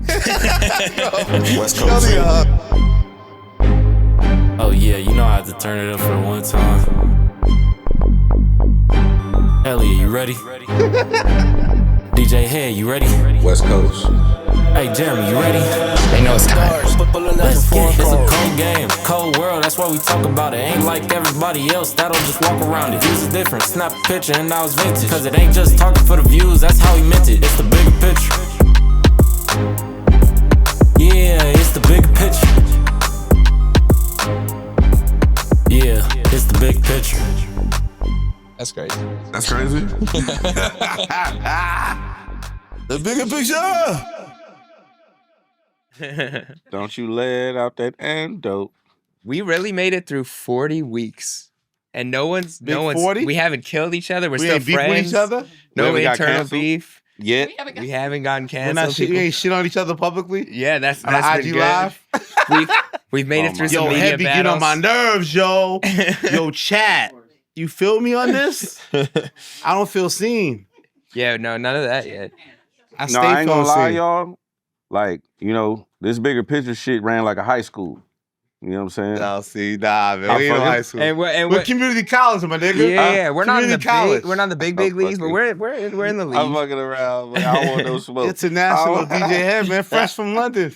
West Coast. Oh yeah, you know I had to turn it up for one time. Elliott, you ready? DJ Hed, you ready? West Coast. Hey Jeremy, you ready? They know it's time. Let's get it. It's a cold game, cold world, that's why we talk about it. Ain't like everybody else that'll just walk around it. Views is different, snap a picture and now it's vintage. Cause it ain't just talking for the views, that's how he meant it. It's the bigger picture. Yeah, it's the bigger picture. Yeah, it's the big picture. That's crazy. That's crazy. The bigger picture. Don't you let out that antidote. We really made it through 40 weeks. And no one's 40? We haven't killed each other. We're We still ain't beef friends. with each other? No We haven't got internal canceled? beef. Yet. We haven't gotten We're canceled. not shit. We ain't shit on each other publicly. Yeah, that's On been IG good. Live. We've made it through some Yo, media Head be getting on battles. my nerves, yo. Yo, chat. You feel me on this? I don't feel seen. Yeah, no, none of that yet. I No, I ain't gonna lie, seen. y'all. Like, you know, this bigger picture shit ran like a high school. You know what I'm saying? No, see, nah, man. I'm We ain't in fucking- high school. And We're we're community college, my nigga. yeah, we're not in the Community college. big, we're not in the big I'm leagues, but fucking- we're in the league. I'm fucking around, man. I don't want no smoke. International DJ Head, man. Fresh from London.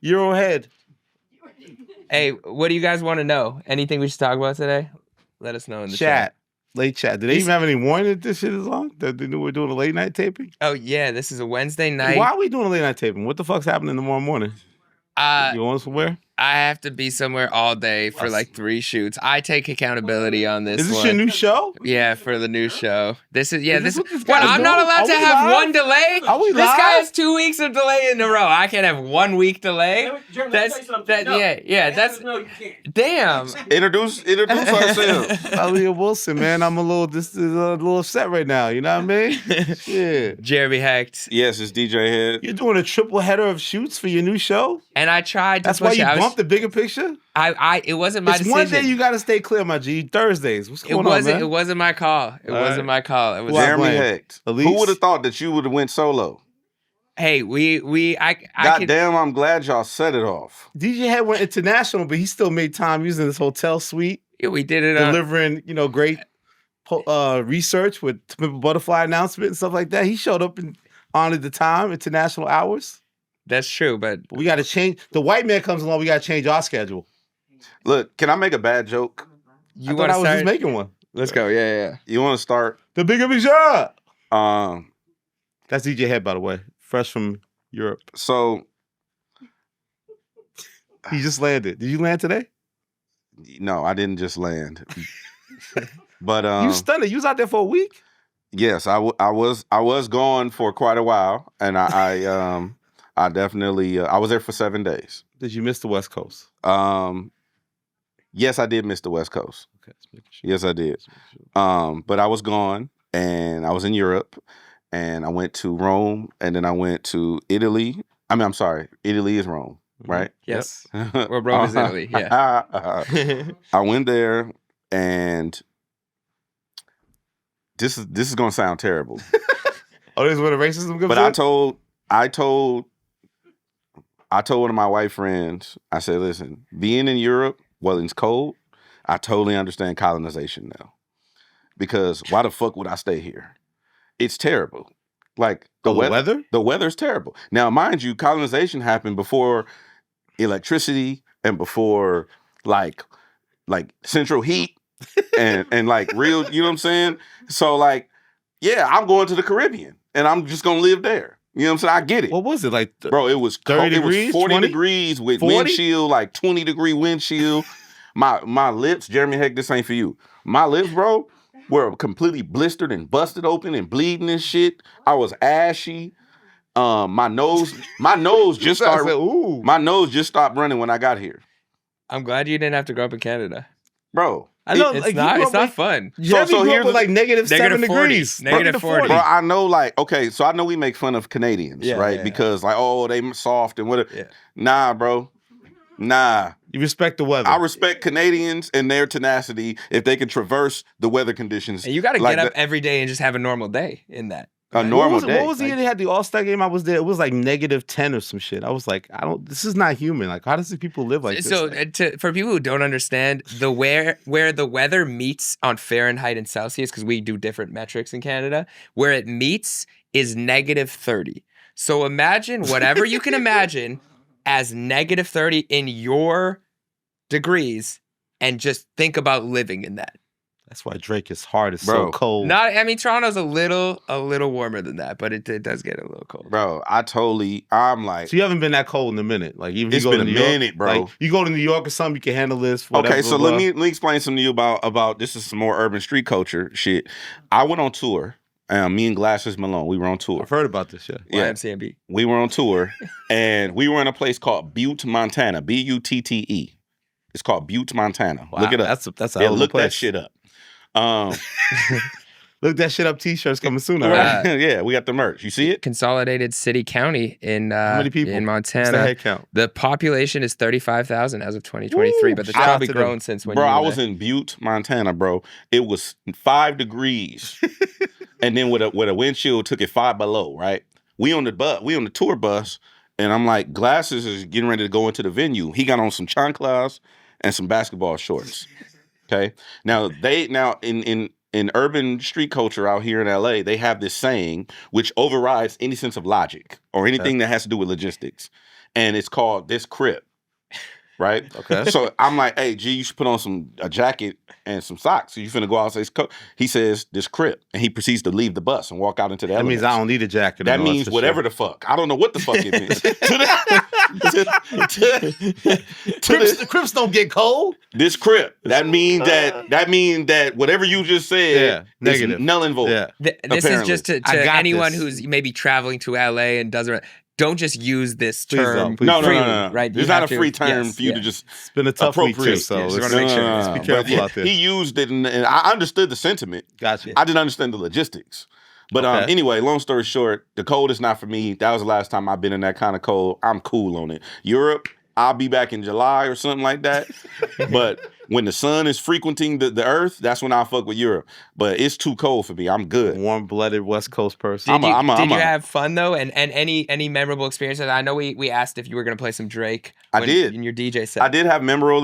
Euro Head. Hey, what do you guys want to know? Anything we should talk about today? Let us know in the Chat. Late chat. Did they even have any warning that this shit is on? That they knew we're doing a late night taping? Oh yeah, this is a Wednesday night. Why are we doing a late night taping? What the fuck's happening tomorrow morning? You going somewhere? I have to be somewhere all day for like 3 shoots. I take accountability on this. Is this one. your new show? Yeah, for the new show. This is this what this What? guy's I'm not doing? allowed Are to we have live? one delay. Are we This live? guy has 2 weeks of delay in a row. I can't have 1 week delay. That's No, you can't. damn. Introduce ourselves. Elliott Wilson, man. I'm a little upset right now. You know what I mean? Yeah. Jeremy Hecht. Yes, it's DJ Head. You're doing a triple header of shoots for your new show? And I tried to That's why push you it. bumped the bigger picture? It wasn't my It's decision. one day you got to stay clear, my G. Thursdays. What's going on, man? It wasn't my call. It All wasn't right. my call. It was Who I Jeremy blame? Hecht. Elise? Who would have thought that you would have went solo? Hey, I God could, damn, I'm glad y'all set it off. DJ Head went international, but he still made time using his hotel suite, yeah, we did it on delivering, great research with butterfly announcement and stuff like that. He showed up and honored the time, international hours. That's true, but But we got to change. The white man comes along, we got to change our schedule. Look, can I make a bad joke? you I want thought to I was start? just making one. Let's go. Yeah. You want to start? The bigger picture. Um, That's DJ Head, by the way. Fresh from Europe. so He just landed. Did you land today? no, I didn't just land. But You stunned. You was out there for a week? yes, I was gone for quite a while, and I definitely I was there for 7 days. Did you miss the West Coast? Yes, I did miss the West Coast. Okay, let's make sure. Yes, I did. But I was gone, and I was in Europe, and I went to Rome, and then I went to Italy. I mean, I'm sorry, Italy is Rome, right? Yes. Well, Rome is Italy. Yeah. I went there, and this is gonna sound terrible, Oh, this is where the racism comes but in? I told one of my white friends, I said, listen, being in Europe, well, it's cold. I totally understand colonization now, because why the fuck would I stay here? It's terrible. Like the weather? the weather's terrible. Now, mind you, colonization happened before electricity and before like central heat and like real, you know what I'm saying? So like, yeah, I'm going to the Caribbean and I'm just gonna live there. You know what I'm saying? I get it. What was it? Like, Bro, it was 30 cold. It degrees, was 40 20? degrees with 40? wind chill, like 20-degree wind chill. My lips, Jeremy Hecht, this ain't for you. My lips, bro, were completely blistered and busted open and bleeding and shit. I was ashy. My nose just I said, started. ooh. My nose just stopped running when I got here, I'm glad you didn't have to grow up in Canada. bro. I know, It's like, you not. grew It's up not with- fun. Jeremy so grew here's up with the- like negative 7 Negative 40. degrees. Negative 40. Bro, I know, like, okay, so I know we make fun of Canadians, Yeah, right? yeah. Because like, oh, they soft and whatever. Yeah. Nah, bro. Nah. You respect the weather. I respect Canadians and their tenacity if they can traverse the weather conditions. And you got to like get up that. every day and just have a normal day in that. A normal day. What was the year they had the All-Star game? I was there. It was like -10 or some shit. I was like, this is not human. Like, how does these people live like this? So for people who don't understand, where the weather meets on Fahrenheit and Celsius, because we do different metrics in Canada, where it meets is -30. So imagine whatever you can imagine as -30 in your degrees, and just think about living in that. That's why Drake is hard. It's Bro. so cold. Toronto's a little warmer than that, but it does get a little cold. Bro, I'm like, So you haven't been that cold in a minute. Like even it's you go been to a New York, minute, bro. Like, you go to New York or something, you can handle this. Whatever, okay, so blah, let blah. me explain something to you about this is some more urban street culture shit. I went on tour. Me and Glasses Malone, we were on tour. I've heard about this shit. Yeah. YMCMB. We were on tour, and we were in a place called Butte, Montana. Butte. It's called Butte, Montana. Wow, Look it up. That's a Yeah, hell of a look place. that shit up. Look that shit up. T-shirts coming soon. All Right. right. Yeah, we got the merch. You see it? Consolidated City County in How many people? in What's the Montana. head count? The population is 35,000 as of 2023, Woo! but it's Shout out probably to them. grown since when Bro, you I were was there. in Butte, Montana, bro. It was 5 degrees. And then with a windshield took it 5 below, right? We on the tour bus, and I'm like, Glasses is getting ready to go into the venue. He got on some chanclas and some basketball shorts. Okay. Now in urban street culture out here in LA, they have this saying which overrides any sense of logic or anything that has to do with logistics. And it's called this crip. Right? Okay. So I'm like, hey, G, you should put on a jacket and some socks. So you finna go outside. He says, this crip. And he proceeds to leave the bus and walk out into the That elements. means I don't need a jacket. That and all means for whatever sure. the fuck. I don't know what the fuck it means. The Crips don't get cold. This crip. That mean that whatever you just said Yeah, negative. is null and void. Yeah. This is Apparently. just to I got anyone this. who's maybe traveling to LA and doesn't. Don't just use this Please term don't, please No, freely, no. right? There's You not have a to- free term yes, for you yeah. to just It's been a tough week too, appropriate. so Yeah, just let's, wanna make sure. let's be But careful out there. He used it, and I understood the sentiment. Gotcha. I didn't understand the logistics. But Okay. anyway, long story short, the cold is not for me. That was the last time I've been in that kind of cold. I'm cool on it. Europe, I'll be back in July or something like that. But when the sun is frequenting the earth, that's when I'll fuck with Europe. But it's too cold for me. I'm good. Warm-blooded West Coast person. Did I'm you a- have fun though, and any memorable experiences? I know we asked if you were gonna play some Drake. I did. in your DJ set. I did have memorable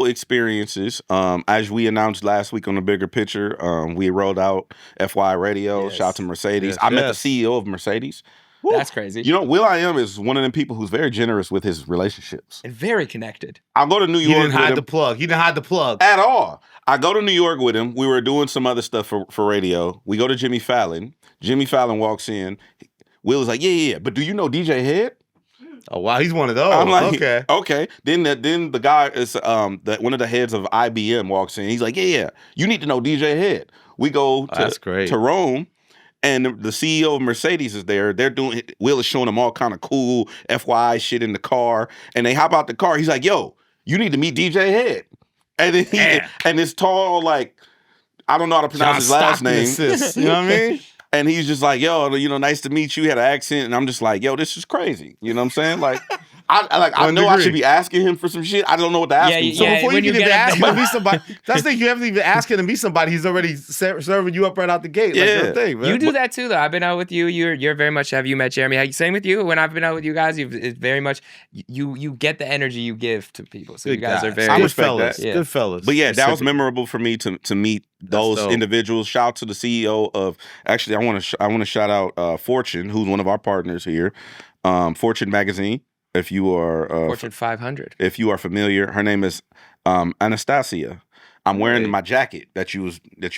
experiences. As we announced last week on the Bigger Picture, we rolled out FY Radio. Yes. Shout out to Mercedes. Yes, I met yes. the CEO of Mercedes. That's crazy. You know, Will.i.am is one of them people who's very generous with his relationships. and very connected. I'll go to New He York didn't with hide him the plug. He didn't hide the plug. at all. I go to New York with him. We were doing some other stuff for radio. We go to Jimmy Fallon. Jimmy Fallon walks in. Will is like, yeah. But do you know DJ Hed? Oh wow, he's one of those. I'm like, okay. Then the guy is one of the heads of IBM walks in. He's like, yeah. You need to know DJ Hed. We go That's great. to Rome. And the CEO of Mercedes is there. They're doing, Will is showing them all kind of cool FYI shit in the car. And they hop out the car. He's like, yo, you need to meet DJ Hed. And then and this tall, like, I don't know how to pronounce his last name. Assist, you know what I mean? And he's just like, yo, nice to meet you. He had an accent. And I'm just like, yo, this is crazy. You know what I'm saying? Like, I know I should be asking him for some shit. I don't know what to ask him. So Yeah, before you when can you even get ask it- him to meet somebody, that's the thing. You haven't even asked him to meet somebody. He's already serving you up right out the gate. Like, Yeah. no thing, man. You do that too, though. I've been out with you. You're very much. Have you met Jeremy? Same with you. When I've been out with you guys, it's very much. You get the energy you give to people. So you guys are very. I good respect fellas. that. Yeah. Good fellas. But yeah, that was Specific. memorable for me to meet those dope. individuals. Shout out to the CEO of. Actually, I want to shout out Fortune, who's one of our partners here. Fortune magazine. If you are Fortune 500. if you are familiar, her name is Anastasia. I'm wearing my jacket that you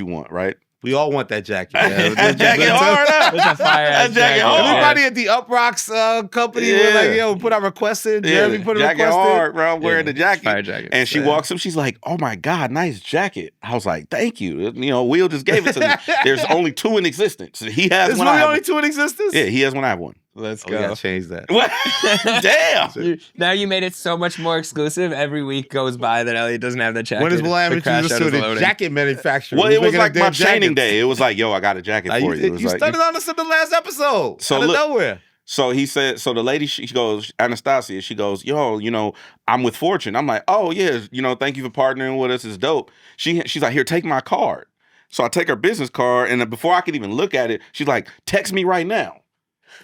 want, right? we all want that jacket. Man. That jacket hard up. It's a fire-ass That jacket jacket. hard. Everybody at the Up Rocks company was like, Yeah. yo, put our request in. Jeremy put a jacket request hard, bro. I'm wearing the jacket. Fire jacket. And she walks up, she's like, oh my God, nice jacket. I was like, thank you. Will just gave it to me. There's only 2 in existence. He has There's one. I really have only one. 2 in existence? Yeah, he has one. I have one. Let's Oh, we go. gotta change that. What? Damn. Now you made it so much more exclusive. Every week goes by that Elliott doesn't have the jacket. When is Will.i.am The crash introduced out to is the loading. jacket manufacturer? Well, Who's it was making like them my damn training jackets? day. It was like, yo, I got a jacket Like, for you. It was you like, started on us in the last episode. So out of look- nowhere. So he said, so the lady, she goes, Anastasia, she goes, yo, I'm with Fortune. I'm like, oh, yeah, thank you for partnering with us. It's dope. She's like, here, take my card. So I take her business card, and before I could even look at it, she's like, text me right now.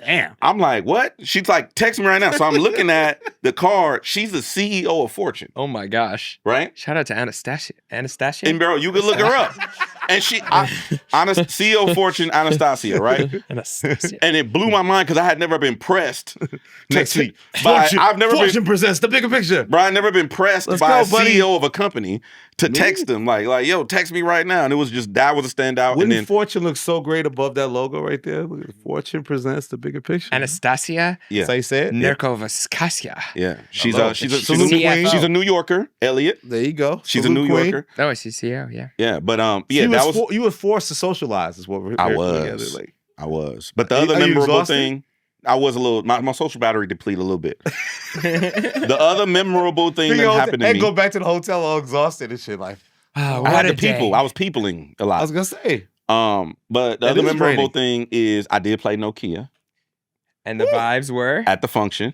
Damn. I'm like, what? She's like, text me right now. So I'm looking at the card. She's the CEO of Fortune. Oh my gosh. Right? Shout out to Anastasia. Anastasia? And bro, you can look her up. And CEO of Fortune, Anastasia, right? Anastasia. And it blew my mind because I had never been pressed. Next week. Fortune presents the bigger picture. Bro, I've never been pressed Let's by go, a buddy. CEO of a company to text them like, yo, text me right now. And it was just, that was a standout. Wouldn't and then Fortune look so great above that logo right there? Look at Fortune presents the bigger picture. Anastasia yeah, That's how you say it? Nerkovaskaya. yeah, she's Hello. a CFO. she's a New Yorker, Elliott. There you go. She's Salute, a New queen. Yorker. Oh, she's CEO, yeah. Yeah, but You that was was you were forced to socialize is what we're I hearing was. together, like. I was. But the Are other you memorable exhausted? thing, I was a little, my social battery depleted a little bit. The other memorable thing that happened to and me, go back to the hotel all exhausted and shit. Like Oh, I had what the a day. people. I was peopling a I lot. was gonna say, But the That other is memorable draining. thing is I did play Nokia And the vibes were? at the function.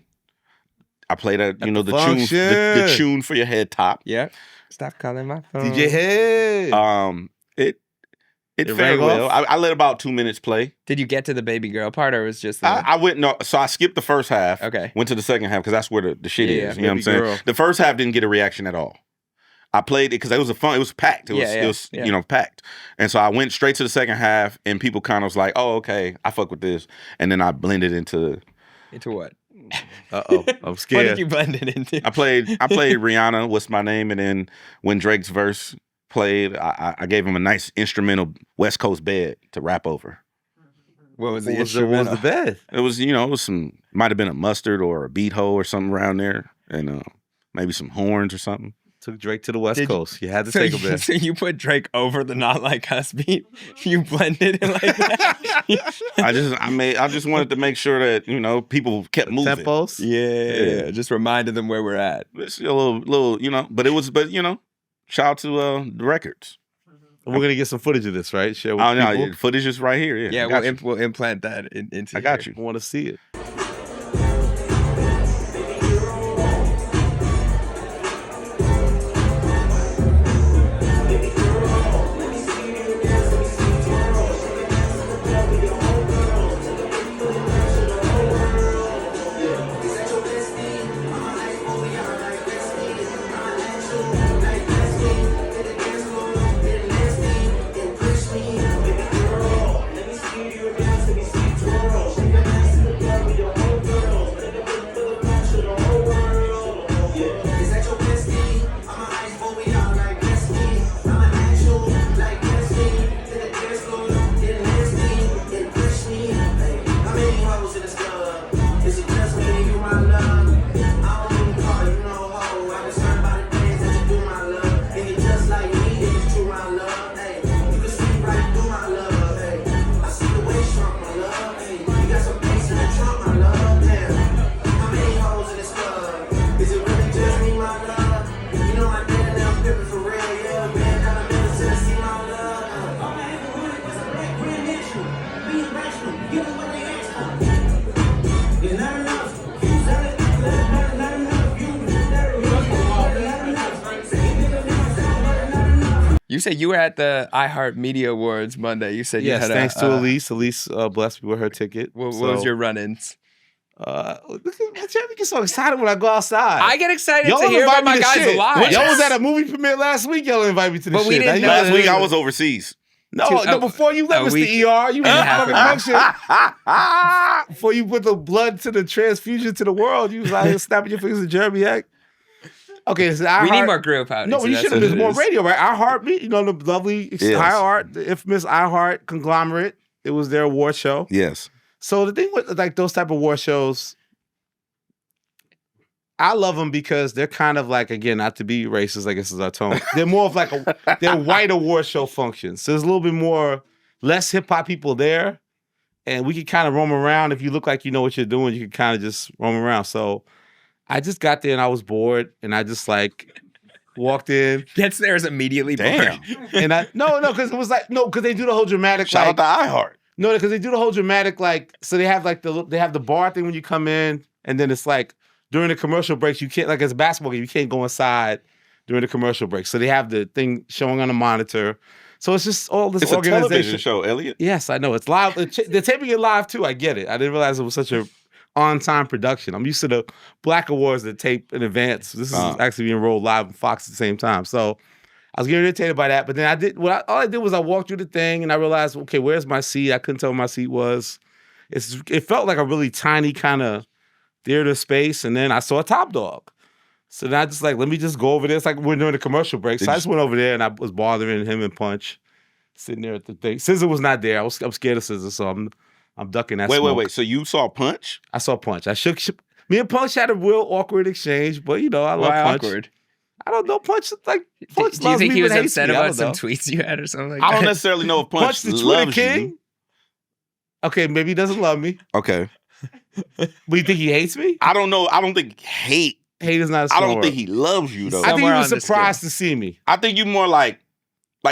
I played the tune, the function. tune for your head top. Yeah. Stop calling my phone. DJ Hed. It It fared rang well. off? I let about 2 minutes play. Did you get to the baby girl part or was just I went no, so I skipped the first half. Okay. Went to the second half because that's where the shit Yeah, is. You know what I'm baby saying? girl. The first half didn't get a reaction at all. I played it because it was it was packed. It was Yeah. packed. And so I went straight to the second half, and people kind of was like, "Oh, okay, I fuck with this." And then I blended into. Into what? I'm What scared. did you blend it into? I played Rihanna. What's my name? And then when Drake's verse played, I gave him a nice instrumental West Coast bed to rap over. What was the What was the instrumental? bed? It was it was some might have been a mustard or a beat hoe or something around there, and maybe some horns or something. Took Drake to the West Did you- Coast. You had to So take him you, there. so you put Drake over the Not Like Us beat? You blended it like that? I just wanted to make sure that people kept moving. Tempos. Yeah. Just reminded them where we're at. It's a little, but shout out to the records. We're gonna get some footage of this, right? Share with Oh no, people. footage is right here. Yeah, Yeah, I got you. we'll implant that into I got here. you. I want to see it. You said you were at the iHeart Media Awards Monday. You said you Yes, had thanks a, to Elise. Elise blessed me with her ticket. What was So, your run-ins? Look at you get so excited when I go outside. I get excited Y'all to hear about invite me my to guys shit. alive. Y'all was at a movie premiere last week. Y'all invite me to the But shit. we didn't Now you know guys- Last week I was overseas. No, before you left, a Mr. week ER, you was and a a half fucking ago. function. Before you put the blood to the transfusion to the world, you was out here snapping your fingers at Jeremy Hecht. Okay, so We need more group outings. No, but you should have been more radio, right? iHeart, the lovely iHeart, the infamous iHeart conglomerate. It was their award show. Yes. So the thing with like those type of award shows, I love them because they're kind of like, again, not to be racist, I guess is our tone. They're more of like they're white award show functions. So there's a little bit more, less hip hop people there. And we can kind of roam around. If you look like you know what you're doing, you can kind of just roam around. So I just got there and I was bored and I just like walked in. Gets there is immediately bored. And because it was like, because they do the whole dramatic Shout out to iHeart. No, because they do the whole dramatic, like, so they have like they have the bar thing when you come in, and then it's like during the commercial breaks, you can't, like, as a basketball game, you can't go inside during the commercial break. So they have the thing showing on the monitor. So it's just all this It's a organization. television show, Elliott. Yes, I know. It's live. They're taping it live too. I get it. I didn't realize it was such a on-time production. I'm used to the Black Awards that tape in advance. This is actually being rolled live on Fox at the same time. So I was getting irritated by that. But then all I did was I walked through the thing and I realized, okay, where's my seat? I couldn't tell where my seat was. It felt like a really tiny kind of theater space. And then I saw a Top Dog. So then I just let me just go over there. It's like we're doing a commercial break. So I just went over there and I was bothering him and Punch, sitting there at the thing. SZA was not there. I'm scared of SZA, so I'm ducking that smoke. Wait. So you saw Punch? I saw Punch. I shook. Me and Punch had a real awkward exchange, but I love Punch. Awkward? I don't know. Punch Punch Do you think he was upset about some tweets? tweets you had or something like I that? don't necessarily know if Punch the loves Twitter king? you. Okay, maybe he doesn't love me. Okay. But you think he hates me? I don't know. I don't think hate is not a I strong don't word. think he loves you, though. I think he Somewhere was on the surprised to see me. I think you more like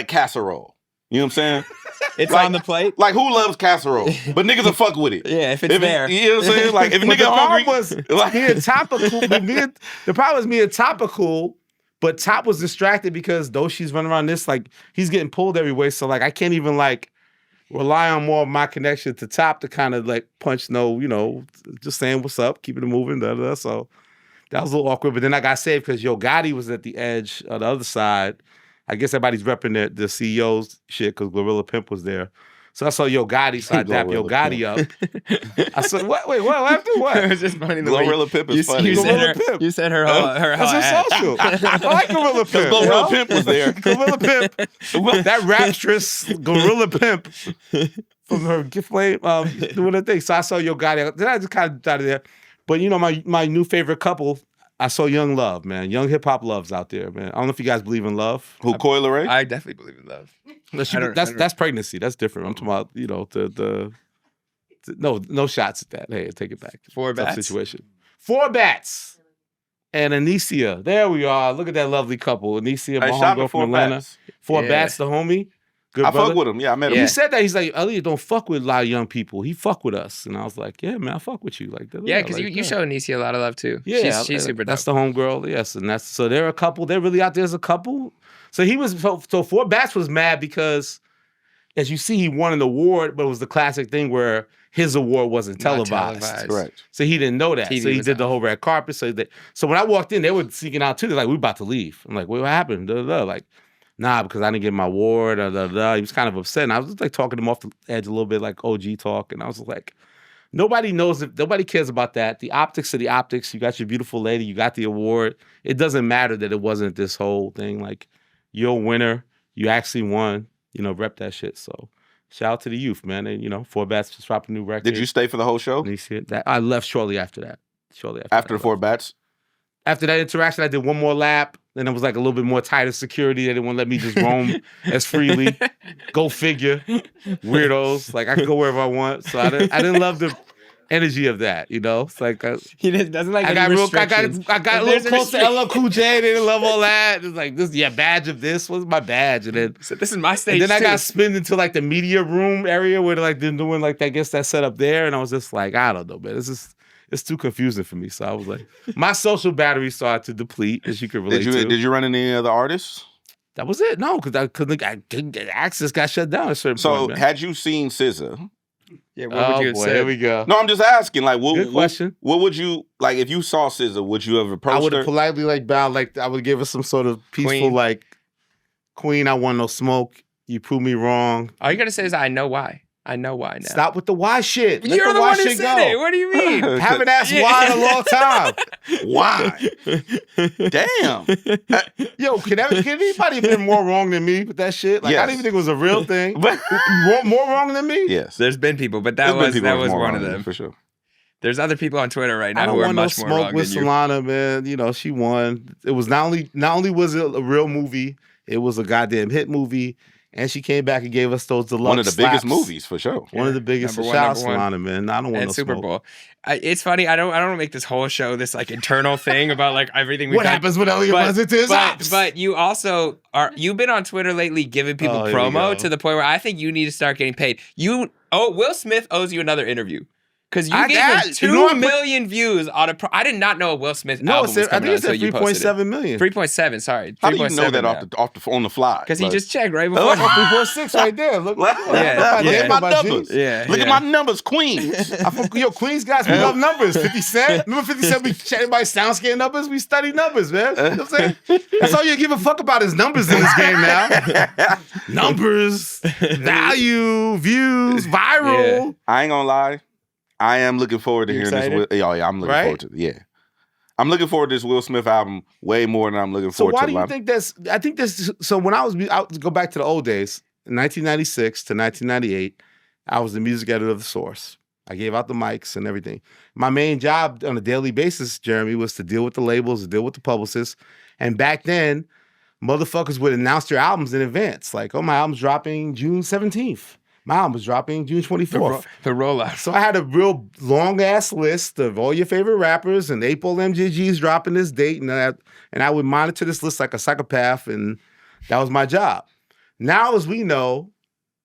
casserole. You know what I'm saying? It's Like- on the plate. Like, who loves casserole? But niggas will fuck with it. Yeah, if it's there. You know what I'm saying? Like, if a But the nigga hungry, problem was like, me and Top are cool. The problem is me and Top are cool, but Top was distracted because though she's running around this, he's getting pulled every way. So I can't even rely on more of my connection to Top to kind of Punch just saying what's up, keeping it moving, So that was a little awkward. But then I got saved because Yo Gotti was at the edge on the other side. I guess everybody's repping the CEO's shit because Glorilla Pimp was there. So I saw Yo Gotti, so I dapped Yo Gotti up. I said, what? Wait, what happened? What? It was just funny the way Glorilla Pimp is funny. You said her That's her social. I like Gorilla Pimp. Glorilla Pimp was there. Gorilla Pimp. That rapstress Gorilla Pimp from her gift play doing her thing. So I saw Yo Gotti. Then I just kind of out of there. But my new favorite couple, I saw Young Love, man. Young hip hop loves out there, man. I don't know if you guys believe in love. Who, Coi Leray? I definitely believe in love. That's pregnancy. That's different. I'm talking about no shots at that. Hey, take it back. Four Tough bats. situation. 4 bats. And Anicia. There we are. Look at that lovely couple. Anicia, my Hey, shout homegirl out from 4 Atlanta. bats. 4 Yeah. bats, the homie. Good I brother. fuck with him. Yeah, I met him. Yeah. He said that. He's like, Elliott don't fuck with a lot of young people. He fuck with us. And I was like, yeah, man, I fuck with you. Yeah, because you show Anicia a lot of love too. Yeah, she's super dope. That's the homegirl. Yes, and so they're a couple. They're really out there as a couple. So he was so 4 Bats was mad because, as you see, he won an award, but it was the classic thing where his award wasn't Not televised. Correct. So he didn't know that. TV so he was did the out. whole red carpet. So when I walked in, they were seeking out too. They're like, "We're about to leave." I'm like, "What happened?" Like, nah, because I didn't get my award. He was kind of upset. And I was just talking to him off the edge a little bit, like OG talk. And I was like, nobody cares about that. The optics are the optics. You got your beautiful lady. You got the award. It doesn't matter that it wasn't this whole thing. Like, you're a winner. You actually won. Rep that shit. So shout out to the youth, man. And, 4 Bats just dropped a new record. Did you stay for the whole show? I left shortly after that. After the 4 Bats? After that interaction, I did one more lap. Then it was a little bit more tighter security. They didn't want to let me just roam as freely. Go figure. Weirdos. I could go wherever I want. So I didn't love the energy of that, It's like He doesn't like I any got restrictions. a little close to LL Cool J. They didn't love all that. It's like, this badge of this. What's my badge? And then So this is my stage I too. got spinned into the media room area where they're doing I guess that setup there. And I was just like, I don't know, man. It's too confusing for me. So I was like, my social battery started to deplete, as you could relate to. Did you run into any other artists? That was it. No, because access got shut down at a certain So point, man. had you seen SZA? Yeah, what would you have said? Here we go. No, I'm just asking. Good question. What would you if you saw SZA? Would you have I approached would her? have politely bowed, I would give her some sort of peaceful Queen. Queen, I want no smoke. You prove me wrong. All you gotta say is, I know why. I know why now. Stop with the why shit. Let You're the why one who shit said go. it. What do you mean? Haven't asked why in a long time. Why? Damn. Yo, can anybody have been more wrong than me with that shit? I Yes. didn't even think it was a real thing. But more wrong than me? yes, There's been people, but that There's been was people one more of wrong than them. you, for sure. There's other people on Twitter right I now don't who are want no much more smoke wrong with than you. Solana, man. She won. It was not only was it a real movie, it was a goddamn hit movie, and she came back and gave us those deluxe One of the biggest slaps. movies for sure. One of the biggest. Number Shout one, out number one. Solana, man. I don't want And no Super smoke. Bowl. It's funny. I don't make this whole show this internal thing about everything we've What done. happens when Elliott runs into his ops? But you also you've been on Twitter lately giving people Oh, here we promo go. to the point where I think you need to start getting paid. Will Smith owes you another interview. Because you I gave got- him you 2 know what I put- million views on a. I did not know a Will Smith No, album was I coming think out it said until you posted 3.7 million. 3.7. Sorry. How do you know 3.7 that now. on the fly? Because he Like, just checked right before. 3.6 right there. Look, Look Yeah, yeah. at my numbers. Yeah, Look yeah. at my numbers, Queens. Yo, Queens guys, we love numbers. 50 Cent. Remember 50 Cent? We chat about sound scan numbers. We study numbers, man. You know what I'm saying? That's all you give a fuck about is numbers in this game now. Numbers, value, views, viral. I ain't gonna lie. I am looking forward to You hearing excited? this. Yeah, I'm looking Right? forward to it. Yeah. I'm looking forward to this Will Smith album way more than I'm looking So forward why to do you think that's? I think this. So when I was go back to the old days, 1996 to 1998, I was the music editor of The Source. I gave out the mics and everything. My main job on a daily basis, Jeremy, was to deal with the labels, to deal with the publicists. And back then, motherfuckers would announce their albums in advance. Like, oh, my album's dropping June 17th. My album was dropping June 24th. The rollout. So I had a real long ass list of all your favorite rappers, and April MJG's dropping this date, and I would monitor this list like a psychopath, and that was my job. Now, as we know,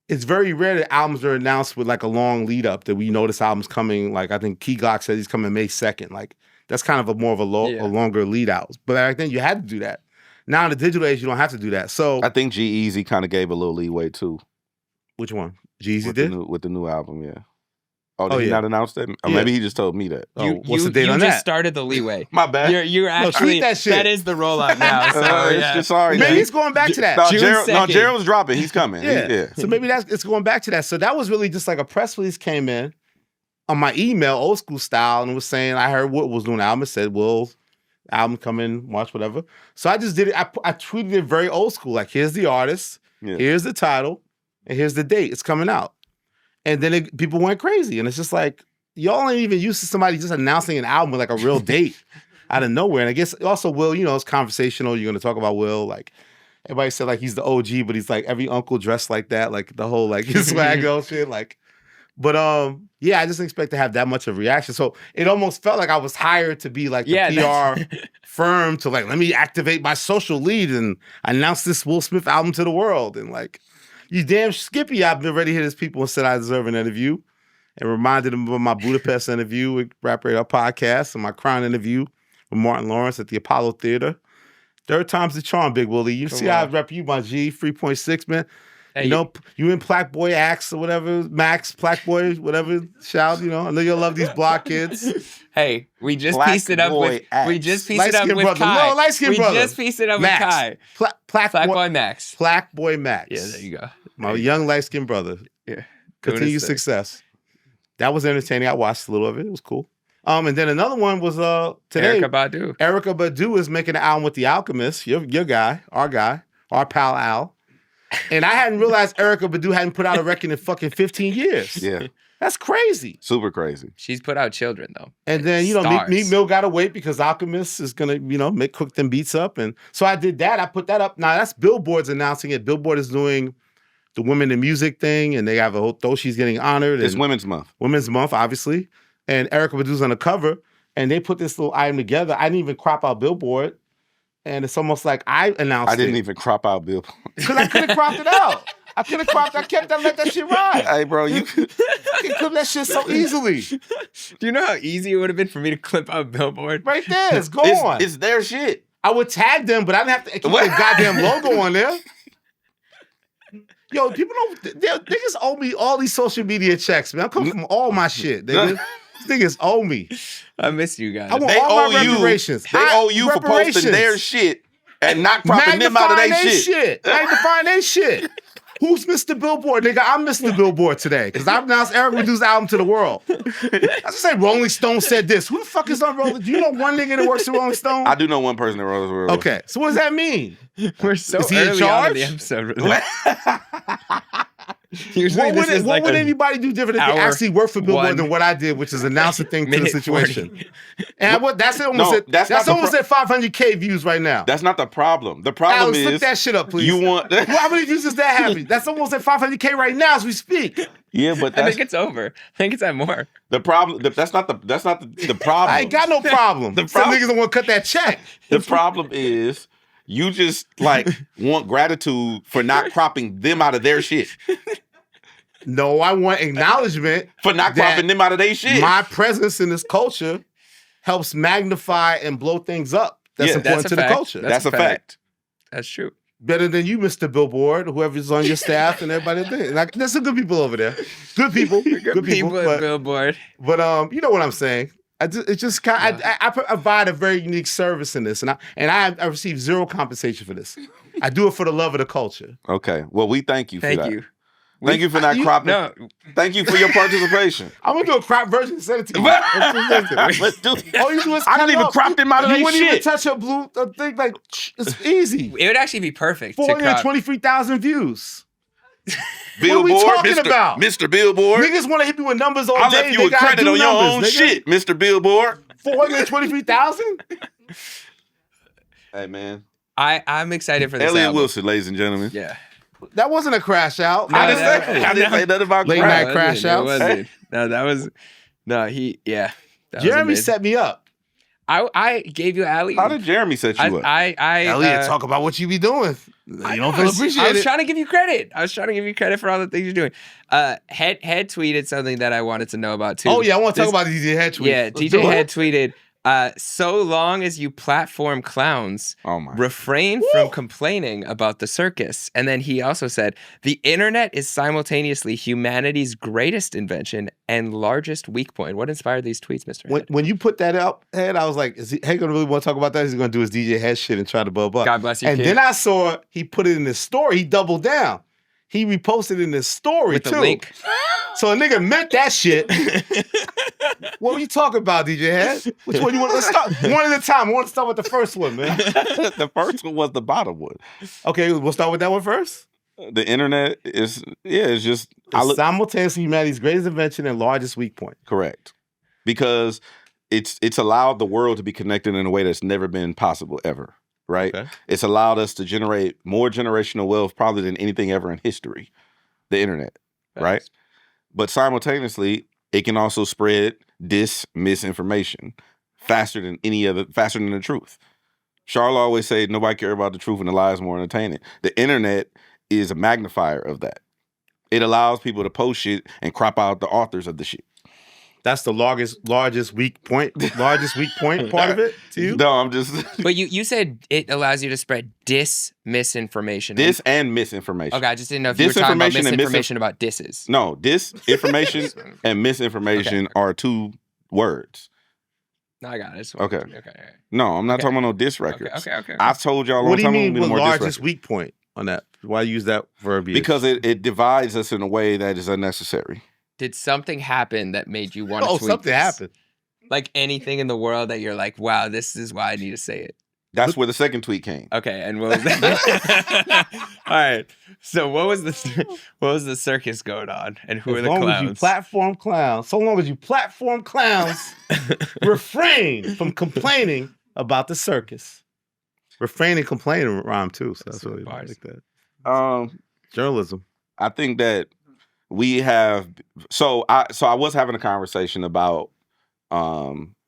it's very rare that albums are announced with like a long lead up that we know this album's coming. Like I think Key Glock said he's coming May 2nd. Like that's kind of a longer lead out. But back then you had to do that. Now in the digital age, you don't have to do that. So I think G-Eazy kind of gave a little leeway too. which one? Jeezy with did? with the new album, yeah. Oh, Oh, did he yeah. not announce that? Or Yeah. maybe he just told me that. Oh, what's the date on just that? started the leeway. My bad. You're actually tweet that shit. That is the rollout now. So It's yeah. just sorry. Maybe man. it's going back to that. No, June Gerald, 2nd. Gerald's dropping. He's coming. Yeah. So maybe it's going back to that. So that was really just like a press release came in on my email, old school style, and it was saying I heard Will was doing an album. It said Will's album coming, March, whatever. So I just did it. I tweeted it very old school. Like, here's the artist, Yeah. here's the title, and here's the date. It's coming out. And then people went crazy. And it's just like, y'all ain't even used to somebody just announcing an album with like a real date out of nowhere. And I guess also Will, it's conversational. You're going to talk about Will. Like, everybody said like he's the OG, but he's like every uncle dressed like that. Like the whole like his swag shit. Like, but yeah, I just didn't expect to have that much of a reaction. So it almost felt like I was hired to be like the PR firm to like, let me activate my social lead and announce this Will Smith album to the world. And like, you damn Skippy, I've already hit his people and said I deserve an interview and reminded him of my Budapest interview with Rap Radar Podcast and my Crown interview with Martin Lawrence at the Apollo Theater. Third time's the charm, Big Willie. You see how I rep you, my G, 3.6, man. Hey, You and Playboi Axe or whatever, Max, Playboi, whatever, shout, I know you'll love these block kids. Hey, we just Black pieced it up boy with axe. we just pieced it up Light-skinned with brother. Kai. No, light-skinned brother. We just pieced it up Max. with Kai. Playboi Max. Playboi Max. Yeah, there you go. My young light-skinned brother. Yeah. Continued success. That was entertaining. I watched a little of it. It was cool. And then another one was today. Erykah Badu. Erykah Badu is making an album with The Alchemist, your guy, our pal Al. And I hadn't realized Erykah Badu hadn't put out a record in fucking 15 years. Yeah. That's crazy. Super crazy. She's put out children though. And then, Stars. Meek Mill got to wait because Alchemist is going to, cook them beats up. And so I did that. I put that up. Now, that's Billboard's announcing it. Billboard is doing the Women in Music thing, and they have a whole, though she's getting honored. It's and Women's Month. Women's Month, obviously. And Erykah Badu's on the cover, and they put this little item together. I didn't even crop out Billboard. And it's almost like I announced I didn't it. even crop out Bill. Because I could have cropped it out. I could have cropped. I kept that, let that shit ride. Hey, bro, you could. I can clip that shit so easily. Do you know how easy it would have been for me to clip out Billboard? Right there, it's gone. It's their shit. I would tag them, but I didn't have to keep the goddamn logo on there. Yo, people niggas owe me all these social media checks, man. I come from all my shit, nigga. These niggas owe me. I miss you guys. I want They all my owe you. reparations. They owe you for posting their shit and not cropping them out of their shit. Magnifying their shit. Who's Mr. Billboard, nigga? I'm Mr. Billboard today because I've announced Erykah Badu's album to the world. I just say Rolling Stone said this. Who the fuck is on Rolling? Do you know one nigga that works at Rolling Stone? I do know one person that wrote this world. Okay, so what does that mean? We're so Is he in early on in charge? the episode. Usually What this is like would a anybody do different if they hour actually work for Billboard one than what I did, which is announce a thing to the minute situation? 40. And that's almost No, at, that's that's not the almost at 500K views right now. That's not the problem. The problem Alex, is look that shit up, please. you want. Well, how many views does that have? That's almost at 500K right now as we speak. Yeah, but I that's think it's over. I think it's at more. the problem. That's not the problem. I ain't got no problem. Some niggas don't want to cut that check. The problem is you just like want gratitude for not cropping them out of their shit. No, I want acknowledgement for not that cropping them out of their shit. my presence in this culture helps magnify and blow things up. That's Yeah, important that's to a the fact. culture. That's a fact. That's true. Better than you, Mr. Billboard, whoever's on your staff and everybody there. Like, there's some good people over there. Good people. Good people. at Billboard. But you know what I'm saying. It's just kind. I provide a very unique service in this, and I receive zero compensation for this. I do it for the love of the culture. Okay. Well, we thank you for Thank that. you. Thank you for not cropping. No, Thank you for your participation. I'm gonna do a crop version and send it to you. Let's do it. All you do is I cut don't it even up. crop them out of You their wouldn't even shit. touch a blue thing. Like, it's easy. it would actually be perfect to crop. 423,000 views. Billboard, what are we talking Mr. about? Mr. Billboard. Niggas want to hit me with numbers all I day. left you They a gotta credit do on your numbers, own nigga. shit, Mr. Billboard. 423,000? Hey, man. I'm excited for this Elliott album. Wilson, ladies and gentlemen. Yeah. That wasn't a crash out. No, I didn't no, say nothing about Late crack. night crash It outs. wasn't. No, that was yeah. That was Jeremy amazing. set me up. I gave you alley. How did Jeremy set you up? Elliott, talk about what you be doing. You don't feel I appreciated. was trying to give you credit. I was trying to give you credit for all the things you're doing. Head tweeted something that I wanted to know about too. Oh yeah, I want to talk about the DJ Hed tweet. Yeah, Let's DJ do it. Hed tweeted, so long as you platform clowns, Oh my. refrain from complaining about the circus. And then he also said, the internet is simultaneously humanity's greatest invention and largest weak point. What inspired these tweets, Mr. Hed? When you put that up, Hed, I was like, is Hed gonna really want to talk about that? Is he gonna do his DJ Hed shit and try to bub up? God bless you, And kid. then I saw he put it in his story. He doubled down. He reposted in his story With too. the link. So a nigga meant that shit. What were you talking about, DJ Hed? Which one you want? Let's start one at a time. I want to start with the first one, man. The first one was the bottom one. Okay, we'll start with that one first. The internet is, it's just, Simultaneously humanity's greatest invention and largest weak point. correct. Because it's allowed the world to be connected in a way that's never been possible ever, right? Okay. It's allowed us to generate more generational wealth probably than anything ever in history, the internet, right? But simultaneously, it can also spread misinformation faster than the truth. Charlotte always say nobody care about the truth and the lie is more entertaining. The internet is a magnifier of that. It allows people to post shit and crop out the authors of the shit. That's the largest weak point part of it to you? No, I'm just But you said it allows you to spread misinformation. and misinformation. Okay, I just didn't know if you were talking about Disinformation and misinformation about disses. No, disinformation and misinformation are two words. No, I got it. Okay. Okay. No, I'm not Okay. talking about no diss records. Okay. I've told y'all a long What do you time ago mean we with need more diss largest records. weak point on that? Why use that verbiage? Because it divides us in a way that is unnecessary. Did something happen that made you want to tweet something this? happened. Like anything in the world that you're like, wow, this is why I need to say it. That's where the second tweet came. Okay, and what was that? All right. So what was the circus going on, and who are As the long as you clowns? platform clowns, so long as you platform clowns, refrain from complaining about the circus. Refrain and complaining rhyme too, so that's really Bars. like that. Journalism. I think that we have. So I was having a conversation about.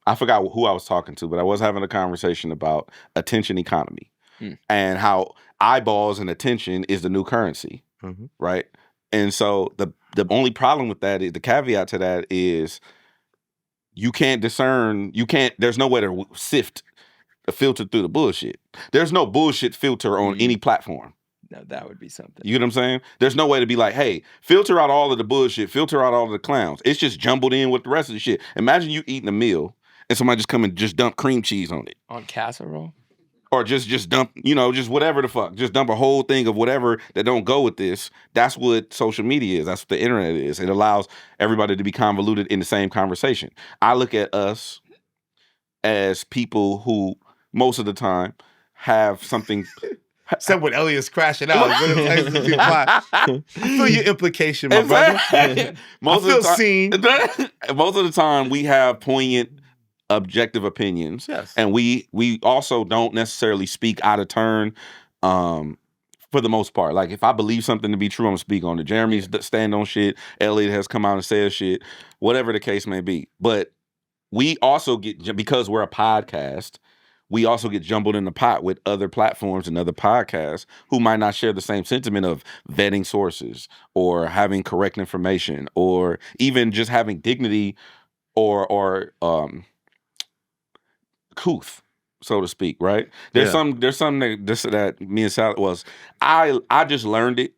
I forgot who I was talking to, but I was having a conversation about attention economy and how eyeballs and attention is the new currency, right? And so the only problem with that is the caveat to that is you can't discern. There's no way to filter through the bullshit. There's no bullshit filter on any platform. No, that would be something. You get what I'm saying? There's no way to be like, hey, filter out all of the bullshit, filter out all of the clowns. It's just jumbled in with the rest of the shit. Imagine you eating a meal and somebody just come and just dump cream cheese on it. On casserole? Or just dump, just whatever the fuck. Just dump a whole thing of whatever that don't go with this. That's what social media is. That's what the internet is. It allows everybody to be convoluted in the same conversation. I look at us as people who most of the time have something... Except when Elliott's crashing out. I feel your implication, my brother. I feel seen. Most of the time, we have poignant, objective opinions. Yes. And we also don't necessarily speak out of turn for the most part. Like, if I believe something to be true, I'm going to speak on it. Jeremy's stand on shit. Elliott has come out and said shit. Whatever the case may be. But we also get, because we're a podcast, we also get jumbled in the pot with other platforms and other podcasts who might not share the same sentiment of vetting sources or having correct information or even just having dignity or couth, so to speak, right? There's some that me and Sal was I just learned it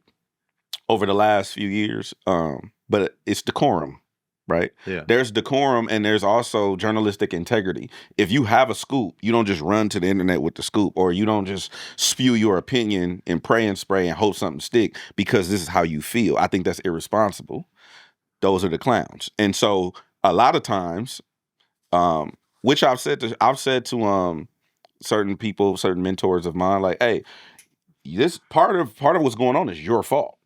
over the last few years, but it's decorum. Right? Yeah. There's decorum and there's also journalistic integrity. If you have a scoop, you don't just run to the internet with the scoop, or you don't just spew your opinion and pray and spray and hope something stick because this is how you feel. I think that's irresponsible. Those are the clowns. And so a lot of times, which I've said to certain people, certain mentors of mine, like, hey, this part of what's going on is your fault.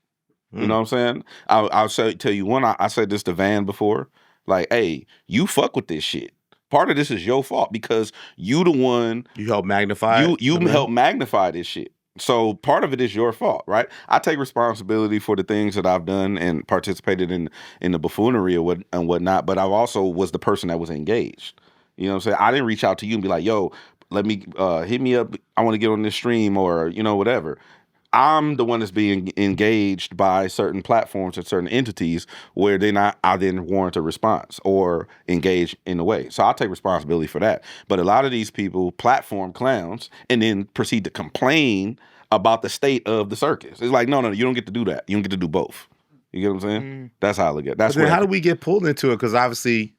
You know what I'm saying? I'll tell you one. I said this to Van before. Like, hey, you fuck with this shit. Part of this is your fault because you the one. You help magnify. You help magnify this shit. So part of it is your fault, right? I take responsibility for the things that I've done and participated in the buffoonery and whatnot. But I also was the person that was engaged. You know what I'm saying? I didn't reach out to you and be like, yo, let me hit me up. I want to get on this stream or whatever. I'm the one that's being engaged by certain platforms and certain entities where I didn't warrant a response or engage in a way. So I'll take responsibility for that. But a lot of these people platform clowns and then proceed to complain about the state of the circus. It's like, no, you don't get to do that. You don't get to do both. You get what I'm saying? That's how I look at it. That's how do we get pulled into it? Because obviously,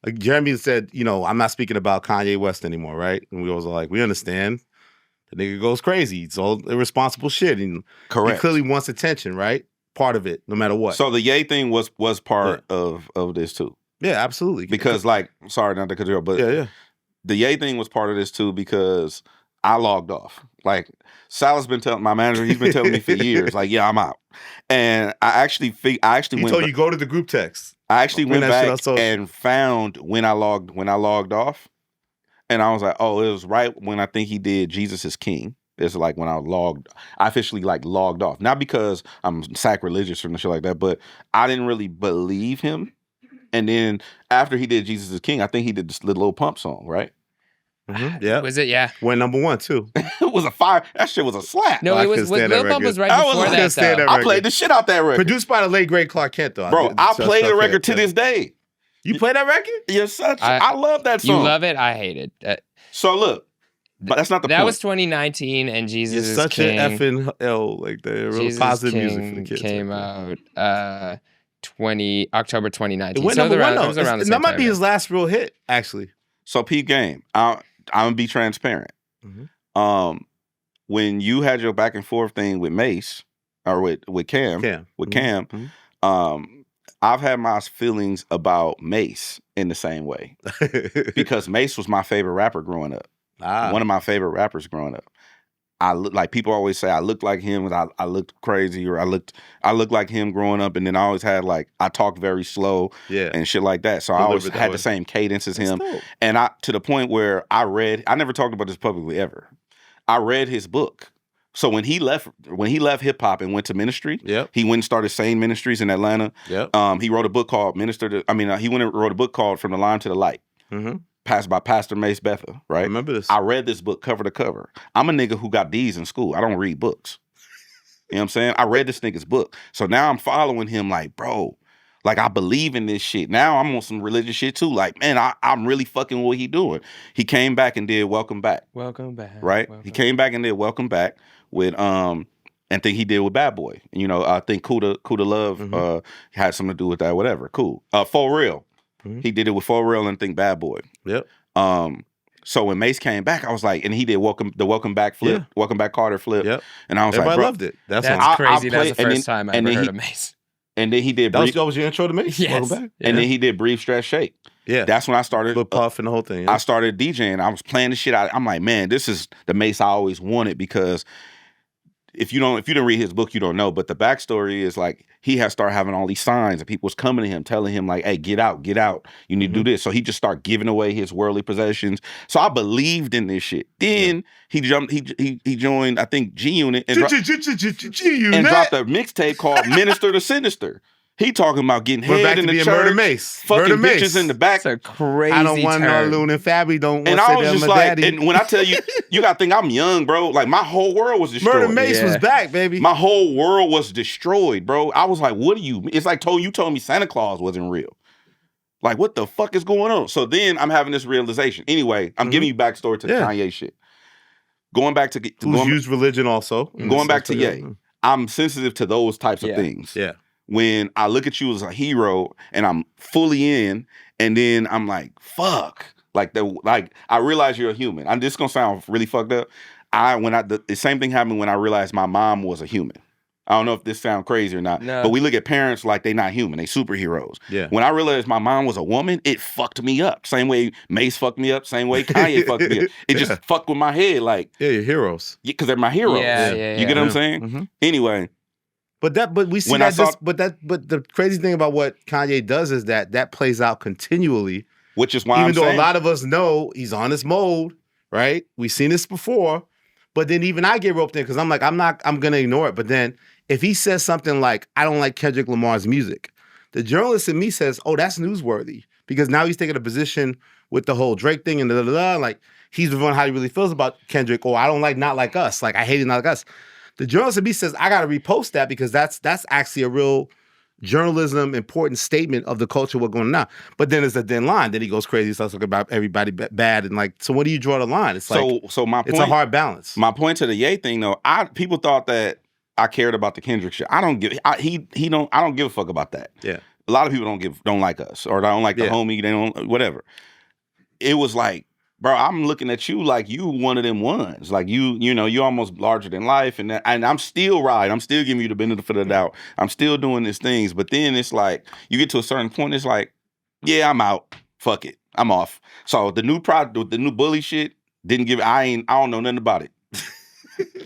like Jeremy said, I'm not speaking about Kanye West anymore, right? And we was like, we understand. The nigga goes crazy. It's all irresponsible shit. And correct. He clearly wants attention, right? Part of it, no matter what. So the Ye thing was part of this too. Yeah, absolutely. Because sorry not to cut you off, but the Ye thing was part of this too because I logged off. Like Sal's been telling my manager, he's been telling me for years, like, yeah, I'm out. And I actually he told you go to the group text. I actually went back and found when I logged off. And I was like, oh, it was right when I think he did Jesus is King. It's like when I officially logged off. Not because I'm sacrilegious or shit like that, but I didn't really believe him. And then after he did Jesus is King, I think he did this Lil Pump song, right? Mm-hmm. Yeah. Was it? Yeah. Went #1 too. It was a fire. That shit was a slap. No, it was Lil Pump was right before that. I played the shit out that record. Produced by the late great Clark Kent, though. Bro, I play the record to this day. You play that record? I love that song. You love it? I hate it. So look, but that's not the point. That was 2019, and Jesus is such King. An effing L, like the real positive music for the kids. Came out October 2019. It went #1 though. That might be his last real hit, actually. So Peep Game, I'm gonna be transparent. Mm-hmm. When you had your back and forth thing with Mase or with Cam, mm-hmm. I've had my feelings about Mase in the same way because Mase was my favorite rapper growing up. One of my favorite rappers growing up. I look like people always say I looked like him. I looked crazy, or I looked like him growing up, and then I always had I talked very slow, and shit like that. So I always had the same cadence as him, and to the point where I never talked about this publicly ever. I read his book. So when he left hip hop and went to ministry, he went and started Sane Ministries in Atlanta. He wrote a book called he went and wrote a book called From the Line to the Light. Mm-hmm. Passed by Pastor Mase Betha, right? I remember this. I read this book cover to cover. I'm a nigga who got D's in school. I don't read books. You know what I'm saying? I read this nigga's book. So now I'm following him like, bro, I believe in this shit. Now I'm on some religious shit too. Like, man, I'm really fucking with what he doing. He came back and did Welcome Back. Welcome Back. Right? He came back and did Welcome Back with and think he did with Bad Boy. I think Kuda Love mm-hmm. Had something to do with that, whatever. Cool. For Real. Mm-hmm. He did it with For Real and think Bad Boy. Yep. So when Mase came back, I was like, and he did Welcome Back flip, Welcome Back Carter flip. Yep. And I was Everybody like, bro, loved it. That's crazy. That's the first time I ever heard of Mase. And then he did that was your intro to Mase? Yes. Welcome Back? And then he did Breathe, Stretch, Shake. Yeah. That's when I started. With Puff and the whole thing. Yeah. I started DJing. I was playing the shit out. I'm like, man, this is the Mase I always wanted, because if you didn't read his book, you don't know. But the backstory is he had started having all these signs, and people was coming to him, telling him hey, get out. You need to do this. So he just started giving away his worldly possessions. So I believed in this shit. Then he jumped. He joined, I think, G Unit and dropped a mixtape called Minister to Sinister. He talking about getting We're head back in to the being church, Murder Mase. fucking Murder bitches Mase. in the back. That's a crazy I don't want no turn. loon and Fabby. Don't want And to I say was that just my like, daddy. and when I tell you, you gotta think I'm young, bro. Like my whole world was destroyed. Murder Mase was Yeah. back, baby. My whole world was destroyed, bro. I was like, what do you? It's like you told me Santa Claus wasn't real. Like, what the fuck is going on? So then I'm having this realization. Anyway, I'm giving you backstory to the Kanye shit. Going back to Who's used religion also. going back to Ye. I'm sensitive to those types of things. Yeah. When I look at you as a hero and I'm fully in, and then I'm like, fuck. Like I realize you're a human. I'm just gonna sound really fucked up. The same thing happened when I realized my mom was a human. I don't know if this sounds crazy or not, but we look at parents like they not human, they superheroes. Yeah. When I realized my mom was a woman, it fucked me up. Same way Mase fucked me up, same way Kanye fucked me up. It just fucked with my head, like you're heroes. because they're my heroes. Yeah. You get what I'm saying? Mm-hmm. Anyway, but we see but the crazy thing about what Kanye does is that plays out continually, which is why even though a lot of us know he's on this mode, right? We've seen this before, but then even I get roped in because I'm like, I'm gonna ignore it. But then if he says something like, I don't like Kendrick Lamar's music, the journalist in me says, oh, that's newsworthy. Because now he's taking a position with the whole Drake thing and like he's revealing how he really feels about Kendrick, or I don't like Not Like Us. Like I hate it Not Like Us. The journalist in me says, I gotta repost that because that's actually a real journalism important statement of the culture what's going on now. But then there's a thin line. Then he goes crazy, starts talking about everybody bad and like, so when do you draw the line? It's like so my point, it's a hard balance. My point to the Ye thing though, people thought that I cared about the Kendrick shit. I don't give a fuck about that. Yeah. A lot of people don't like us or don't like the homie, they don't whatever. It was like, bro, I'm looking at you like you one of them ones. Like you know, you're almost larger than life and I'm still right. I'm still giving you the benefit of the doubt. I'm still doing these things, but then it's like you get to a certain point, it's like, yeah, I'm out. Fuck it. I'm off. So the new bully shit didn't give I don't know nothing about it.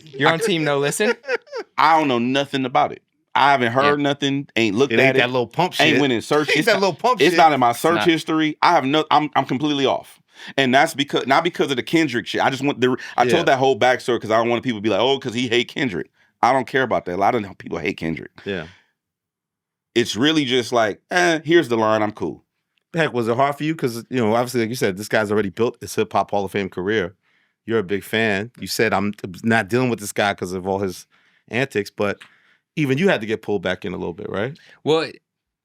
You're on team no listen? I don't know nothing about it. I haven't heard nothing. Ain't looked at it. That little pump shit. Ain't went in search. It's that little pump shit. It's not in my search history. I have no. I'm completely off, and that's not because of the Kendrick shit. I just want I told that whole backstory because I don't want people to be like, oh, because he hate Kendrick. I don't care about that. A lot of people hate Kendrick. Yeah. It's really just like, here's the line. I'm cool. Heck, was it hard for you? Because obviously, like you said, this guy's already built his hip hop Hall of Fame career. You're a big fan. You said I'm not dealing with this guy because of all his antics, but even you had to get pulled back in a little bit, right? Well,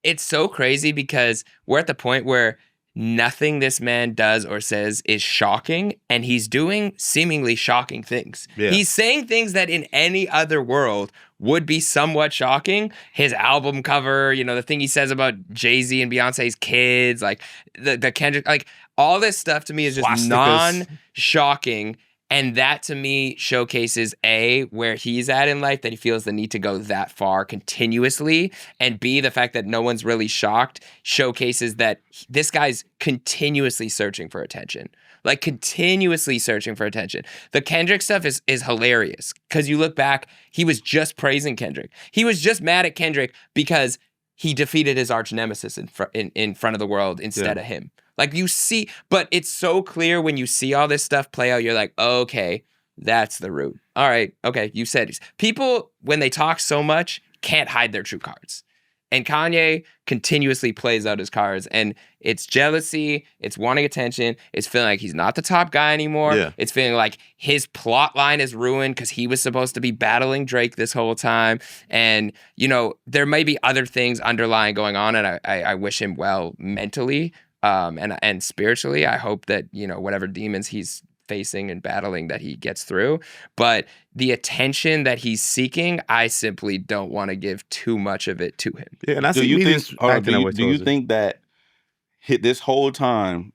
it's so crazy because we're at the point where nothing this man does or says is shocking, and he's doing seemingly shocking things. Yeah. He's saying things that in any other world would be somewhat shocking. His album cover, the thing he says about Jay-Z and Beyonce's kids, like the Kendrick, like all this stuff to me is just non-shocking. And that to me showcases A, where he's at in life, that he feels the need to go that far continuously. And B, the fact that no one's really shocked showcases that this guy's continuously searching for attention. Like continuously searching for attention. The Kendrick stuff is hilarious because you look back, he was just praising Kendrick. He was just mad at Kendrick because he defeated his arch nemesis in front of the world instead of him. Like you see, but it's so clear when you see all this stuff play out, you're like, oh, okay, that's the root. All right, okay, you said it. People, when they talk so much, can't hide their true cards. And Kanye continuously plays out his cards. And it's jealousy, it's wanting attention, it's feeling like he's not the top guy anymore. Yeah. It's feeling like his plot line is ruined because he was supposed to be battling Drake this whole time. And, there may be other things underlying going on, and I wish him well mentally. And spiritually, I hope that, whatever demons he's facing and battling that he gets through. But the attention that he's seeking, I simply don't want to give too much of it to him. Yeah, and I Do see you meetings think? acting that way Do you towards it. think that this whole time,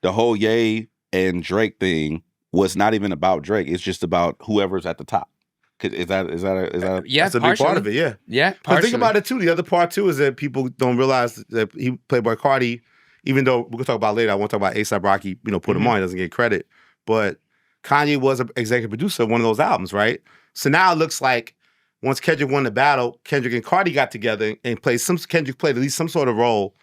the whole Ye and Drake thing was not even about Drake? It's just about whoever's at the top. Is that Yeah, that's a big part of it, yeah. Yeah, But partially. think about it too. The other part too is that people don't realize that Playboi Carti, even though we're gonna talk about it later, I want to talk about A$AP Rocky, put him on, he doesn't get credit. But Kanye was an executive producer of one of those albums, right? So now it looks like once Kendrick won the battle, Kendrick and Carti got together and Kendrick played at least some sort of role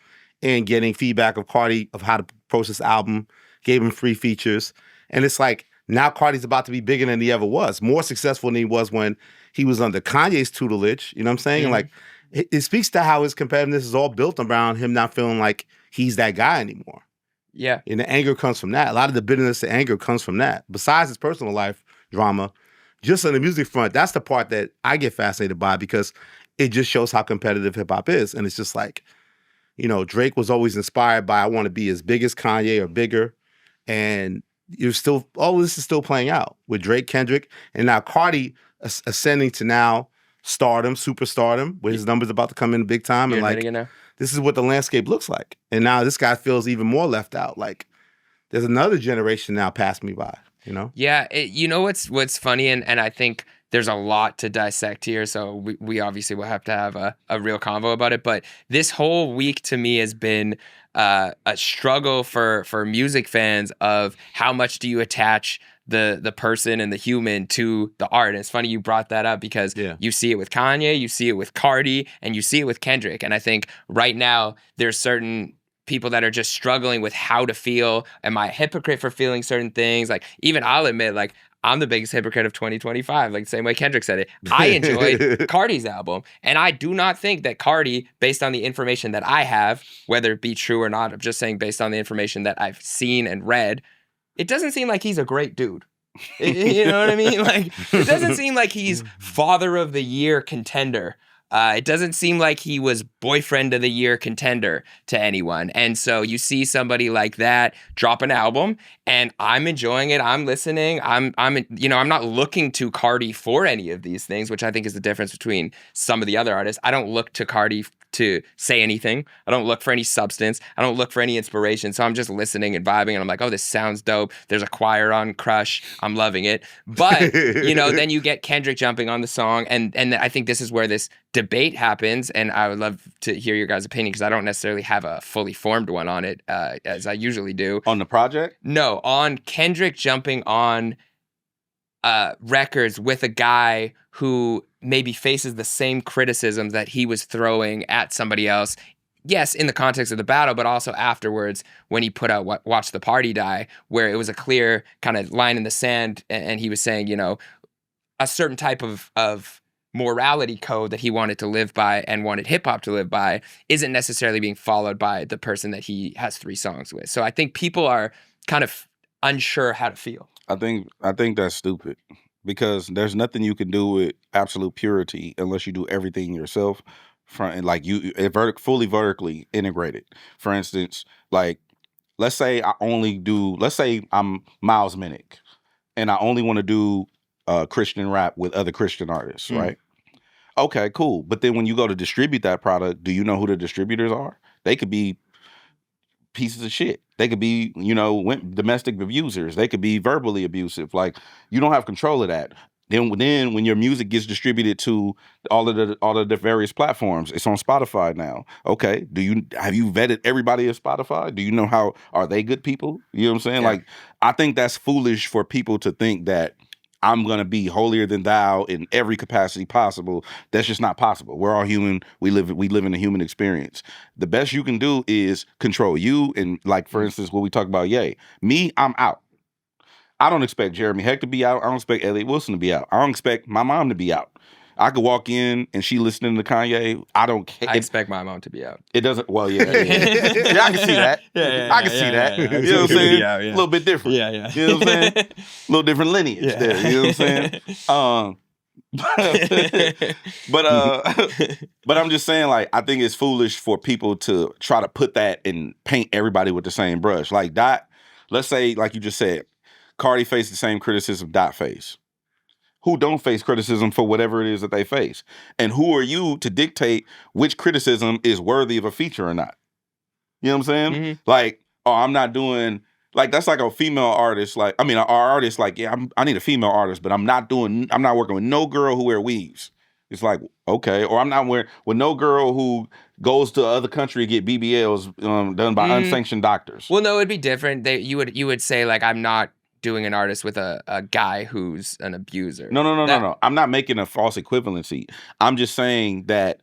in getting feedback of Carti of how to approach this album, gave him free features. And it's like, now Carti's about to be bigger than he ever was, more successful than he was when he was under Kanye's tutelage, you know what I'm saying? And like, it speaks to how his competitiveness is all built around him not feeling like he's that guy anymore. Yeah. And the anger comes from that. A lot of the bitterness, the anger comes from that. Besides his personal life drama, just on the music front, that's the part that I get fascinated by because it just shows how competitive hip hop is. And it's just like, you know, Drake was always inspired by, I want to be as big as Kanye or bigger. And you're still, all this is still playing out with Drake, Kendrick, and now Carti ascending to now stardom, superstardom, where his numbers about to come in big time. And like, this is what the landscape looks like. And now this guy feels even more left out. Like, there's another generation now passed me by, you know? Yeah, you know what's funny, and I think there's a lot to dissect here, so we obviously will have to have a real convo about it, but this whole week to me has been a struggle for music fans of how much do you attach the person and the human to the art. And it's funny you brought that up because you see it with Kanye, you see it with Carti, and you see it with Kendrick. And I think right now there's certain people that are just struggling with how to feel. Am I a hypocrite for feeling certain things? Like, even I'll admit, like, I'm the biggest hypocrite of 2025, like the same way Kendrick said it. I enjoyed Carti's album, and I do not think that Carti, based on the information that I have, whether it be true or not, I'm just saying based on the information that I've seen and read, it doesn't seem like he's a great dude. You know what I mean? Like, it doesn't seem like he's father of the year contender. It doesn't seem like he was boyfriend of the year contender to anyone. And so you see somebody like that drop an album and I'm enjoying it. I'm listening. I'm not looking to Carti for any of these things, which I think is the difference between some of the other artists. I don't look to Carti to say anything. I don't look for any substance. I don't look for any inspiration. So I'm just listening and vibing, and I'm like, oh, this sounds dope. There's a choir on Crush. I'm loving it. But, then you get Kendrick jumping on the song, and I think this is where this debate happens, and I would love to hear your guys' opinion because I don't necessarily have a fully formed one on it, as I usually do. On the project? No, on Kendrick jumping on records with a guy who maybe faces the same criticisms that he was throwing at somebody else. Yes, in the context of the battle, but also afterwards when he put out Watch the Party Die, where it was a clear kind of line in the sand, and he was saying, a certain type of morality code that he wanted to live by and wanted hip hop to live by isn't necessarily being followed by the person that he has 3 songs with. So I think people are kind of unsure how to feel. I think that's stupid because there's nothing you can do with absolute purity unless you do everything yourself. Fully vertically integrated. For instance, like, let's say I'm Miles Minnick and I only want to do Christian rap with other Christian artists, right? Okay, cool. But then when you go to distribute that product, do you know who the distributors are? They could be pieces of shit. They could be, domestic abusers. They could be verbally abusive. Like, you don't have control of that. Then when your music gets distributed to all of the various platforms, it's on Spotify now. Okay, have you vetted everybody at Spotify? Do you know are they good people? You know what I'm saying? Yeah. Like, I think that's foolish for people to think that I'm gonna be holier than thou in every capacity possible. That's just not possible. We're all human. We live in a human experience. The best you can do is control you. And, like, for instance, what we talk about, me, I'm out. I don't expect Jeremy Hecht to be out. I don't expect Elliott Wilson to be out. I don't expect my mom to be out. I could walk in and she listening to Kanye. I don't care. I expect my mom to be out. It doesn't. Well, yeah, I can see that. I can see that. You know what I'm saying? A little bit different. You know what I'm saying? A little different lineage there. You know what I'm saying? But I'm just saying, like, I think it's foolish for people to try to put that and paint everybody with the same brush. Like, let's say, like you just said, Carti faced the same criticism Dot faced. Who don't face criticism for whatever it is that they face? And who are you to dictate which criticism is worthy of a feature or not? You know what I'm saying? Mm-hmm. Like, I'm not doing, like, that's like a female artist. Like, I mean, our artist, like, I need a female artist, but I'm not working with no girl who wear weaves. It's like, okay. Or I'm not with no girl who goes to other country to get BBLs done by unsanctioned doctors. Well, no, it'd be different. You would say, like, I'm not doing an artist with a guy who's an abuser. No. I'm not making a false equivalency. I'm just saying that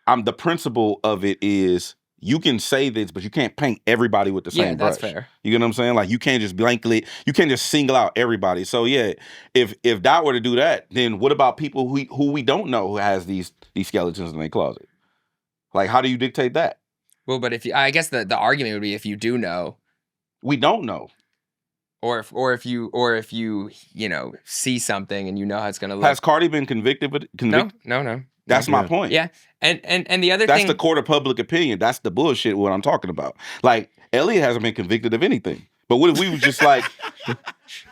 the principle of it is you can say this, but you can't paint everybody with the same brush. That's fair. You get what I'm saying? Like, you can't just you can't just single out everybody. So yeah, if Dot were to do that, then what about people who we don't know who has these skeletons in their closet? Like, how do you dictate that? Well, but I guess the argument would be if you do know, We don't know. or if you see something and you know how it's gonna look. Has Carti been convicted? No. That's my point. Yeah, and the other That's thing. the court of public opinion. That's the bullshit. What I'm talking about. Like Elliott hasn't been convicted of anything. But what if we was just like?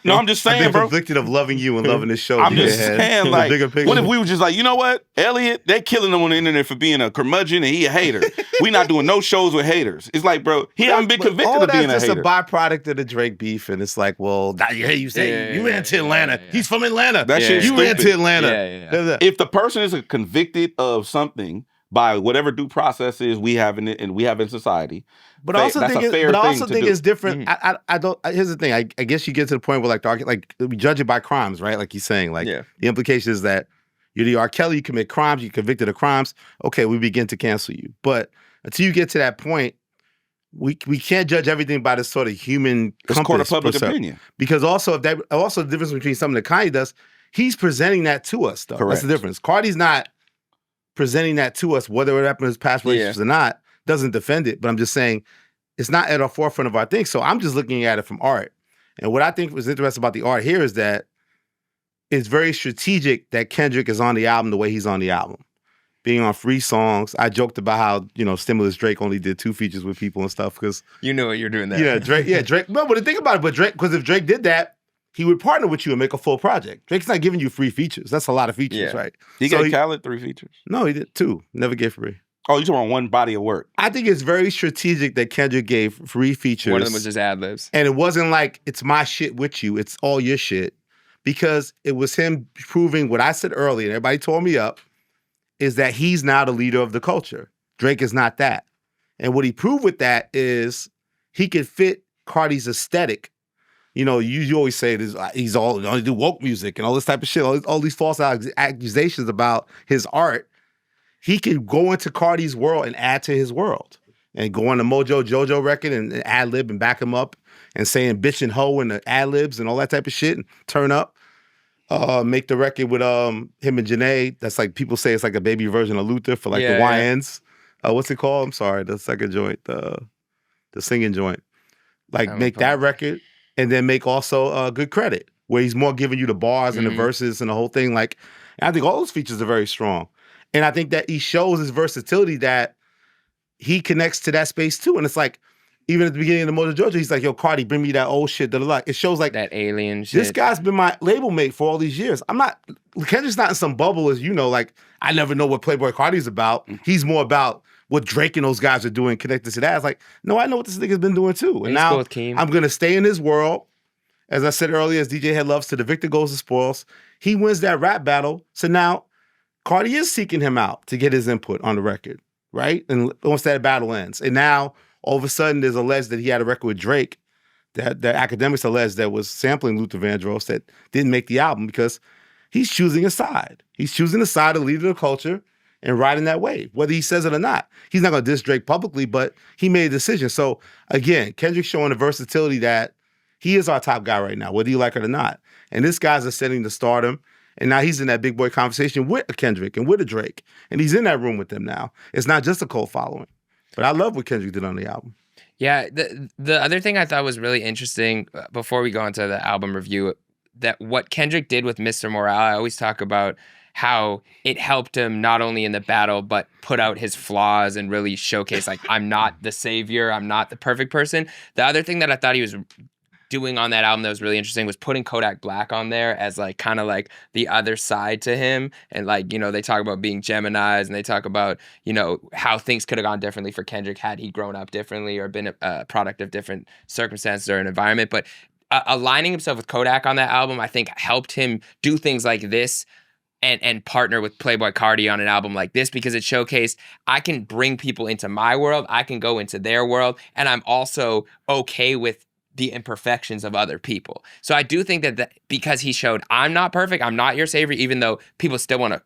No, I'm just I've saying, been bro. convicted of loving you and loving this show. I'm DJ just Hed. saying, The like, bigger picture. what if we were just like, you know what, Elliott, they killing him on the internet for being a curmudgeon and he a hater. We not doing no shows with haters. It's like, bro, he haven't been convicted all of being a that's just hater. a byproduct of the Drake beef, and it's like, well, hey, you say you ran to Atlanta. yeah. He's from Atlanta. That shit's you ran stupid. to Atlanta. Yeah. If the person is convicted of something by whatever due process is we have in it and we have in society, But I also that's think, a fair thing to do. it's different. I don't. Here's the thing. I guess you get to the point where like we judge it by crimes, right? Like he's saying, like the implication is that you're the R. Kelly, you commit crimes, you're convicted of crimes. Okay, we begin to cancel you. But until you get to that point, we can't judge everything by this sort of human It's court of compass public per se. opinion. Because also the difference between something that Kanye does, he's presenting that to us, though. Correct. That's the difference. Carti's not presenting that to us, whether it happened in his past relationships or not, doesn't defend it. But I'm just saying it's not at our forefront of our thing. So I'm just looking at it from art. And what I think was interesting about the art here is that it's very strategic that Kendrick is on the album the way he's on the album. Being on free songs. I joked about how, Stimulus Drake only did 2 features with people and stuff because You know what you're doing there. Drake. No, but think about it, because if Drake did that, he would partner with you and make a full project. Drake's not giving you free features. That's a lot of features, right? He gave Khaled 3 features. No, he did 2. Never gave free. Oh, you talking about one body of work? I think it's very strategic that Kendrick gave free features. One of them was just ad-libs. And it wasn't like, it's my shit with you. It's all your shit. Because it was him proving what I said earlier, and everybody tore me up, is that he's now the leader of the culture. Drake is not that. And what he proved with that is he could fit Carti's aesthetic. You always say this, he's only do woke music and all this type of shit, all these false accusations about his art. He could go into Carti's world and add to his world. And go on the Mojo Jojo record and ad-lib and back him up and saying bitch and hoe and the ad-libs and all that type of shit and turn up. Make the record with him and Janae. That's like, people say it's like a baby version of Luther for like the YNs. What's it called? I'm sorry, the second joint, the singing joint. Like make that record and then make also Good Credit, where he's more giving you the bars and the verses and the whole thing. Like, and I think all those features are very strong. And I think that he shows his versatility that he connects to that space too. And it's like, even at the beginning of the Mojo Jojo, he's like, yo, Carti, bring me that old shit. It shows like that alien shit. This guy's been my label mate for all these years. Kendrick's not in some bubble as like, I never know what Playboi Carti's about. He's more about what Drake and those guys are doing connected to that. It's like, no, I know what this nigga's been doing too. And now I'm going to stay in his world. As I said earlier, as DJ Hed loves to, the victor goes to spoils. He wins that rap battle. So now Carti is seeking him out to get his input on the record, right? And once that battle ends. And now, all of a sudden, there's alleged that he had a record with Drake that the academics alleged that was sampling Luther Vandross that didn't make the album because he's choosing a side. He's choosing a side of the leader of the culture and riding that wave, whether he says it or not. He's not going to diss Drake publicly, but he made a decision. So, again, Kendrick's showing the versatility that he is our top guy right now, whether you like it or not. And this guy's ascending to stardom. And now he's in that big boy conversation with a Kendrick and with a Drake. And he's in that room with them now. It's not just a cult following. But I love what Kendrick did on the album. Yeah, the other thing I thought was really interesting, before we go into the album review, that what Kendrick did with Mr. Morale, I always talk about how it helped him not only in the battle, but put out his flaws and really showcase, like, I'm not the savior, I'm not the perfect person. The other thing that I thought he was doing on that album that was really interesting was putting Kodak Black on there as like kind of like the other side to him. And like, they talk about being Geminis and they talk about, how things could have gone differently for Kendrick had he grown up differently or been a product of different circumstances or an environment. But aligning himself with Kodak on that album, I think helped him do things like this and partner with Playboi Carti on an album like this, because it showcased I can bring people into my world, I can go into their world, and I'm also okay with the imperfections of other people. So I do think that because he showed I'm not perfect, I'm not your savior, even though people still want to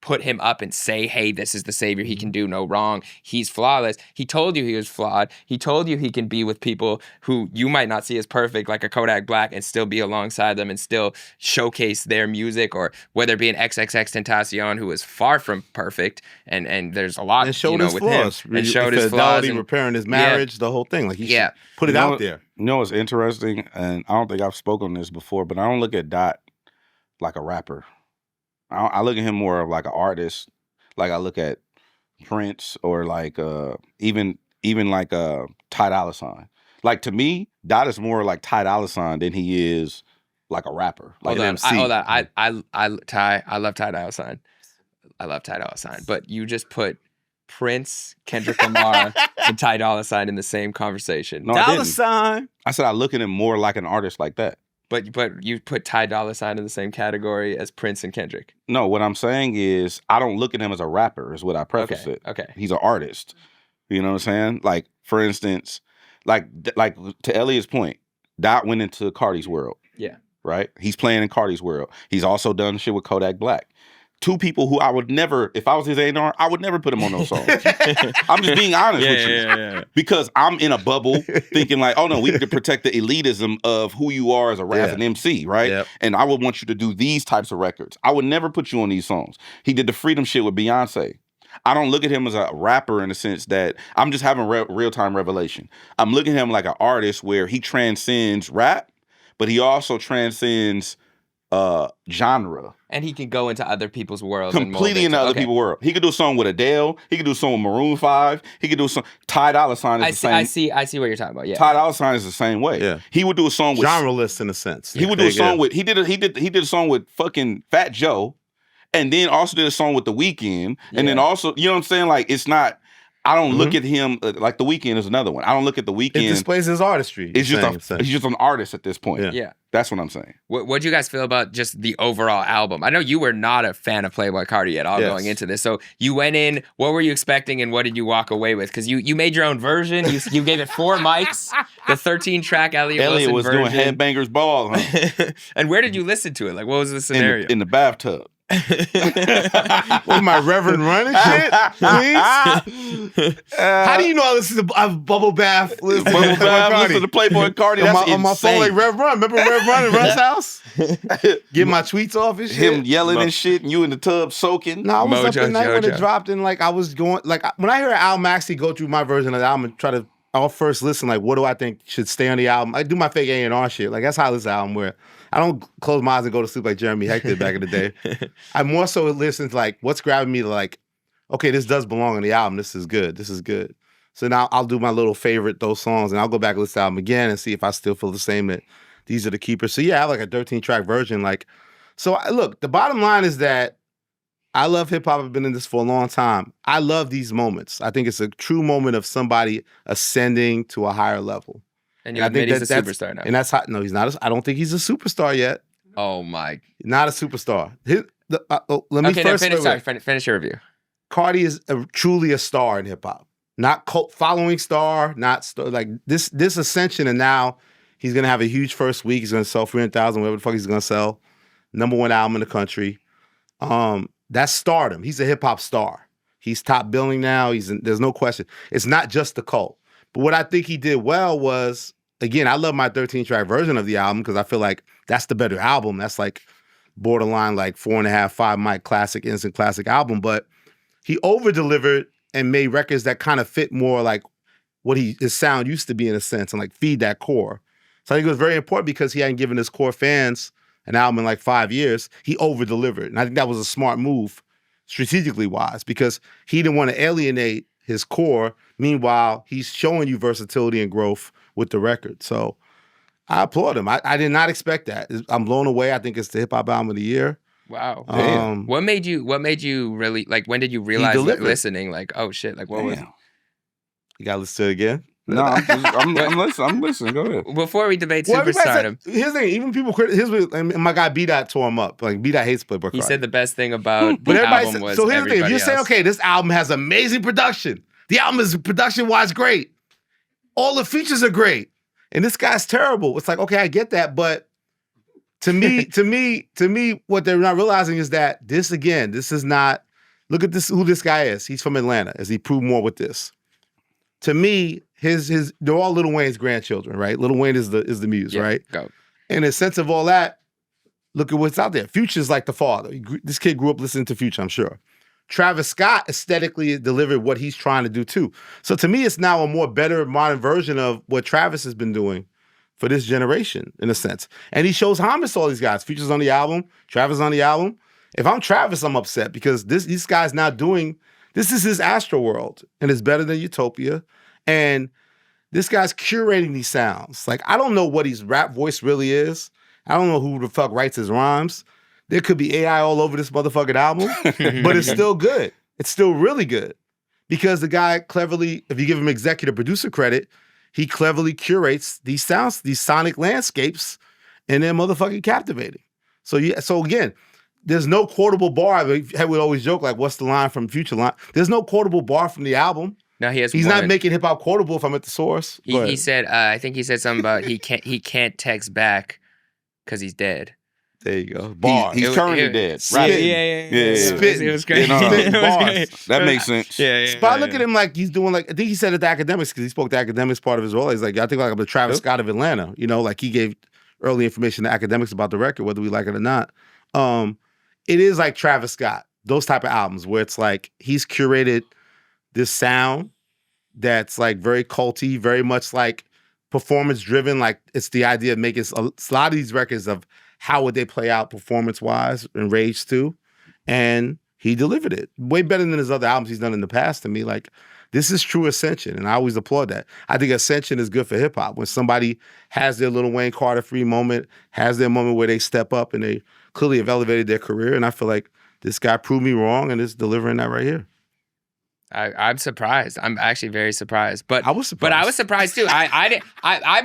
put him up and say, hey, this is the savior. He can do no wrong. He's flawless. He told you he was flawed. He told you he can be with people who you might not see as perfect, like a Kodak Black, and still be alongside them and still showcase their music, or whether it be an XXXTentacion who is far from perfect, and there's a lot, and showed his with flaws. him. And showed his flaws. And repairing his marriage, the whole thing. Like he should put it out there. You know what's interesting, and I don't think I've spoken on this before, but I don't look at Dot like a rapper. I look at him more of like an artist. Like I look at Prince, or like even like Ty Dolla $ign. Like to me, Dot is more like Ty Dolla $ign than he is like a rapper. Like hold on, MC. I love Ty Dolla $ign. I love Ty Dolla $ign, but you just put Prince, Kendrick Lamar, and Ty Dolla $ign in the same conversation. No, Dollar sign. I said I look at him more like an artist like that. But you put Ty Dolla $ign in the same category as Prince and Kendrick. No, what I'm saying is I don't look at him as a rapper, is what I preface it. Okay. He's an artist. You know what I'm saying? Like, for instance, like to Elliott's point, Dot went into Carti's world. Yeah. Right? He's playing in Carti's world. He's also done shit with Kodak Black. Two people who I would never, if I was his A&R, I would never put him on those songs. I'm just being honest with you. Yeah. Because I'm in a bubble thinking like, oh no, we need to protect the elitism of who you are as an MC, right? Yep. And I would want you to do these types of records. I would never put you on these songs. He did the Freedom shit with Beyonce. I don't look at him as a rapper in the sense that I'm just having real-time revelation. I'm looking at him like an artist where he transcends rap, but he also transcends genre. And he can go into other people's worlds. Completely into other people's world. He could do a song with Adele. He could do a song with Maroon 5. He could do some. Ty Dolla $ign is the same. I see what you're talking about. Yeah. Ty Dolla $ign is the same way. Yeah. He would do a song with Genreless in a sense. He would do a song with. He did a song with fucking Fat Joe, and then also did a song with The Weeknd, and then also, you know what I'm saying? Like, it's not. I don't look at him like The Weeknd is another one. I don't look at The Weeknd. It displays his artistry. He's just an artist at this point. Yeah. That's what I'm saying. What'd you guys feel about just the overall album? I know you were not a fan of Playboi Carti at all going into this. So you went in, what were you expecting and what did you walk away with? Because you made your own version. You gave it 4 mics, the 13track Elliott was version. doing Headbangers Ball. Huh? And where did you listen to it? Like, what was the scenario? In the bathtub. With my Reverend Run and shit, please. How do you know I listen to Bubble Bath? Listen to Playboi Carti. That's on my phone, like Rev Run. Remember Rev Run in Run's house? Get my tweets off and shit. Him yelling and shit, and you in the tub soaking. No, I was up at night when it dropped, and like I was going, like when I hear Al Maxey go through my version of the album and try to, I'll first listen, like what do I think should stay on the album? I do my fake A&R shit. Like that's how this album where I don't close my eyes and go to sleep like Jeremy Hecht did back in the day. I more so listen to like what's grabbing me to like, okay, this does belong on the album. This is good. This is good. So now I'll do my little favorite, those songs, and I'll go back and listen to the album again and see if I still feel the same, that these are the keepers. So yeah, I have like a 13-track version. Like, so look, the bottom line is that I love hip-hop. I've been in this for a long time. I love these moments. I think it's a true moment of somebody ascending to a higher level. And you admit he's a superstar now. And that's how, no, he's not. I don't think he's a superstar yet. Oh my. Not a superstar. Let me finish your review. Carti is truly a star in hip-hop. Not cult following star, like this ascension, and now he's going to have a huge first week. He's going to sell 300,000, whatever the fuck he's going to sell. #1 album in the country. That's stardom. He's a hip-hop star. He's top billing now. There's no question. It's not just the cult. But what I think he did well was, again, I love my 13-track version of the album because I feel like that's the better album. That's like borderline like 4.5, 5 mic classic, instant classic album. But he over-delivered and made records that kind of fit more like what his sound used to be in a sense and like feed that core. So I think it was very important because he hadn't given his core fans an album in like 5 years. He over-delivered. And I think that was a smart move strategically wise because he didn't want to alienate his core. Meanwhile, he's showing you versatility and growth with the record. So I applaud him. I did not expect that. I'm blown away. I think it's the hip-hop album of the year. Wow. What made you really, like, when did you realize listening, like, oh shit, like what was it? You gotta listen to it again? No, I'm listening. Go ahead. Before we debate superstardom. Here's the thing, even people and my guy B-Dot tore him up. Like B-Dot hates Playboi Carti. He said the best thing about the album was so here's the thing, if you're saying, else. okay, this album has amazing production. The album is production-wise great. All the features are great. And this guy's terrible. It's like, okay, I get that, but to me, what they're not realizing is that this is not Look at this. Who this guy is? He's from Atlanta. As he proved more with this. To me, they're all Lil Wayne's grandchildren, right? Lil Wayne is the muse, right? Go. In a sense of all that, look at what's out there. Future's like the father. This kid grew up listening to Future, I'm sure. Travis Scott aesthetically delivered what he's trying to do too. So to me, it's now a more better modern version of what Travis has been doing for this generation, in a sense. And he shows homage to all these guys. Future's on the album, Travis on the album. If I'm Travis, I'm upset because these guys now doing, this is his Astro World, and it's better than Utopia. And this guy's curating these sounds. Like, I don't know what his rap voice really is. I don't know who the fuck writes his rhymes. There could be AI all over this motherfucking album, but it's still good. It's still really good. Because the guy cleverly, if you give him executive producer credit, he cleverly curates these sounds, these sonic landscapes, and they're motherfucking captivating. So again, there's no quotable bar. Hed would always joke, like, what's the line from Future line? There's no quotable bar from the album. No, he's not making hip hop quotable if I'm at the source. He said, I think he said something about he can't text back because he's dead. There you go. Bars. He's currently dead. Right. Yeah. Spitting. It was great. Bars. That makes sense. But I look at him like he's doing like, I think he said at the academics, because he spoke to academics part of his role. He's like, I think like I'm the Travis Scott of Atlanta. You know, like he gave early information to academics about the record, whether we like it or not. It is like Travis Scott, those type of albums where it's like he's curated this sound that's like very culty, very much like performance driven. Like it's the idea of making a lot of these records of how would they play out performance-wise and Rage 2. And he delivered it way better than his other albums he's done in the past to me. Like, this is true ascension, and I always applaud that. I think ascension is good for hip-hop. When somebody has their Lil Wayne Carter-free moment, has their moment where they step up and they clearly have elevated their career, and I feel like this guy proved me wrong and is delivering that right here. I'm surprised. I'm actually very surprised. But I was surprised. But I was surprised too. I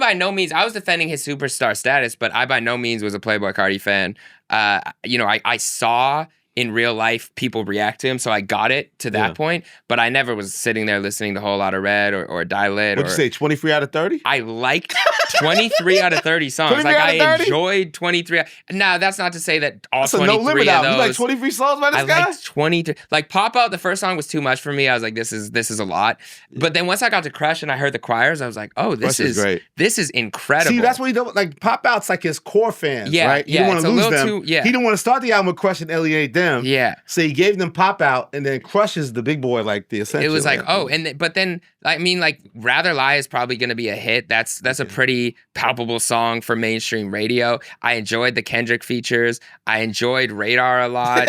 by no means, I was defending his superstar status, but I by no means was a Playboi Carti fan. I saw in real life people react to him, so I got it to that point, but I never was sitting there listening to Whole Lotta Red or Die Lit. What'd you say, 23 out of 30? I liked 23 out of 30 songs. Like, I enjoyed 23. Now, that's not to say that all That's 23 a no limit of album. those. You like 23 songs by this guy? I liked 23. Like, Pop Out, the first song was too much for me. I was like, this is a lot. But then once I got to Crush and I heard the choirs, I was like, oh, this is great. This is incredible. See, that's what he did. Like, Pop Out's like his core fans, right? He Yeah, didn't want to lose them. He didn't want to start the album with Crush and alienate them. Yeah. So he gave them Pop Out, and then Crush is the big boy, like the essential. It was like, but then, I mean, like, Rather Lie is probably going to be a hit. That's a pretty palpable song for mainstream radio. I enjoyed the Kendrick features. I enjoyed Radar a lot.